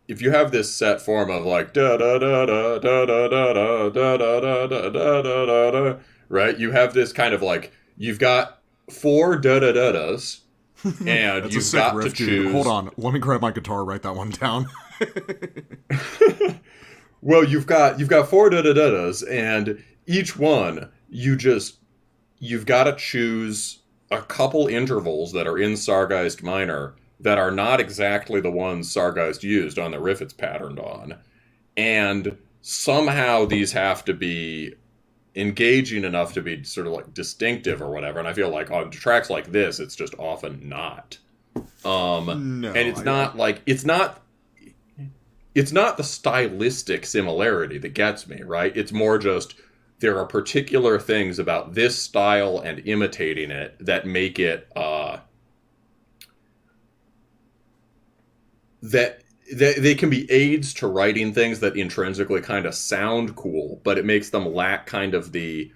if you have this set form of like da da da da da da da da da da da da da da, right? You have this kind of like, you've got 4 da-da-da-das, and you've got riff, to choose... Dude. Hold on, let me grab my guitar, write that one down. Well, you've got 4 da-da-da-das, and each one, you've got to choose a couple intervals that are in Sargeist minor that are not exactly the ones Sargeist used on the riff it's patterned on, and somehow these have to be engaging enough to be sort of like distinctive or whatever, and I feel like on tracks like this it's just often not. And it's not the stylistic similarity that gets me, right? It's more just there are particular things about this style and imitating it that make it that they can be aids to writing things that intrinsically kind of sound cool, but it makes them lack kind of the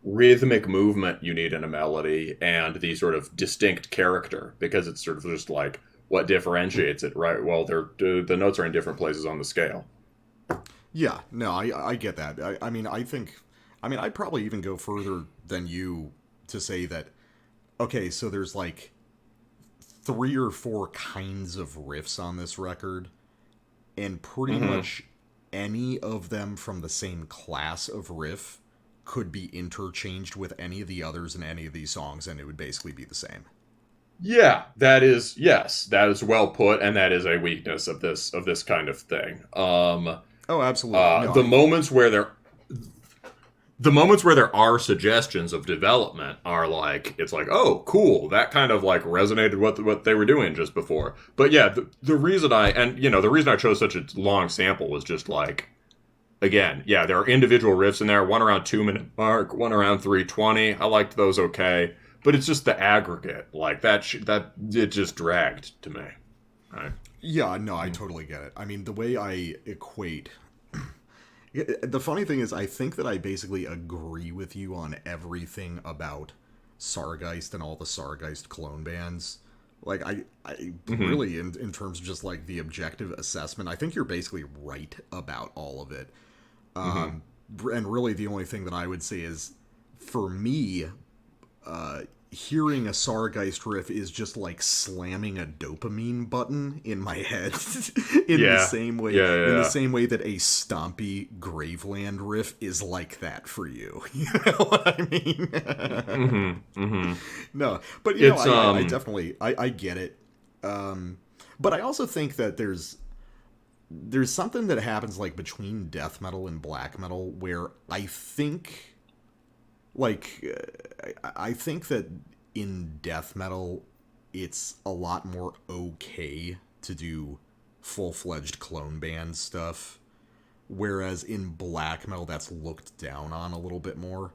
rhythmic movement you need in a melody and the sort of distinct character, because it's sort of just like what differentiates it, right? Well, the notes are in different places on the scale. Yeah, no, I get that. I'd probably even go further than you to say that, okay, so there's like 3 or 4 kinds of riffs on this record, and pretty much any of them from the same class of riff could be interchanged with any of the others in any of these songs, and it would basically be the same. Yeah, that is well put, and that is a weakness of this kind of thing. Oh, absolutely. The moments where there are suggestions of development are like, it's like, oh, cool, that kind of like resonated with what they were doing just before. But yeah, the reason I chose such a long sample was just like, again, yeah, there are individual riffs in there, one around 2-minute mark, one around 3:20. I liked those okay, but it's just the aggregate, like that it just dragged to me. Right? Yeah, no, I totally get it. I mean, the way I equate... The funny thing is, I think that I basically agree with you on everything about Sargeist and all the Sargeist clone bands. Like, I really, in terms of just, like, the objective assessment, I think you're basically right about all of it. And really, the only thing that I would say is, for me, hearing a Sargeist riff is just like slamming a dopamine button in my head the same way in the same way that a stompy Graveland riff is like that for you. You know what I mean? No, but I definitely I get it. But I also think that there's something that happens like between death metal and black metal where I think I think that in death metal, it's a lot more okay to do full-fledged clone band stuff, whereas in black metal, that's looked down on a little bit more.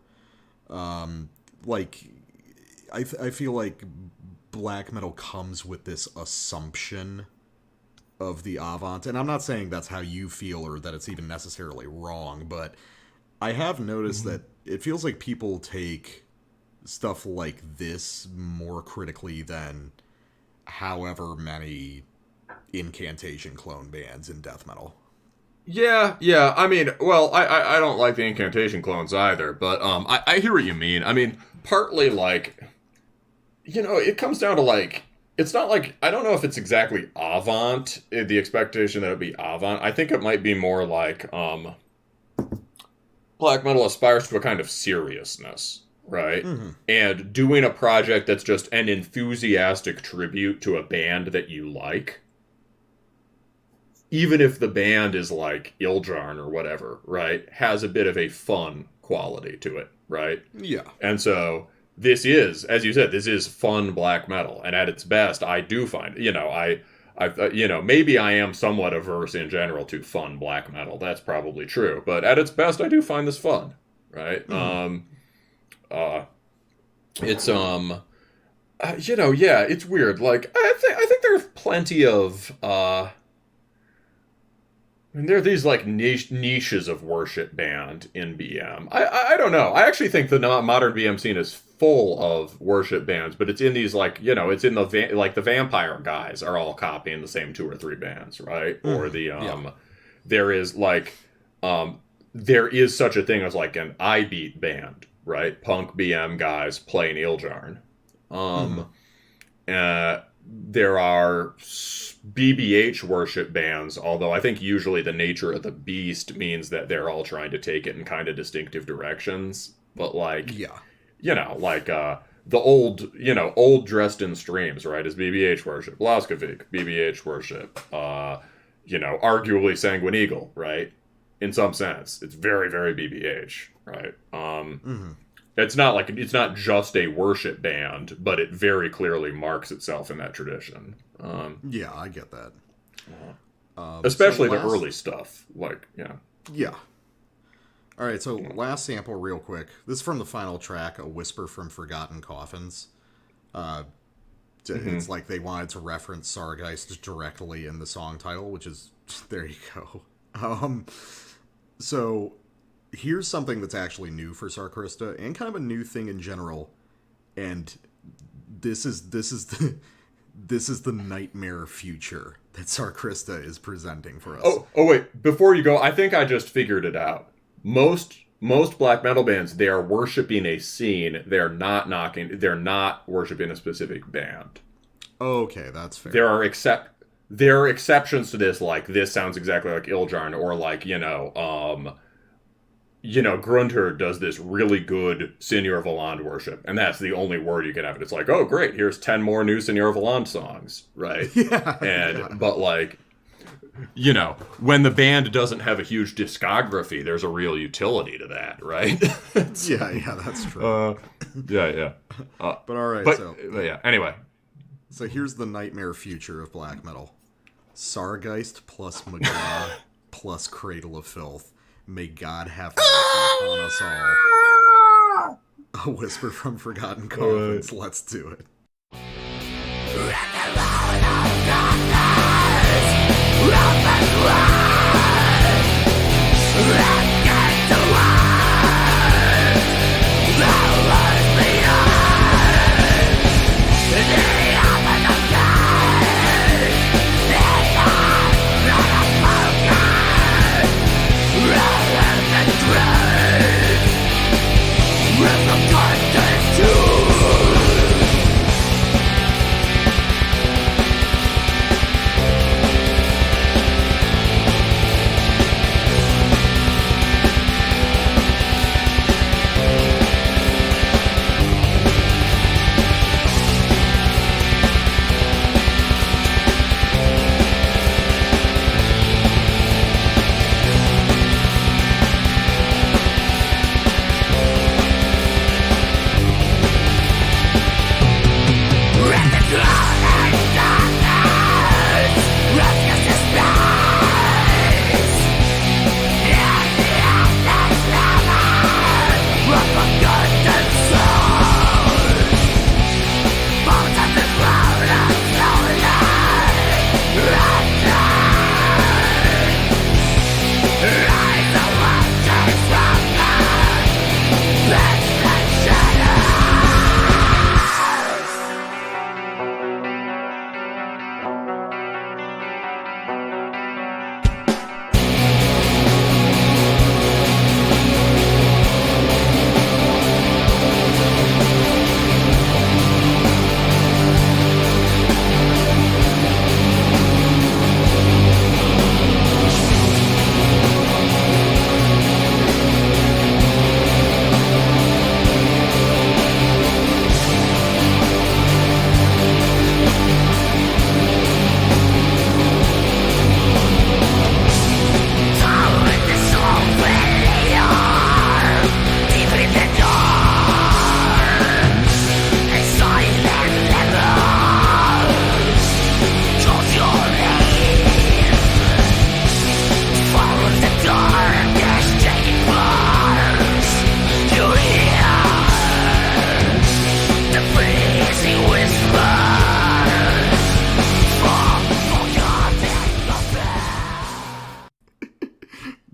I feel like black metal comes with this assumption of the avant, and I'm not saying that's how you feel or that it's even necessarily wrong, but I have noticed that it feels like people take stuff like this more critically than however many incantation clone bands in death metal. Yeah. I mean, well, I don't like the incantation clones either, but I hear what you mean. I mean, partly like, it comes down to like, it's not like, I don't know if it's exactly avant, the expectation that it would be avant. I think it might be more like, black metal aspires to a kind of seriousness, right? Mm-hmm. And doing a project that's just an enthusiastic tribute to a band that you like, even if the band is like Ildjarn or whatever, right, has a bit of a fun quality to it, right? Yeah. And so this is, as you said, this is fun black metal, and at its best, I do find, maybe I am somewhat averse in general to fun black metal. That's probably true, but at its best, I do find this fun, right? It's it's weird. Like I think there's plenty of there are these like niches of worship band in BM. I don't know. I actually think the modern BM scene is full of worship bands, but it's in these like, it's in the the vampire guys are all copying the same 2 or 3 bands, right? Or the there is like there is such a thing as like an I-beat band, right? Punk BM guys playing Ildjarn. There are BBH worship bands, although I think usually the nature of the beast means that they're all trying to take it in kind of distinctive directions. But like, the old Dresden Streams, right, is BBH worship. Laskavik, BBH worship. Arguably Sanguine Eagle, right? In some sense, it's very, very BBH, right? It's not just a worship band, but it very clearly marks itself in that tradition. Yeah, I get that. Especially the early stuff, Yeah. All right, so last sample real quick. This is from the final track, A Whisper from Forgotten Coffins. It's like they wanted to reference Sargeist directly in the song title, which is, there you go. So here's something that's actually new for Sarkrista, and kind of a new thing in general. And this is the nightmare future that Sarkrista is presenting for us. Oh wait, before you go, I think I just figured it out. Most black metal bands, they are worshiping a scene. They're not worshiping a specific band. Okay, that's fair. There are exceptions to this, like this sounds exactly like Ildjarn, or like, Grunter does this really good Seigneur Valand worship, and that's the only word you can have. It's like, oh great, here's 10 more new Seigneur Valand songs, right? But like, when the band doesn't have a huge discography, there's a real utility to that, right? Yeah, that's true. But all right, anyway. So here's the nightmare future of black metal. Sargeist plus Magah plus Cradle of Filth. May God have mercy upon us all. A Whisper from Forgotten Coffins. Let's do it.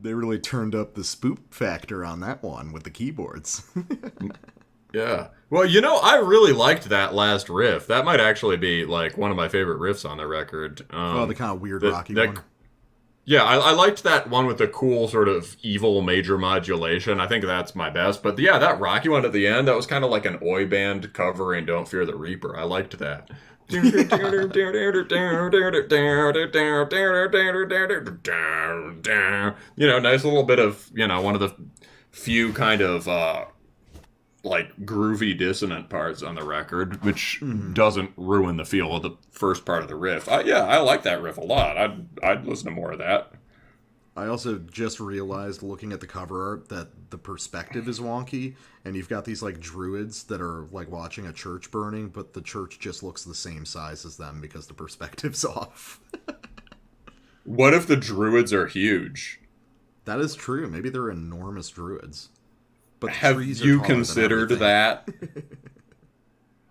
They really turned up the spoop factor on that one with the keyboards. Yeah. Well, you know, I really liked that last riff. That might actually be, like, one of my favorite riffs on the record. The kind of weird rocky one. Yeah, I liked that one with the cool sort of evil major modulation. I think that's my best. But yeah, that rocky one at the end, that was kind of like an oi band covering Don't Fear the Reaper. I liked that. You know, nice little bit of, you know, one of the few kind of like groovy dissonant parts on the record, which doesn't ruin the feel of the first part of the riff. I like that riff a lot. I'd listen to more of that. I also just realized, looking at the cover art, that the perspective is wonky, and you've got these like druids that are like watching a church burning, but the church just looks the same size as them because the perspective's off. What if the druids are huge? That is true. Maybe they're enormous druids. But have you considered that?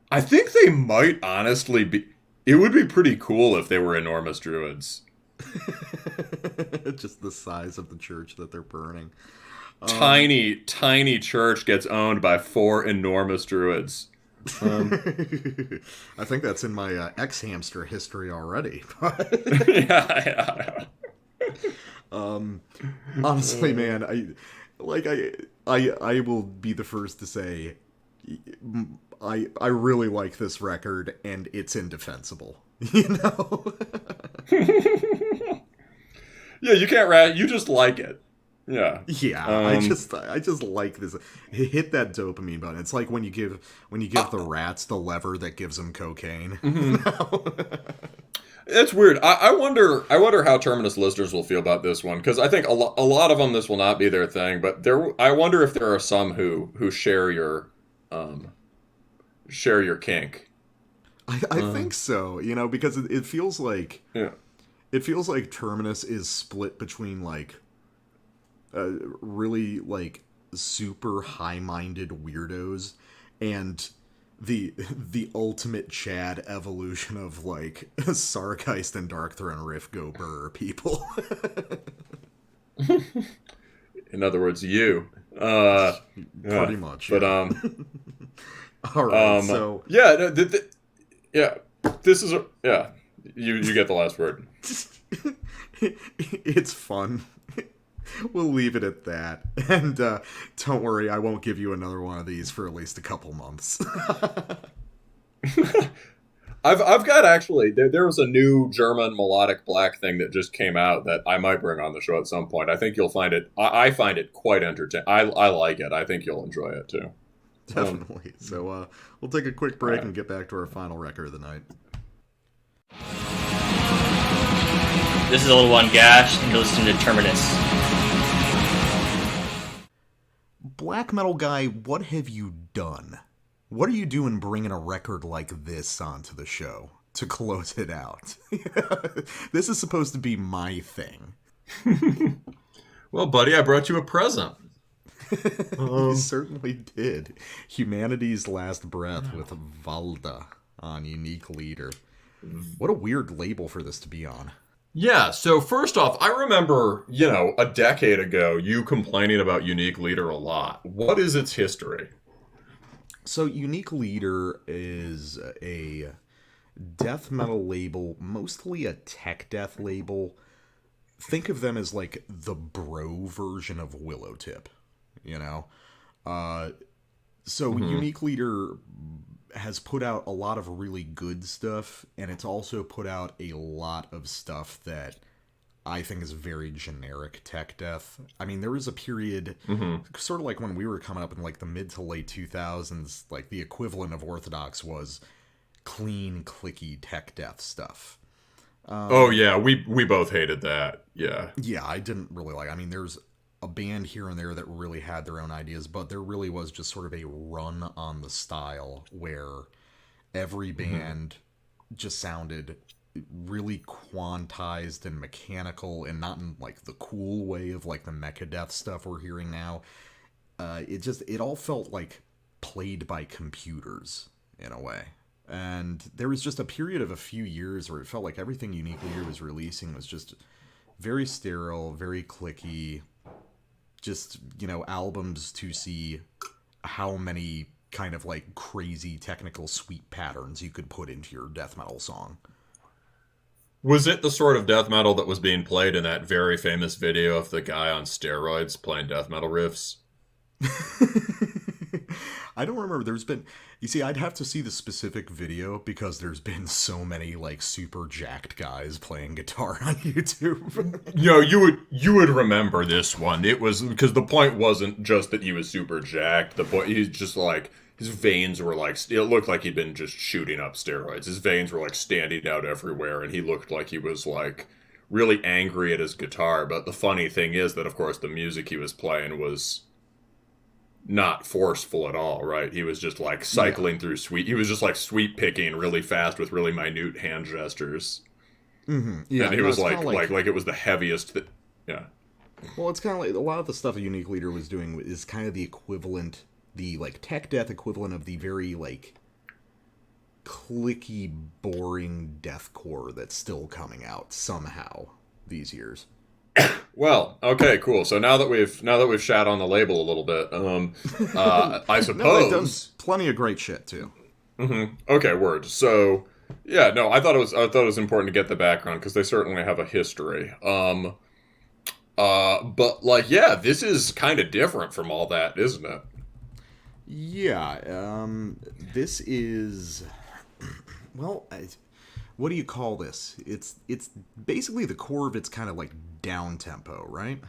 I think they might honestly be. It would be pretty cool if they were enormous druids. Just the size of the church that they're burning. Tiny church gets owned by 4 enormous druids. I think that's in my X-Hamster history already. Yeah. Honestly, man, I will be the first to say I really like this record, and it's indefensible. You know? Yeah, you can't you just like it. Yeah. Yeah, I just like this. Hit that dopamine button. It's like when you give the rats the lever that gives them cocaine. It's weird. I wonder how Terminus listeners will feel about this one, because I think a lot of them this will not be their thing, but I wonder if there are some who share your kink. I think so, you know, because it feels like Terminus is split between like really like super high-minded weirdos and the ultimate Chad evolution of like Sarkrista and Darkthrone riff go burr people. In other words, you. Pretty much. But all right. So yeah, this is you get the last word. It's fun. We'll leave it at that. And don't worry, I won't give you another one of these for at least a couple months. I've got actually there was a new German melodic black thing that just came out that I might bring on the show at some point. I think you'll find it. I find it quite entertaining. I like it. I think you'll enjoy it too. Definitely. So we'll take a quick break and get back to our final record of the night. This is Old One Gash, and you're listening to Terminus. Black metal guy, what have you done? What are you doing bringing a record like this onto the show to close it out? This is supposed to be my thing. Well, buddy, I brought you a present. You certainly did. Humanity's Last Breath with Välde on Unique Leader. What a weird label for this to be on. Yeah, so first off, I remember, a decade ago, you complaining about Unique Leader a lot. What is its history? So Unique Leader is a death metal label, mostly a tech death label. Think of them as like the bro version of Willowtip, Unique Leader has put out a lot of really good stuff, and it's also put out a lot of stuff that I think is very generic tech death. I mean, there was a period, sort of like when we were coming up in like the mid to late 2000s, like the equivalent of Orthodox was clean, clicky tech death stuff. We both hated that. Yeah, I didn't really like. I mean, there's a band here and there that really had their own ideas, but there really was just sort of a run on the style where every band just sounded really quantized and mechanical, and not in like the cool way of like the mecha death stuff we're hearing now. It all felt like played by computers in a way. And there was just a period of a few years where it felt like everything Unique Leader was releasing was just very sterile, very clicky. just, albums to see how many kind of like crazy technical sweep patterns you could put into your death metal song. Was it the sort of death metal that was being played in that very famous video of the guy on steroids playing death metal riffs? I don't remember. You see, I'd have to see the specific video because there's been so many like super jacked guys playing guitar on YouTube. You would remember this one. It was because the point wasn't just that he was super jacked. The point, he's just like, his veins were like, it looked like he'd been just shooting up steroids. His veins were like standing out everywhere, and he looked like he was like really angry at his guitar. But the funny thing is that, of course, the music he was playing was not forceful at all, right? He was just like cycling through he was just like sweep picking really fast with really minute hand gestures. Mm-hmm. Yeah, and it was like it was the heaviest. Yeah. Well, it's kind of like a lot of the stuff a Unique Leader was doing is kind of the equivalent, the like tech death equivalent of the very like clicky, boring deathcore that's still coming out somehow these years. Well, okay, cool. So now that we've shat on the label a little bit, I suppose they've done plenty of great shit too. Mm-hmm. Okay, word. So yeah, no, I thought it was important to get the background because they certainly have a history. But like, yeah, this is kind of different from all that, isn't it? Yeah. This is, well, what do you call this? It's basically the core of it's kind of like down tempo, right?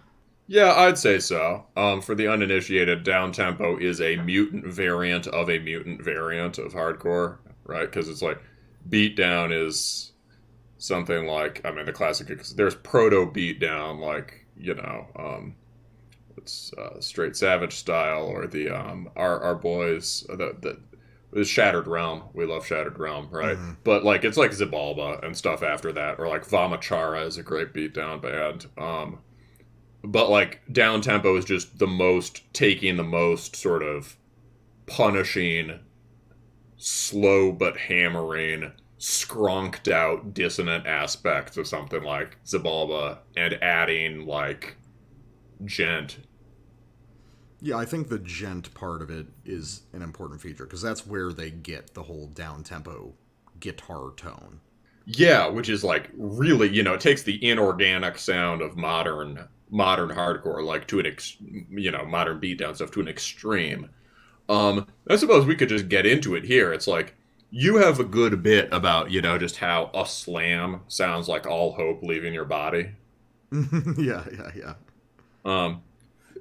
Yeah, I'd say so. For the uninitiated, down tempo is a mutant variant of a mutant variant of hardcore, right? Because it's like beatdown is something like, I mean, the classic. There's proto beatdown, like it's straight Savage style, or the our boys the Shattered Realm. We love Shattered Realm, right? Mm-hmm. But like it's like Xibalba and stuff after that, or like Vamachara is a great beatdown band. But like down tempo is just taking the most sort of punishing, slow but hammering, skronked out dissonant aspects of something like Xibalba and adding like gent. Yeah, I think the gent part of it is an important feature because that's where they get the whole down-tempo guitar tone. Yeah, which is like really, it takes the inorganic sound of modern hardcore, like to an modern beatdown stuff to an extreme. I suppose we could just get into it here. It's like you have a good bit about just how a slam sounds like all hope leaving your body. Yeah.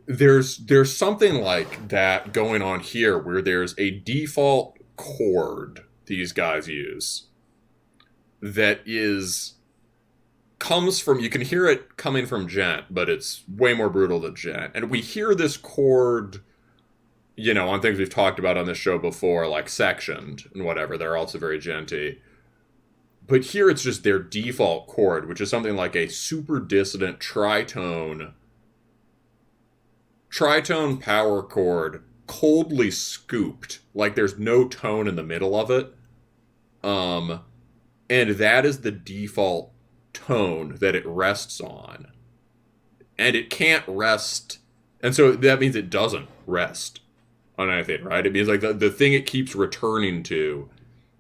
There's something like that going on here where there's a default chord these guys use that comes from, you can hear it coming from gent, but it's way more brutal than gent. And we hear this chord, on things we've talked about on this show before, like sectioned and whatever. They're also very genty. But here it's just their default chord, which is something like a super dissonant tritone power chord, coldly scooped, like there's no tone in the middle of it. And that is the default tone that it rests on. And it can't rest, and so that means it doesn't rest on anything, right? It means like the thing it keeps returning to,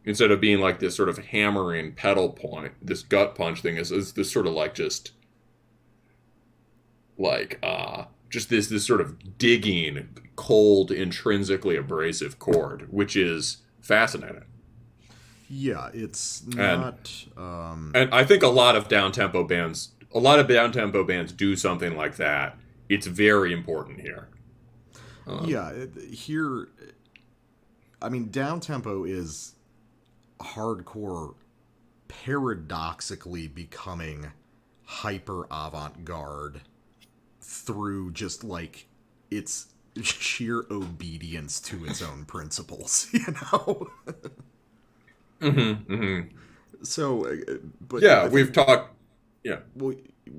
instead of being like this sort of hammering pedal point, this gut punch thing is this sort of like just this sort of digging, cold, intrinsically abrasive chord, which is fascinating. Yeah, it's not. And I think a lot of down-tempo bands do something like that. It's very important here. Here, I mean, down-tempo is hardcore paradoxically becoming hyper avant-garde through just like its sheer obedience to its own principles, So, but yeah, we've talked. Yeah. Well,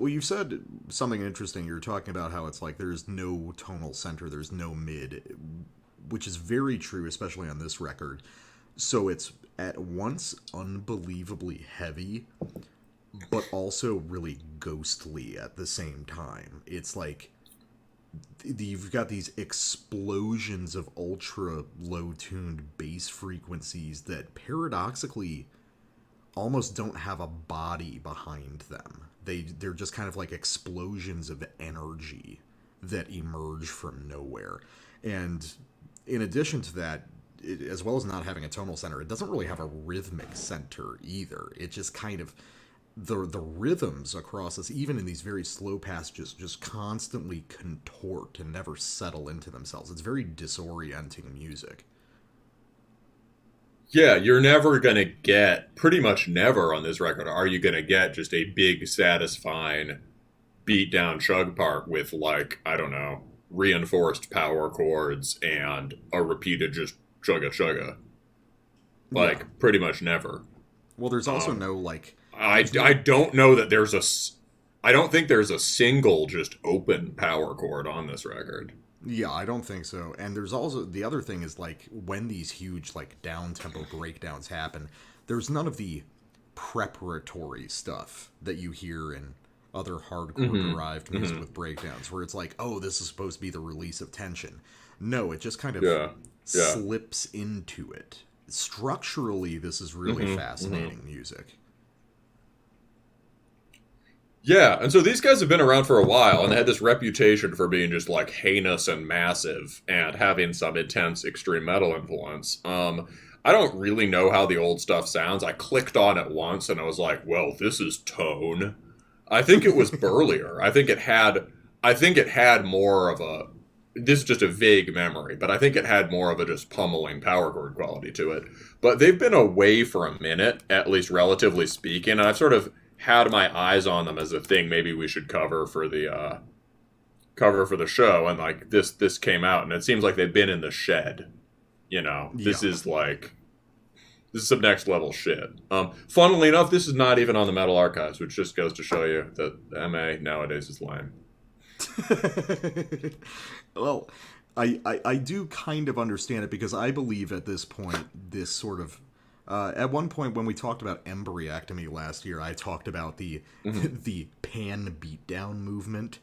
you said something interesting. You're talking about how it's like there's no tonal center, there's no mid, which is very true, especially on this record. So it's at once unbelievably heavy, but also really ghostly at the same time. It's like you've got these explosions of ultra low-tuned bass frequencies that paradoxically almost don't have a body behind them. They're just kind of like explosions of energy that emerge from nowhere. And in addition to that, as well as not having a tonal center, it doesn't really have a rhythmic center either. It just kind of, the rhythms across this, even in these very slow passages, just constantly contort and never settle into themselves. It's very disorienting music. Yeah, you're never going to get, pretty much never on this record, are you going to get just a big, satisfying beat down chug part with, like, I don't know, reinforced power chords and a repeated just chugga chugga. Like, yeah. Pretty much never. Well, there's also no, like... I don't know that there's I don't think there's a single just open power chord on this record. Yeah, I don't think so. And there's also, the other thing is, like, when these huge, like, down-tempo breakdowns happen, there's none of the preparatory stuff that you hear in other hardcore-derived music with breakdowns, where it's like, oh, this is supposed to be the release of tension. No, it just kind of slips into it. Structurally, this is really fascinating music. Yeah, and so these guys have been around for a while, and they had this reputation for being just, like, heinous and massive, and having some intense extreme metal influence. I don't really know how the old stuff sounds. I clicked on it once, and I was like, well, this is tone. I think it was burlier. I think it had more of a... This is just a vague memory, but I think it had more of a just pummeling power chord quality to it. But they've been away for a minute, at least relatively speaking, and I've sort of had my eyes on them as a thing maybe we should cover for the show, and like this came out, and it seems like they've been in the shed. You know, this is some next level shit. Funnily enough, this is not even on the Metal Archives, which just goes to show you that MA nowadays is lame. Well, I do kind of understand it, because I believe at this point, this sort of... at one point when we talked about embryectomy last year, I talked about the pan beatdown movement,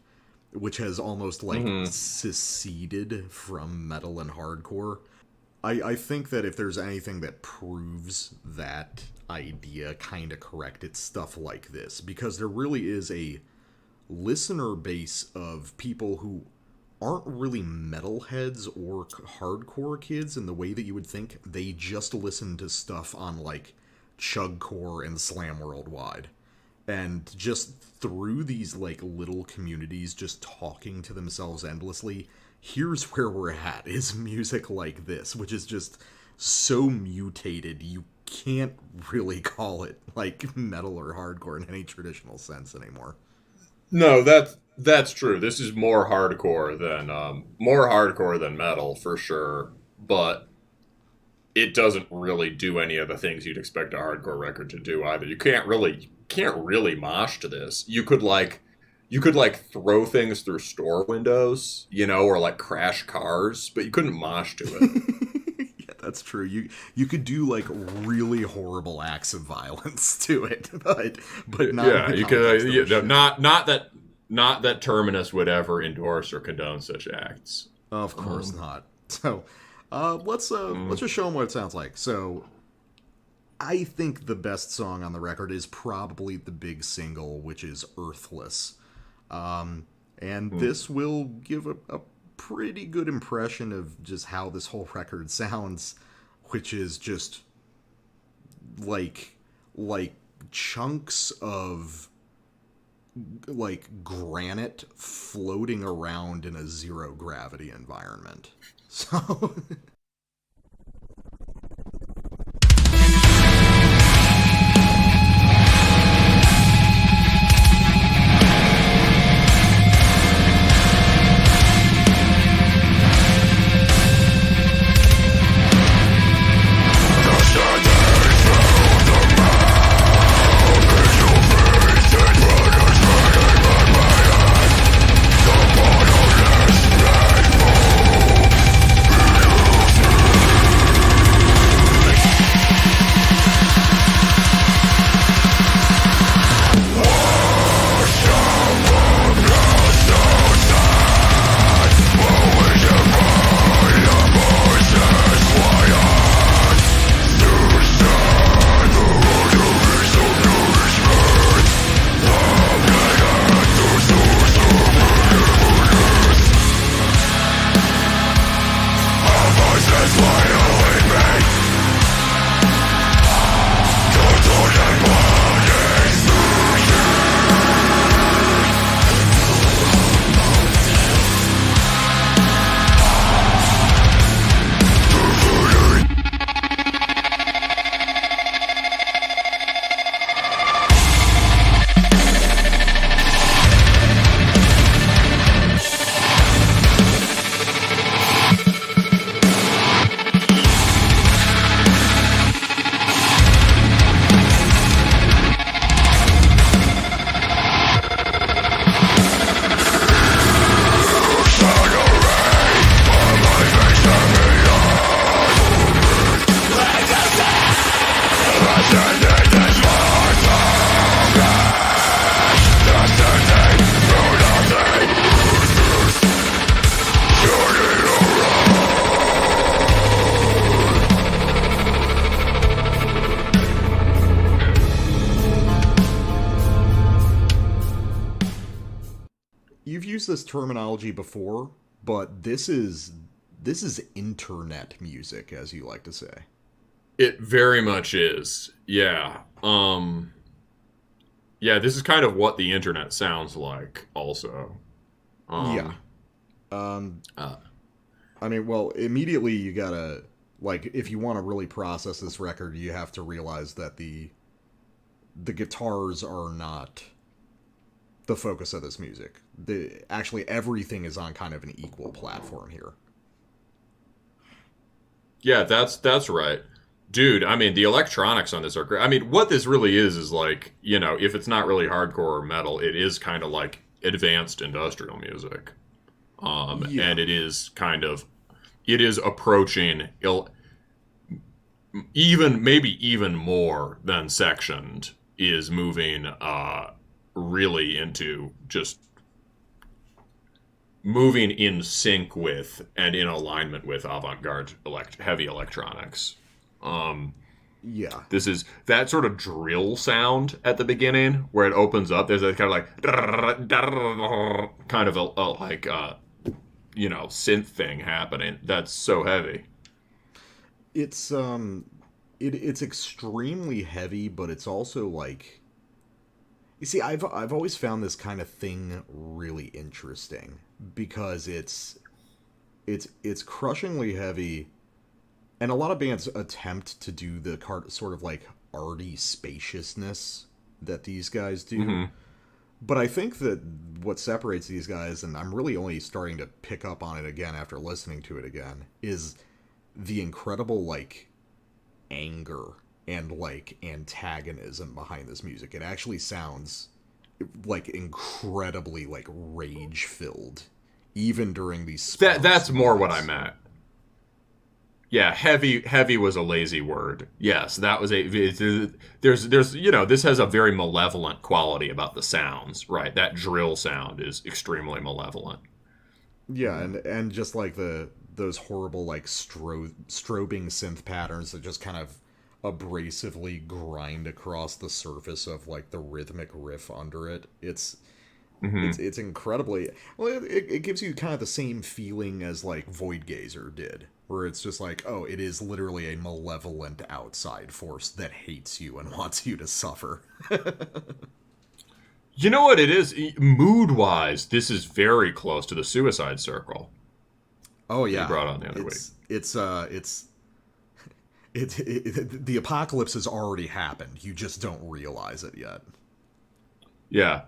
which has almost like seceded from metal and hardcore. I think that if there's anything that proves that idea kind of correct, it's stuff like this, because there really is a listener base of people who aren't really metalheads or hardcore kids in the way that you would think. They just listen to stuff on, like, Chugcore and Slam Worldwide. And just through these, like, little communities just talking to themselves endlessly, here's where we're at, is music like this, which is just so mutated, you can't really call it, like, metal or hardcore in any traditional sense anymore. No, that's true. This is more hardcore than metal for sure, but it doesn't really do any of the things you'd expect a hardcore record to do either. You can't really mosh to this. You could throw things through store windows, you know, or like crash cars, but you couldn't mosh to it. Yeah, that's true. You could do like really horrible acts of violence to it, but not. Yeah, you could. Not that Terminus would ever endorse or condone such acts. Of course not. So, let's just show them what it sounds like. So, I think the best song on the record is probably the big single, which is Earthless. This will give a pretty good impression of just how this whole record sounds, which is just like chunks of like granite floating around in a zero gravity environment. So you've used this terminology before, but this is internet music, as you like to say. It very much is. Yeah. Yeah, this is kind of what the internet sounds like, also. Yeah. I mean, well, immediately you gotta, like, if you want to really process this record, you have to realize that the guitars are not the focus of this music. Actually, everything is on kind of an equal platform here. Yeah, that's right. Dude, I mean, the electronics on this are great. I mean, what this really is like, you know, if it's not really hardcore or metal, it is kind of like advanced industrial music. And it is approaching maybe even more than sectioned is moving really into just moving in sync with and in alignment with avant-garde heavy electronics. This is that sort of drill sound at the beginning where it opens up. There's a kind of like kind of a synth thing happening. That's so heavy. It's it's extremely heavy, but it's also like, you see, I've always found this kind of thing really interesting because it's crushingly heavy. And a lot of bands attempt to do the sort of like arty spaciousness that these guys do. Mm-hmm. But I think that what separates these guys, and I'm really only starting to pick up on it again after listening to it again, is the incredible like anger and like antagonism behind this music. It actually sounds like incredibly like rage filled, even during these. That's more what I meant. Yeah, heavy was a lazy word. Yes, that was there's this has a very malevolent quality about the sounds, right? That drill sound is extremely malevolent. Yeah, and just like those horrible like strobing synth patterns that just kind of abrasively grind across the surface of like the rhythmic riff under it. It's incredibly well. It gives you kind of the same feeling as like Voidgazer did, where it's just like, oh, it is literally a malevolent outside force that hates you and wants you to suffer. You know what it is? Mood-wise, this is very close to the Suicide Circle. Oh yeah, you brought on the other week. The apocalypse has already happened. You just don't realize it yet. Yeah.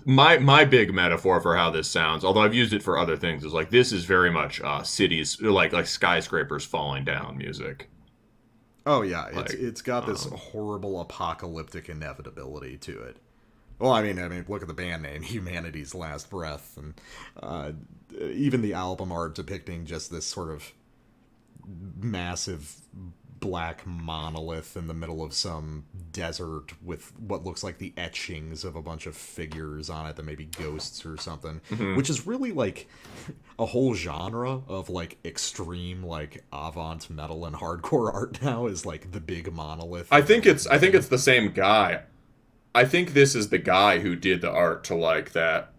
My big metaphor for how this sounds, although I've used it for other things, is like this is very much cities like skyscrapers falling down music. Oh yeah, it's got this horrible apocalyptic inevitability to it. Well, I mean, look at the band name, Humanity's Last Breath, and even the album art depicting just this sort of massive black monolith in the middle of some desert with what looks like the etchings of a bunch of figures on it that may be ghosts or something, which is really like a whole genre of like extreme like avant metal and hardcore art now is like the big monolith. I think it's the same guy. I think this is the guy who did the art to like that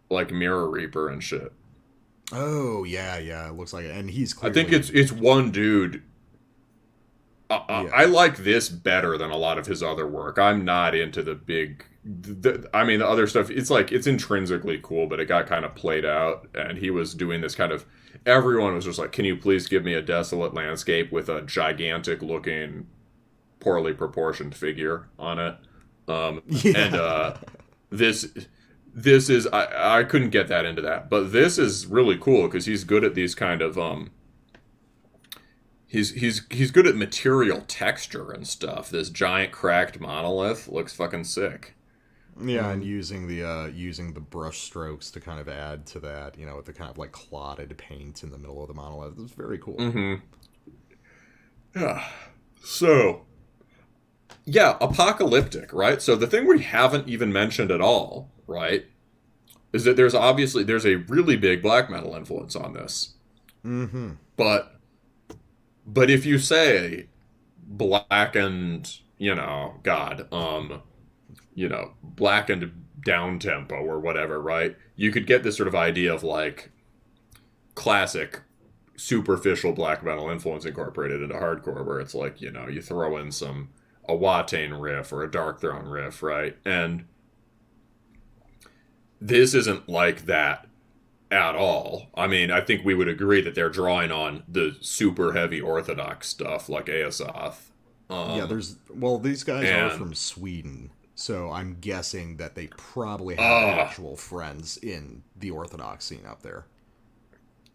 like Mirror Reaper and shit. Oh yeah, it looks like it, and he's clearly... I think it's one dude. Yeah. I like this better than a lot of his other work. I'm not into the other stuff. It's like it's intrinsically cool, but it got kind of played out, and he was doing this kind of. Everyone was just like, "Can you please give me a desolate landscape with a gigantic looking, poorly proportioned figure on it?" And This is I couldn't get that into that, but this is really cool because he's good at these kind of he's good at material texture and stuff. This giant cracked monolith looks fucking sick. Yeah, and using the brush strokes to kind of add to that, with the kind of like clotted paint in the middle of the monolith. It's very cool. Mm-hmm. Yeah. So. Yeah, apocalyptic, right? So the thing we haven't even mentioned at all, right, is that there's a really big black metal influence on this. Mm-hmm. But if you say blackened, blackened down tempo or whatever, right? You could get this sort of idea of like classic superficial black metal influence incorporated into hardcore, where it's like, you know, you throw in a Watain riff or a Dark Throne riff, right? And this isn't like that at all. I mean, I think we would agree that they're drawing on the super heavy Orthodox stuff like Azath. These guys are from Sweden, so I'm guessing that they probably have actual friends in the Orthodox scene up there.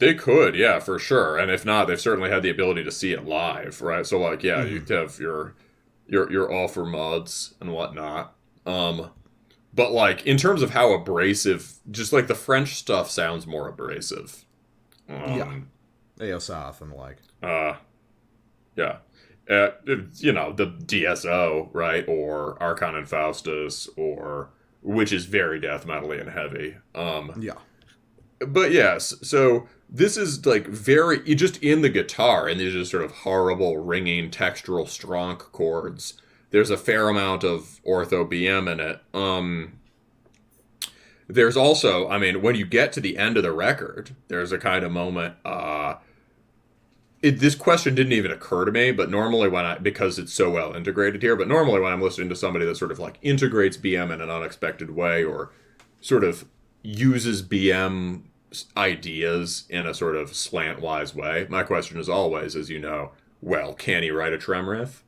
They could, yeah, for sure. And if not, they've certainly had the ability to see it live, right? So, like, yeah, you'd have your offer mods and whatnot. But, like, in terms of how abrasive, just, like, the French stuff sounds more abrasive. Azath and the like. Yeah. You know, the DSO, right? Or Archon and Faustus, which is very death metal-y and heavy. But yes, so this is like just in the guitar, and these are sort of horrible, ringing, textural, strong chords. There's a fair amount of ortho BM in it. There's also, I mean, when you get to the end of the record, there's a kind of moment, this question didn't even occur to me, but normally because it's so well integrated here, but normally when I'm listening to somebody that sort of like integrates BM in an unexpected way, or sort of uses BM ideas in a sort of slantwise way, my question is always, as you know, well, can he write a trem riff?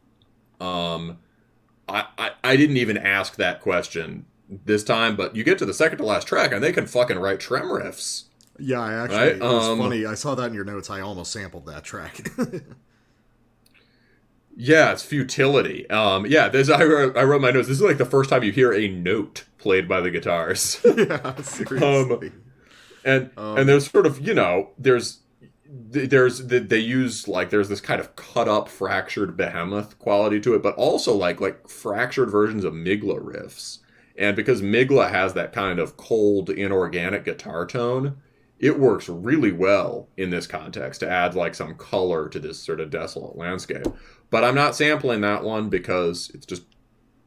I didn't even ask that question this time, but you get to the second to last track and they can fucking write trem riffs. Yeah, I actually, right? It was funny. I saw that in your notes. I almost sampled that track. Yeah, it's futility. I wrote my notes. This is like the first time you hear a note played by the guitars. Yeah, seriously. And there's sort of, you know, there's they use, like, there's this kind of cut up, fractured behemoth quality to it, but also like fractured versions of Migla riffs. And because Migla has that kind of cold, inorganic guitar tone, it works really well in this context to add like some color to this sort of desolate landscape. But I'm not sampling that one because it's just,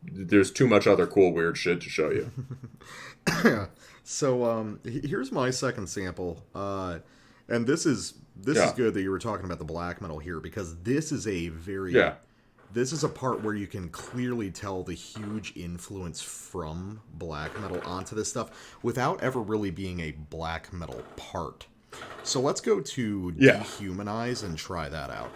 there's too much other cool, weird shit to show you. So here's my second sample, and this is good that you were talking about the black metal here, because this is this is a part where you can clearly tell the huge influence from black metal onto this stuff without ever really being a black metal part. So let's go to Dehumanize and try that out.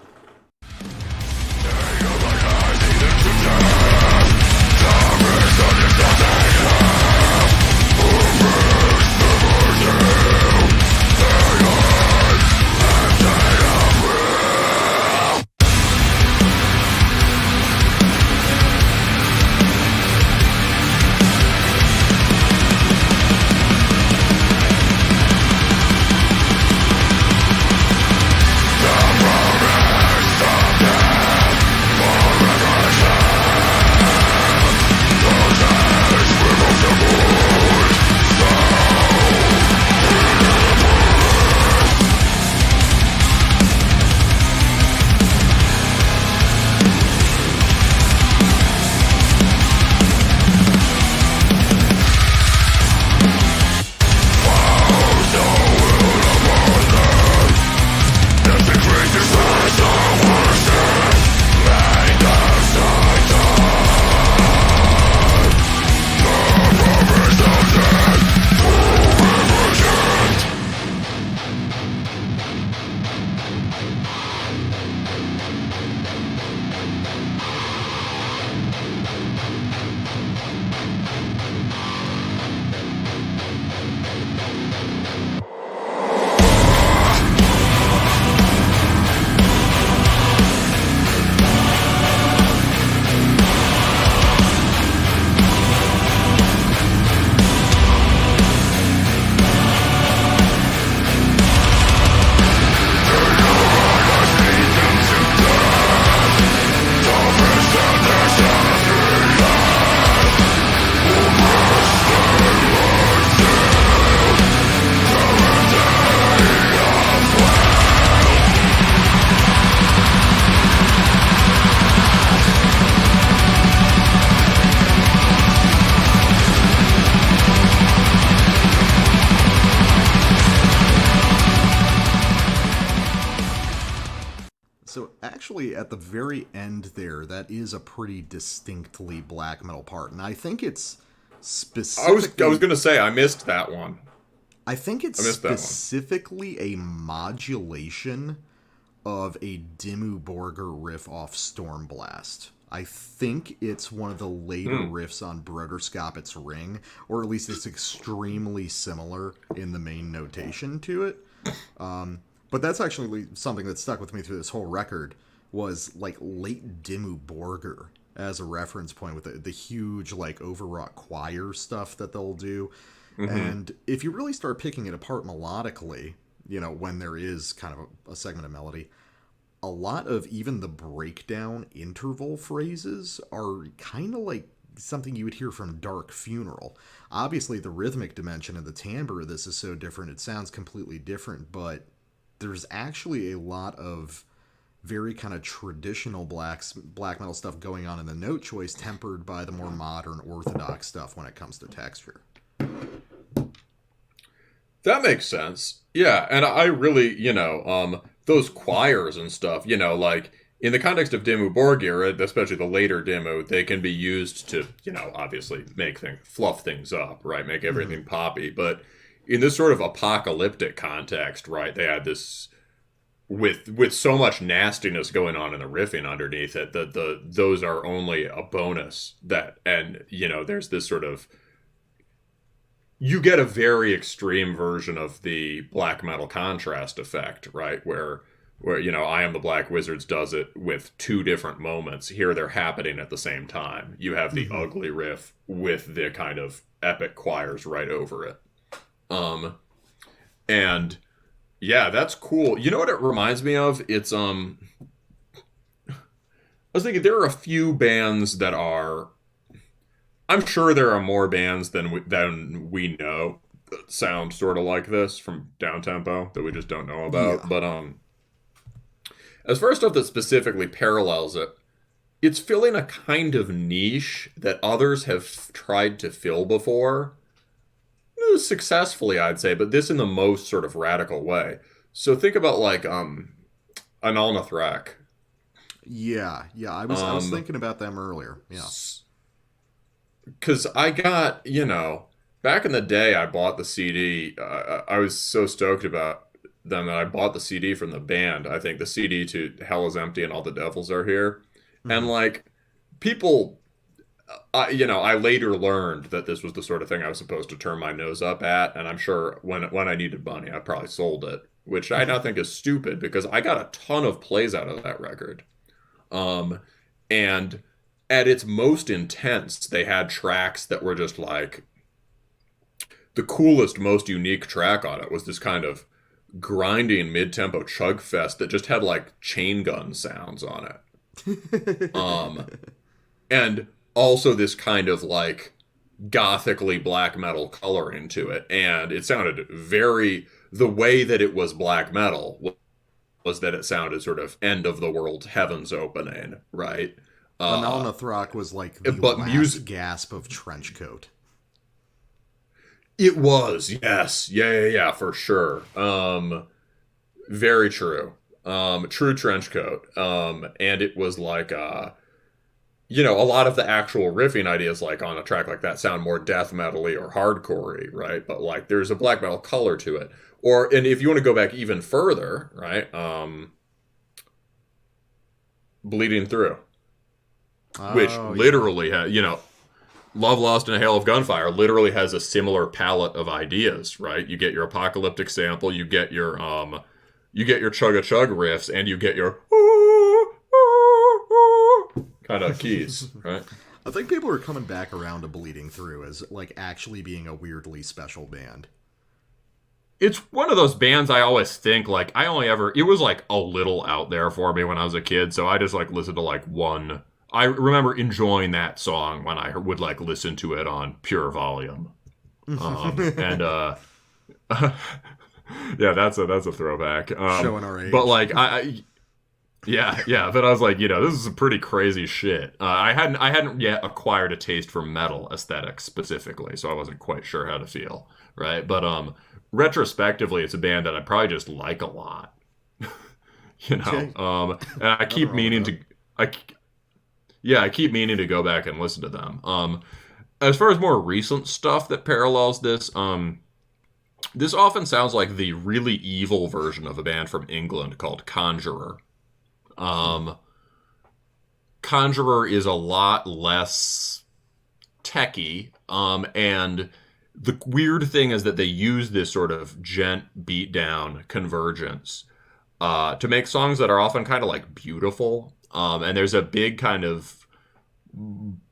actually, at the very end there, that is a pretty distinctly black metal part. And I think it's specifically... I was going to say, I missed that one. I think it's specifically a modulation of a Dimmu Borgir riff off Stormblast. I think it's one of the later riffs on Broderskapets Ring, or at least it's extremely similar in the main notation to it. But that's actually something that stuck with me through this whole record, was like late Dimmu Borgir as a reference point with the huge like overwrought choir stuff that they'll do. Mm-hmm. And if you really start picking it apart melodically, you know, when there is kind of a segment of melody, a lot of even the breakdown interval phrases are kind of like something you would hear from Dark Funeral. Obviously, the rhythmic dimension and the timbre of this is so different, it sounds completely different, but there's actually a lot of very kind of traditional black metal stuff going on in the note choice, tempered by the more modern orthodox stuff when it comes to texture. That makes sense. Yeah, and I really, you know, those choirs and stuff, you know, like, in the context of Dimmu Borgir, especially the later Dimmu, they can be used to, you know, obviously fluff things up, right? Make everything poppy. But in this sort of apocalyptic context, right, they had this, with so much nastiness going on in the riffing underneath it, that those are only a bonus. And, you know, there's this sort of, you get a very extreme version of the black metal contrast effect, right? Where you know, I Am the Black Wizards does it with two different moments. Here they're happening at the same time. You have the ugly riff with the kind of epic choirs right over it. And yeah, that's cool. You know what it reminds me of? It's I was thinking there are a few bands that are, I'm sure there are more bands than we know that sound sort of like this from downtempo that we just don't know about. Yeah. But as far as stuff that specifically parallels it, it's filling a kind of niche that others have tried to fill before. Successfully, I'd say, but this in the most sort of radical way. So think about like Analnathrak. Yeah, I was thinking about them earlier. Yeah. Because I got, you know, back in the day, I bought the CD. I was so stoked about them that I bought the CD from the band. I think the CD to Hell is Empty and All the Devils Are Here. Mm-hmm. And, like, people, you know, I later learned that this was the sort of thing I was supposed to turn my nose up at. And I'm sure when I needed money, I probably sold it, which I now think is stupid because I got a ton of plays out of that record. And at its most intense, they had tracks that were just like, the coolest, most unique track on it was this kind of grinding mid-tempo chug fest that just had like chain gun sounds on it. And also this kind of like gothically black metal coloring to it. And it sounded the way that it was black metal was that it sounded sort of end of the world, heavens opening, right? Analnathrak was like the last gasp of Trenchcoat. It was, yes. Yeah, for sure. Very true. True Trenchcoat. And it was like, you know, a lot of the actual riffing ideas, like on a track like that, sound more death metal-y or hardcore-y, right? But like, there's a black metal color to it. And if you want to go back even further, right? Bleeding Through. Which literally has, you know, Love Lost in a Hail of Gunfire literally has a similar palette of ideas, right? You get your apocalyptic sample, you get your chugga-chug riffs, and you get your kind of keys, right? I think people are coming back around to Bleeding Through as like actually being a weirdly special band. It's one of those bands I always think, like, it was like a little out there for me when I was a kid, so I just like listened to like one. I remember enjoying that song when I would like listen to it on pure volume. Yeah, that's a throwback. Showing our age. But like yeah, but I was like, you know, this is some pretty crazy shit. I hadn't yet acquired a taste for metal aesthetics specifically, so I wasn't quite sure how to feel, right? But retrospectively, it's a band that I probably just like a lot. you know. Okay. And I keep meaning to, I keep meaning to go back and listen to them. As far as more recent stuff that parallels this, this often sounds like the really evil version of a band from England called Conjurer. Conjurer is a lot less techy, and the weird thing is that they use this sort of gent beatdown convergence to make songs that are often kind of like beautiful. And there's a big kind of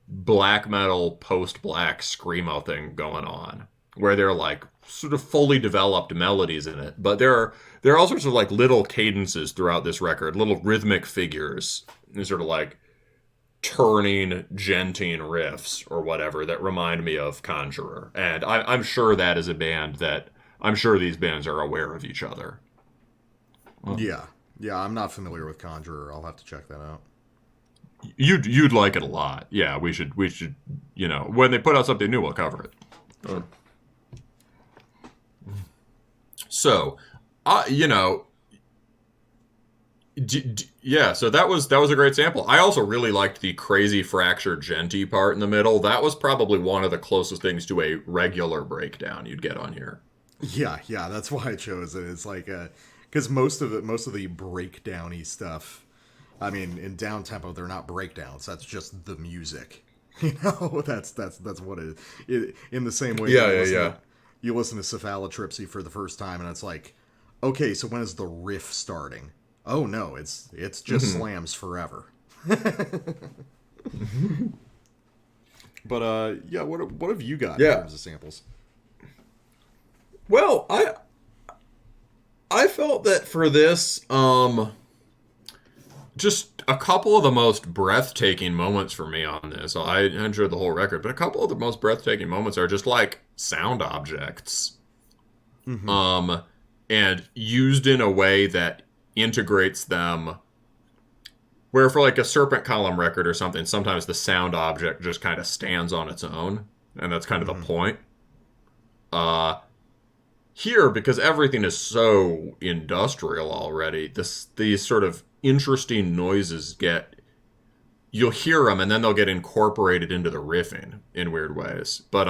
black metal, post-black screamo thing going on, where they're like sort of fully developed melodies in it. But there are all sorts of like little cadences throughout this record, little rhythmic figures, and sort of like turning gentine riffs or whatever that remind me of Conjurer. And I'm sure that is a band that I'm sure these bands are aware of each other. Yeah, I'm not familiar with Conjurer. I'll have to check that out. You'd like it a lot. Yeah, we should. You know, when they put out something new, we'll cover it. Sure. So, you know, yeah. So that was a great sample. I also really liked the crazy fractured genty part in the middle. That was probably one of the closest things to a regular breakdown you'd get on here. Yeah, that's why I chose it. It's like because most of the breakdowny stuff, I mean, in down tempo, they're not breakdowns. That's just the music. You know, that's what it is. In the same way, you listen to Cephalotripsy for the first time, and it's like, okay, so when is the riff starting? Oh no, it's just slams forever. But yeah, what have you got in terms of samples? Well, I felt that for this, just a couple of the most breathtaking moments for me on this. I enjoyed the whole record, but a couple of the most breathtaking moments are just like sound objects. And used in a way that integrates them, where for like a Serpent Column record or something, sometimes the sound object just kind of stands on its own, and that's kind of the point. Here, because everything is so industrial already, these sort of interesting noises you'll hear them, and then they'll get incorporated into the riffing in weird ways. But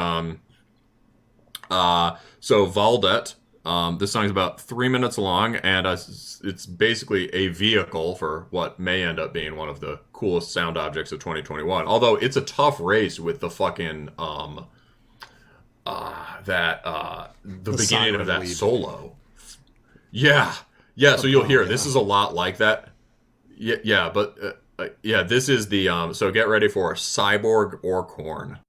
so Välde, this song's about 3 minutes long, and it's basically a vehicle for what may end up being one of the coolest sound objects of 2021. Although it's a tough race with the fucking the beginning of that lead solo. Yeah. So you'll hear this is a lot like that. Yeah, but this is the so get ready for Cyborg or Corn.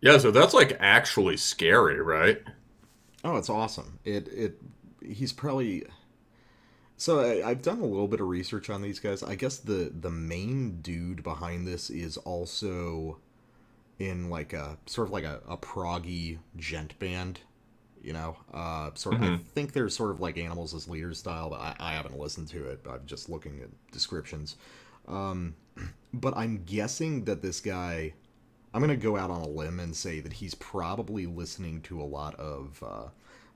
Yeah, so that's like actually scary, right? Oh, it's awesome. He's probably, So I've done a little bit of research on these guys. I guess the main dude behind this is also in like a sort of like a proggy gent band, you know. Sort of, I think they're sort of like Animals as Leaders style, but I haven't listened to it. I'm just looking at descriptions. But I'm guessing that this guy, I'm gonna go out on a limb and say that he's probably listening to a lot of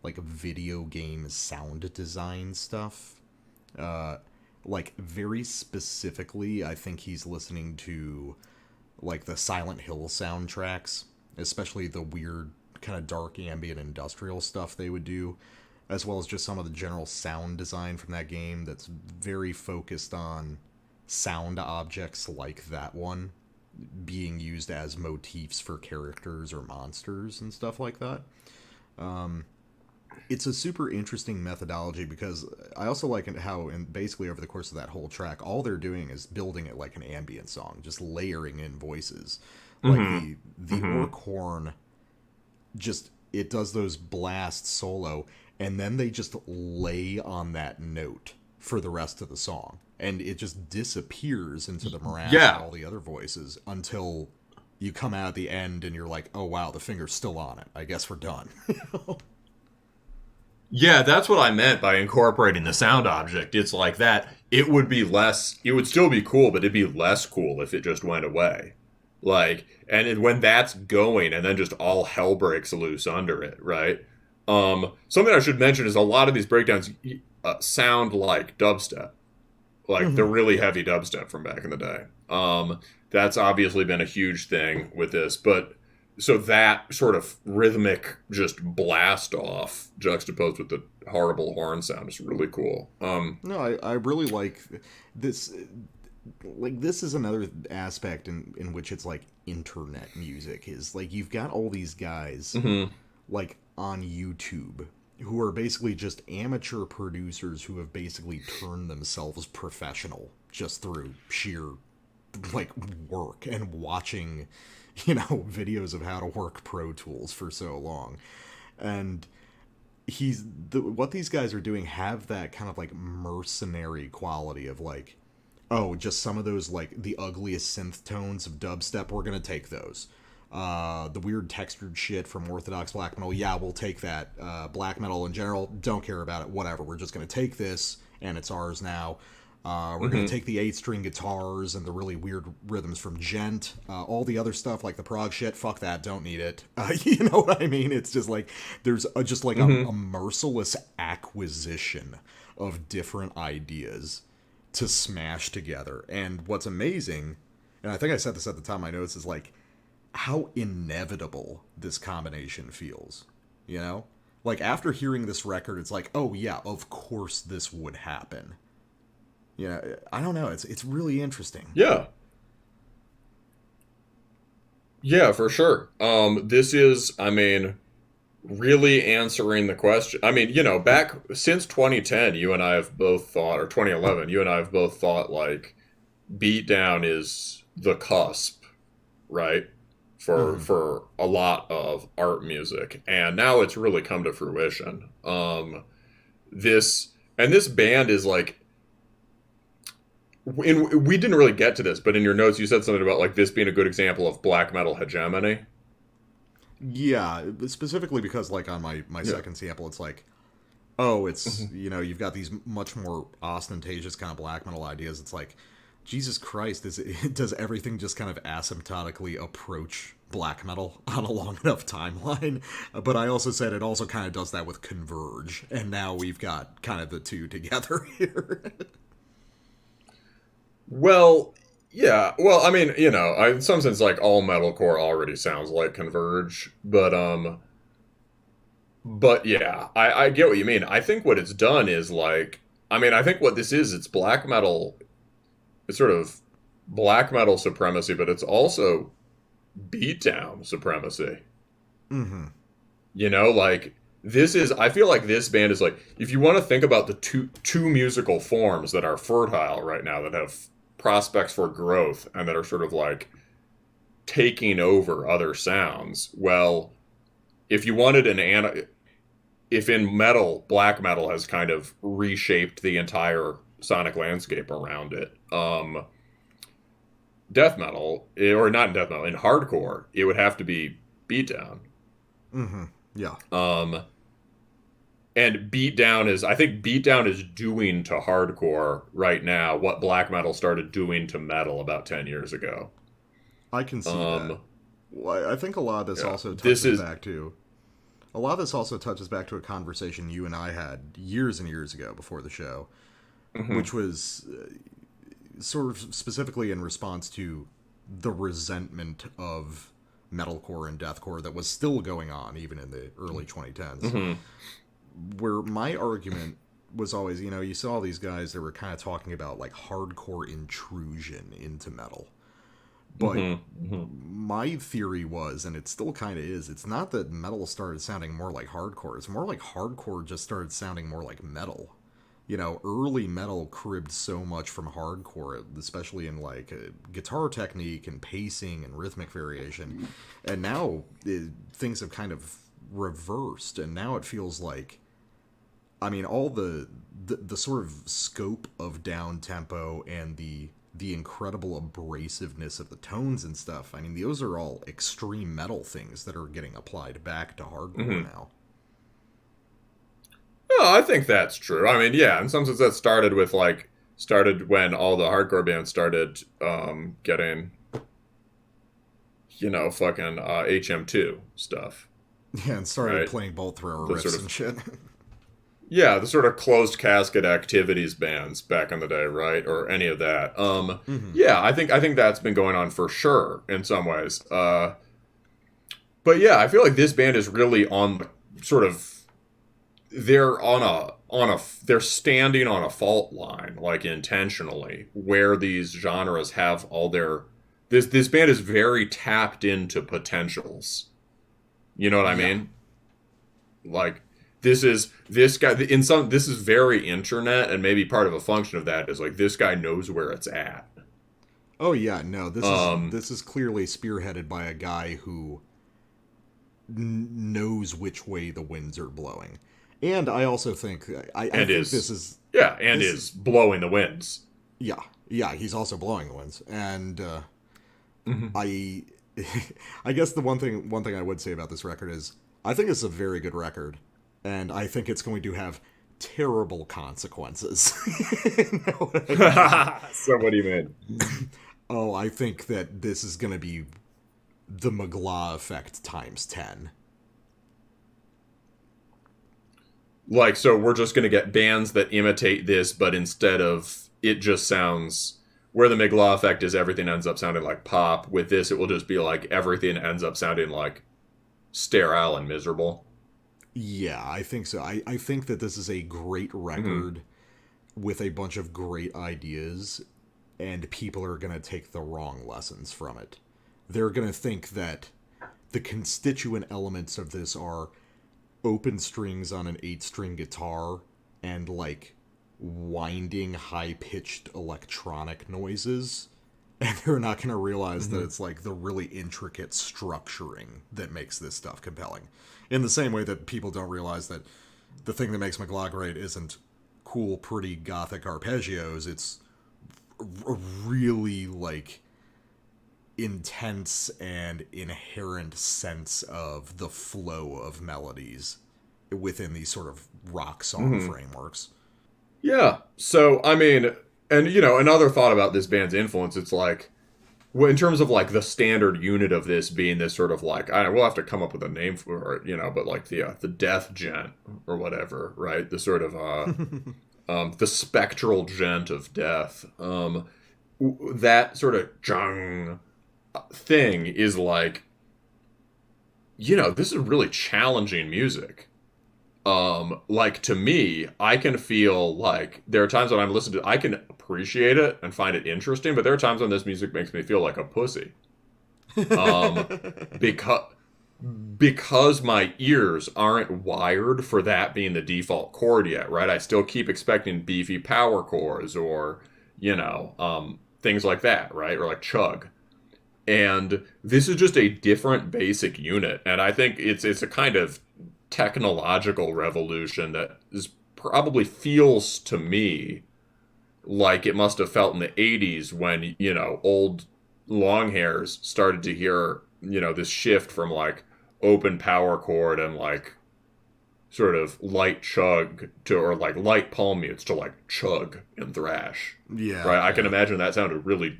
like video game sound design stuff. Like very specifically, I think he's listening to like the Silent Hill soundtracks, especially the weird kind of dark ambient industrial stuff they would do, as well as just some of the general sound design from that game that's very focused on sound objects like that one being used as motifs for characters or monsters and stuff like that. It's a super interesting methodology because I also like how, and basically over the course of that whole track, all they're doing is building it like an ambient song, just layering in voices. Like the orc horn, just, it does those blasts solo, and then they just lay on that note for the rest of the song. And it just disappears into the morass of all the other voices until you come out at the end and you're like, oh wow, the finger's still on it. I guess we're done. Yeah, that's what I meant by incorporating the sound object. It's like that. It would still be cool, but it'd be less cool if it just went away. Like, and when that's going, and then just all hell breaks loose under it, right? Something I should mention is a lot of these breakdowns sound like dubstep. Like the really heavy dubstep from back in the day. That's obviously been a huge thing with this, but so that sort of rhythmic just blast off juxtaposed with the horrible horn sound is really cool. No, I really like this. Like, this is another aspect in which it's like internet music is like you've got all these guys like on YouTube who are basically just amateur producers who have basically turned themselves professional just through sheer like work and watching, you know, videos of how to work Pro Tools for so long. And what these guys are doing have that kind of like mercenary quality of like, oh, just some of those like the ugliest synth tones of dubstep, we're gonna take those. The weird textured shit from Orthodox black metal, yeah, we'll take that. Black metal in general, don't care about it, whatever. We're just gonna take this, and it's ours now. We're going to take the 8-string guitars and the really weird rhythms from Gent. All the other stuff, like the prog shit, fuck that, don't need it. You know what I mean? It's just like, there's just like a merciless acquisition of different ideas to smash together. And what's amazing, and I think I said this at the time of my notes, is like, how inevitable this combination feels. You know? Like, after hearing this record, it's like, oh yeah, of course this would happen. You know, I don't know. It's really interesting. Yeah. Yeah, for sure. This is, I mean, really answering the question. I mean, you know, back since 2010, you and I have both thought, or 2011, you and I have both thought, like, beatdown is the cusp, right? For a lot of art music. And now it's really come to fruition. This band is like, we didn't really get to this, but in your notes you said something about like this being a good example of black metal hegemony. Yeah, specifically because like on my second sample, it's like, oh, it's, you know, you've got these much more ostentatious kind of black metal ideas. It's like, Jesus Christ, does everything just kind of asymptotically approach black metal on a long enough timeline? But I also said it also kind of does that with Converge, and now we've got kind of the two together here. Well, yeah. Well, I mean, you know, in some sense, like, all metalcore already sounds like Converge, but yeah, I get what you mean. I think what it's done is, like, I mean, I think what this is, it's black metal, it's sort of black metal supremacy, but it's also beatdown supremacy. You know, like, I feel like this band is like, if you want to think about the two musical forms that are fertile right now, that have prospects for growth and that are sort of like taking over other sounds. Well, if you wanted if in metal, black metal has kind of reshaped the entire sonic landscape around it, death metal, or not in death metal, in hardcore, it would have to be beatdown. Mm-hmm. Yeah. And I think beatdown is doing to hardcore right now what black metal started doing to metal about 10 years ago. I can see that. Well, I think a lot of this also touches back to a conversation you and I had years and years ago before the show, which was sort of specifically in response to the resentment of metalcore and deathcore that was still going on even in the early 2010s. Where my argument was always, you saw these guys that were kind of talking about like hardcore intrusion into metal. But my theory was, and it still kind of is, it's not that metal started sounding more like hardcore. It's more like hardcore just started sounding more like metal. Early metal cribbed so much from hardcore, especially in like guitar technique and pacing and rhythmic variation. And now things have kind of reversed, and now it feels like, all the sort of scope of down tempo and the incredible abrasiveness of the tones and stuff. Those are all extreme metal things that are getting applied back to hardcore now. Oh, I think that's true. In some sense that started when all the hardcore bands started getting, fucking HM2 stuff. Yeah, and started playing bolt thrower riffs and shit. Yeah, the sort of closed casket activities bands back in the day, right? Or any of that. Yeah, I think that's been going on for sure in some ways. But yeah, I feel like this band is really on sort of, they're standing on a fault line, like intentionally, where these genres have all their, this band is very tapped into potentials. You know what I mean? Like, this is very internet, and maybe part of a function of that is like this guy knows where it's at. Oh yeah, no, this is clearly spearheaded by a guy who knows which way the winds are blowing, and I also think is blowing the winds. Yeah, he's also blowing the winds, and I guess the one thing I would say about this record is I think it's a very good record. And I think it's going to have terrible consequences. So what do you mean? I think that this is going to be the Mgla effect times 10. Like, so we're just going to get bands that imitate this, but instead of it just sounds... Where the Mgla effect is everything ends up sounding like pop. With this, it will just be like everything ends up sounding like sterile and miserable. Yeah, I think so. I think that this is a great record with a bunch of great ideas, and people are going to take the wrong lessons from it. They're going to think that the constituent elements of this are open strings on an 8-string guitar and, like, winding, high-pitched electronic noises, and they're not going to realize that it's, like, the really intricate structuring that makes this stuff compelling. In the same way that people don't realize that the thing that makes Mgla great isn't cool, pretty, gothic arpeggios. It's a really, like, intense and inherent sense of the flow of melodies within these sort of rock song frameworks. Yeah. So, and, another thought about this band's influence, it's like, in terms of, like, the standard unit of this being this sort of, like, we'll have to come up with a name for it, but, like, the death gent or whatever, right? The sort of, the spectral gent of death. That sort of jung thing is, like, this is really challenging music. Like, to me, I can feel like there are times when I'm listening to I can appreciate it and find it interesting, but there are times when this music makes me feel like a pussy. Because my ears aren't wired for that being the default chord yet, right? I still keep expecting beefy power chords or, things like that, right? Or like chug. And this is just a different basic unit, and I think it's a kind of technological revolution that is probably feels to me like it must have felt in the 80s when, old long hairs started to hear, this shift from like open power chord and like sort of light chug to, or like light palm mutes to like chug and thrash. Yeah. Right. I can imagine that sounded really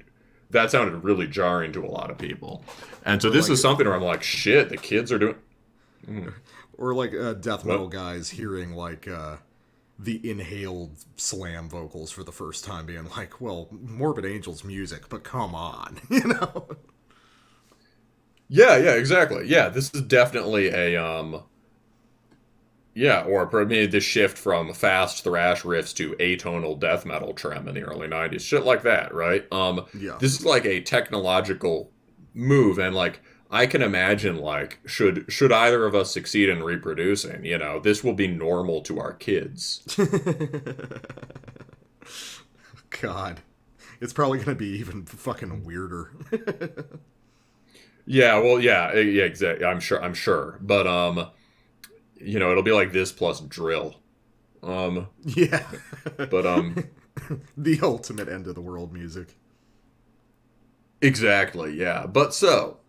jarring to a lot of people. And so this is something where I'm like, shit, the kids are doing. Or like death metal guys hearing like the inhaled slam vocals for the first time, being like, well, Morbid Angel's music, but come on, Yeah, exactly. Yeah, this is definitely a or maybe the shift from fast thrash riffs to atonal death metal trim in the early 90s. Shit like that, right? Yeah. This is like a technological move, and like I can imagine like should either of us succeed in reproducing, this will be normal to our kids. God. It's probably going to be even fucking weirder. Yeah, well, yeah, exactly. I'm sure. But it'll be like this plus drill. Yeah. But the ultimate end of the world music. Exactly, yeah. But so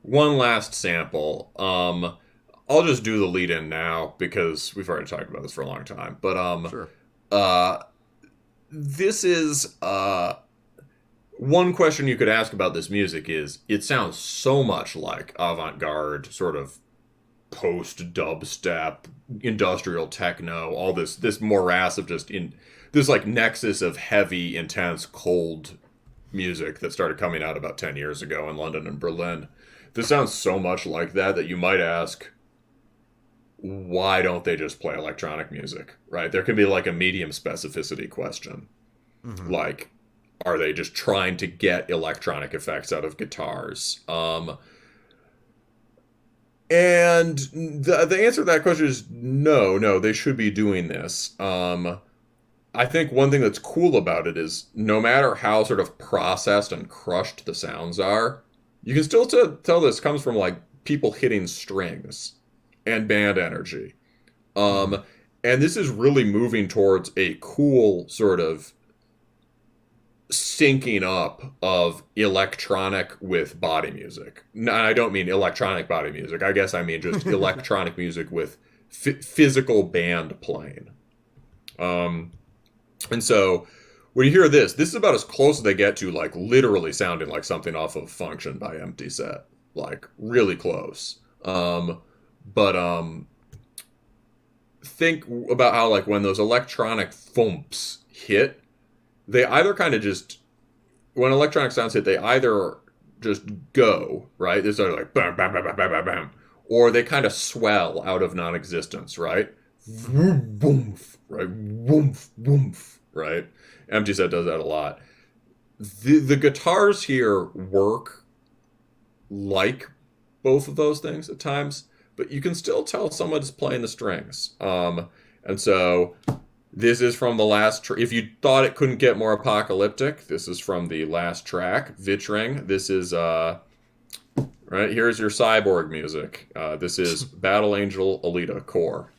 one last sample. I'll just do the lead in now because we've already talked about this for a long time. But Sure. This is one question you could ask about this music is it sounds so much like avant-garde sort of post dubstep, industrial techno, all this morass of just in this like nexus of heavy, intense, cold music that started coming out about 10 years ago in London and Berlin. This sounds so much like that you might ask, why don't they just play electronic music, right? There can be like a medium specificity question. Mm-hmm. Like, are they just trying to get electronic effects out of guitars? And the answer to that question is no, they should be doing this. I think one thing that's cool about it is no matter how sort of processed and crushed the sounds are, you can still tell this comes from like people hitting strings and band energy. And this is really moving towards a cool sort of syncing up of electronic with body music. No, I don't mean electronic body music. I guess I mean just electronic music with physical band playing. And so when you hear this is about as close as they get to like literally sounding like something off of Function by Empty Set. Like really close. But think about how like when those electronic thumps hit, they either kind of just, when electronic sounds hit, they either just go, right? They're sort of like bam, bam, bam, bam, bam, bam, bam, or they kind of swell out of non-existence, right? Vroom, woomph, right? Woomph, woomph, right? Empty Set does that a lot. The guitars here work like both of those things at times, but you can still tell someone's playing the strings. And so this is from the last if you thought it couldn't get more apocalyptic, this is from the last track, Vitring. This is right, here's your cyborg music. This is Battle Angel Alita Core.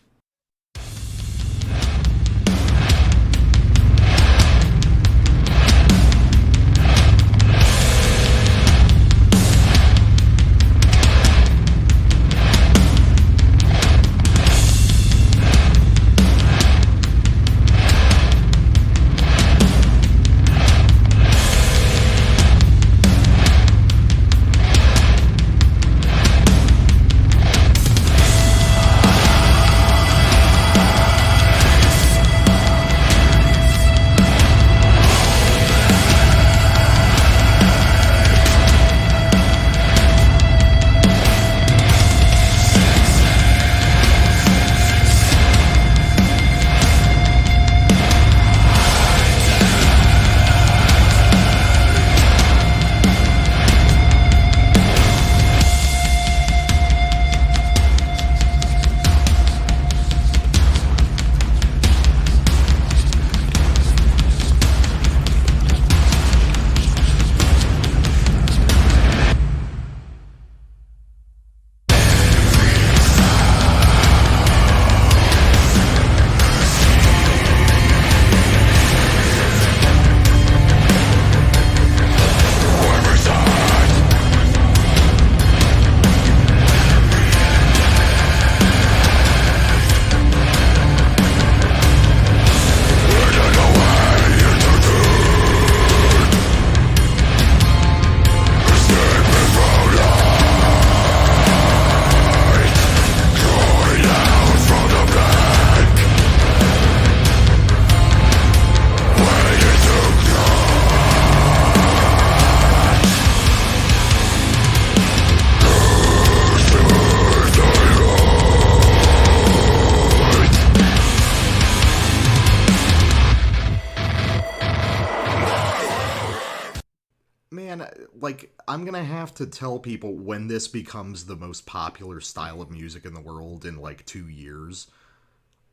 like, I'm gonna have to tell people when this becomes the most popular style of music in the world in, like, 2 years.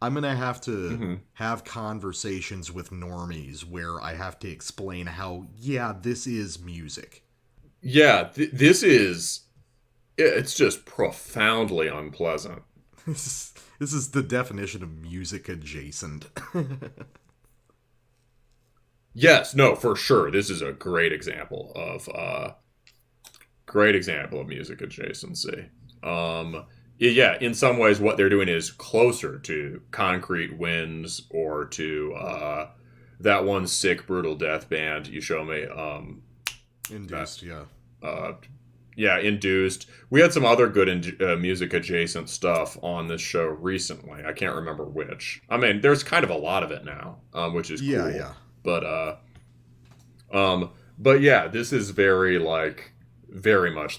I'm gonna have to have conversations with normies where I have to explain how, yeah, this is music. Yeah, this is... It's just profoundly unpleasant. This is the definition of music adjacent. Yes, no, for sure. This is a great example of music adjacency. Yeah, in some ways, what they're doing is closer to Concrete Winds or to that one sick brutal death band you show me. Induced, yeah. Yeah, Induced. We had some other good music adjacent stuff on this show recently. I can't remember which. I mean, there's kind of a lot of it now, which is cool. Yeah. But yeah, this is very much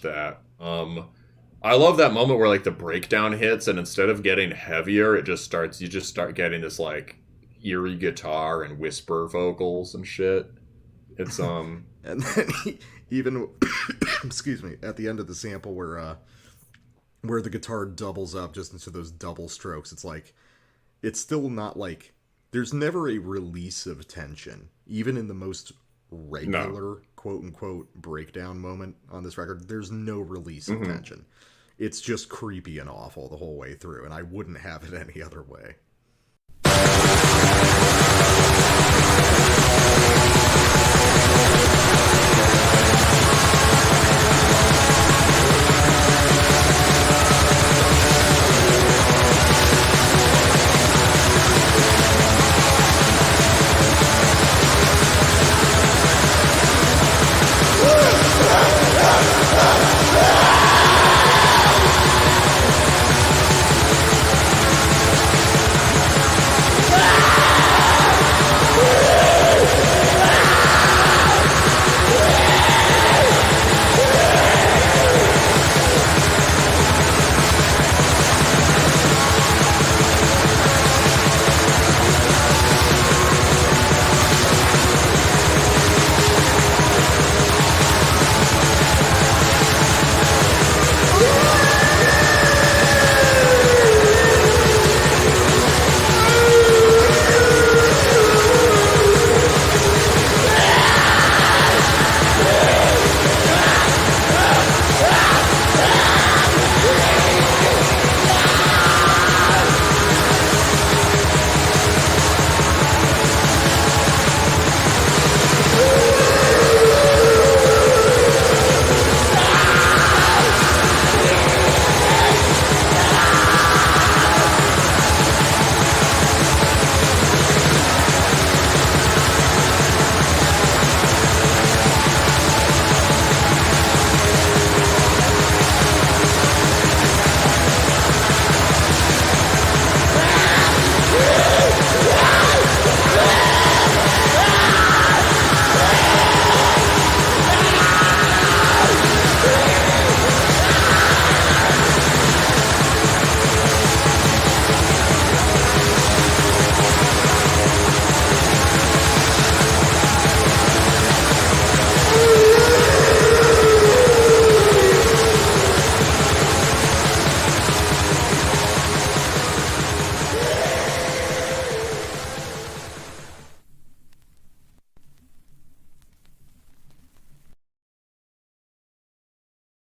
that. I love that moment where like the breakdown hits, and instead of getting heavier, you just start getting this like eerie guitar and whisper vocals and shit. It's And then even excuse me, at the end of the sample where the guitar doubles up just into those double strokes, it's like, it's still not like, there's never a release of tension, even in the most regular quote unquote breakdown moment on this record. There's no release of tension. It's just creepy and awful the whole way through, and I wouldn't have it any other way.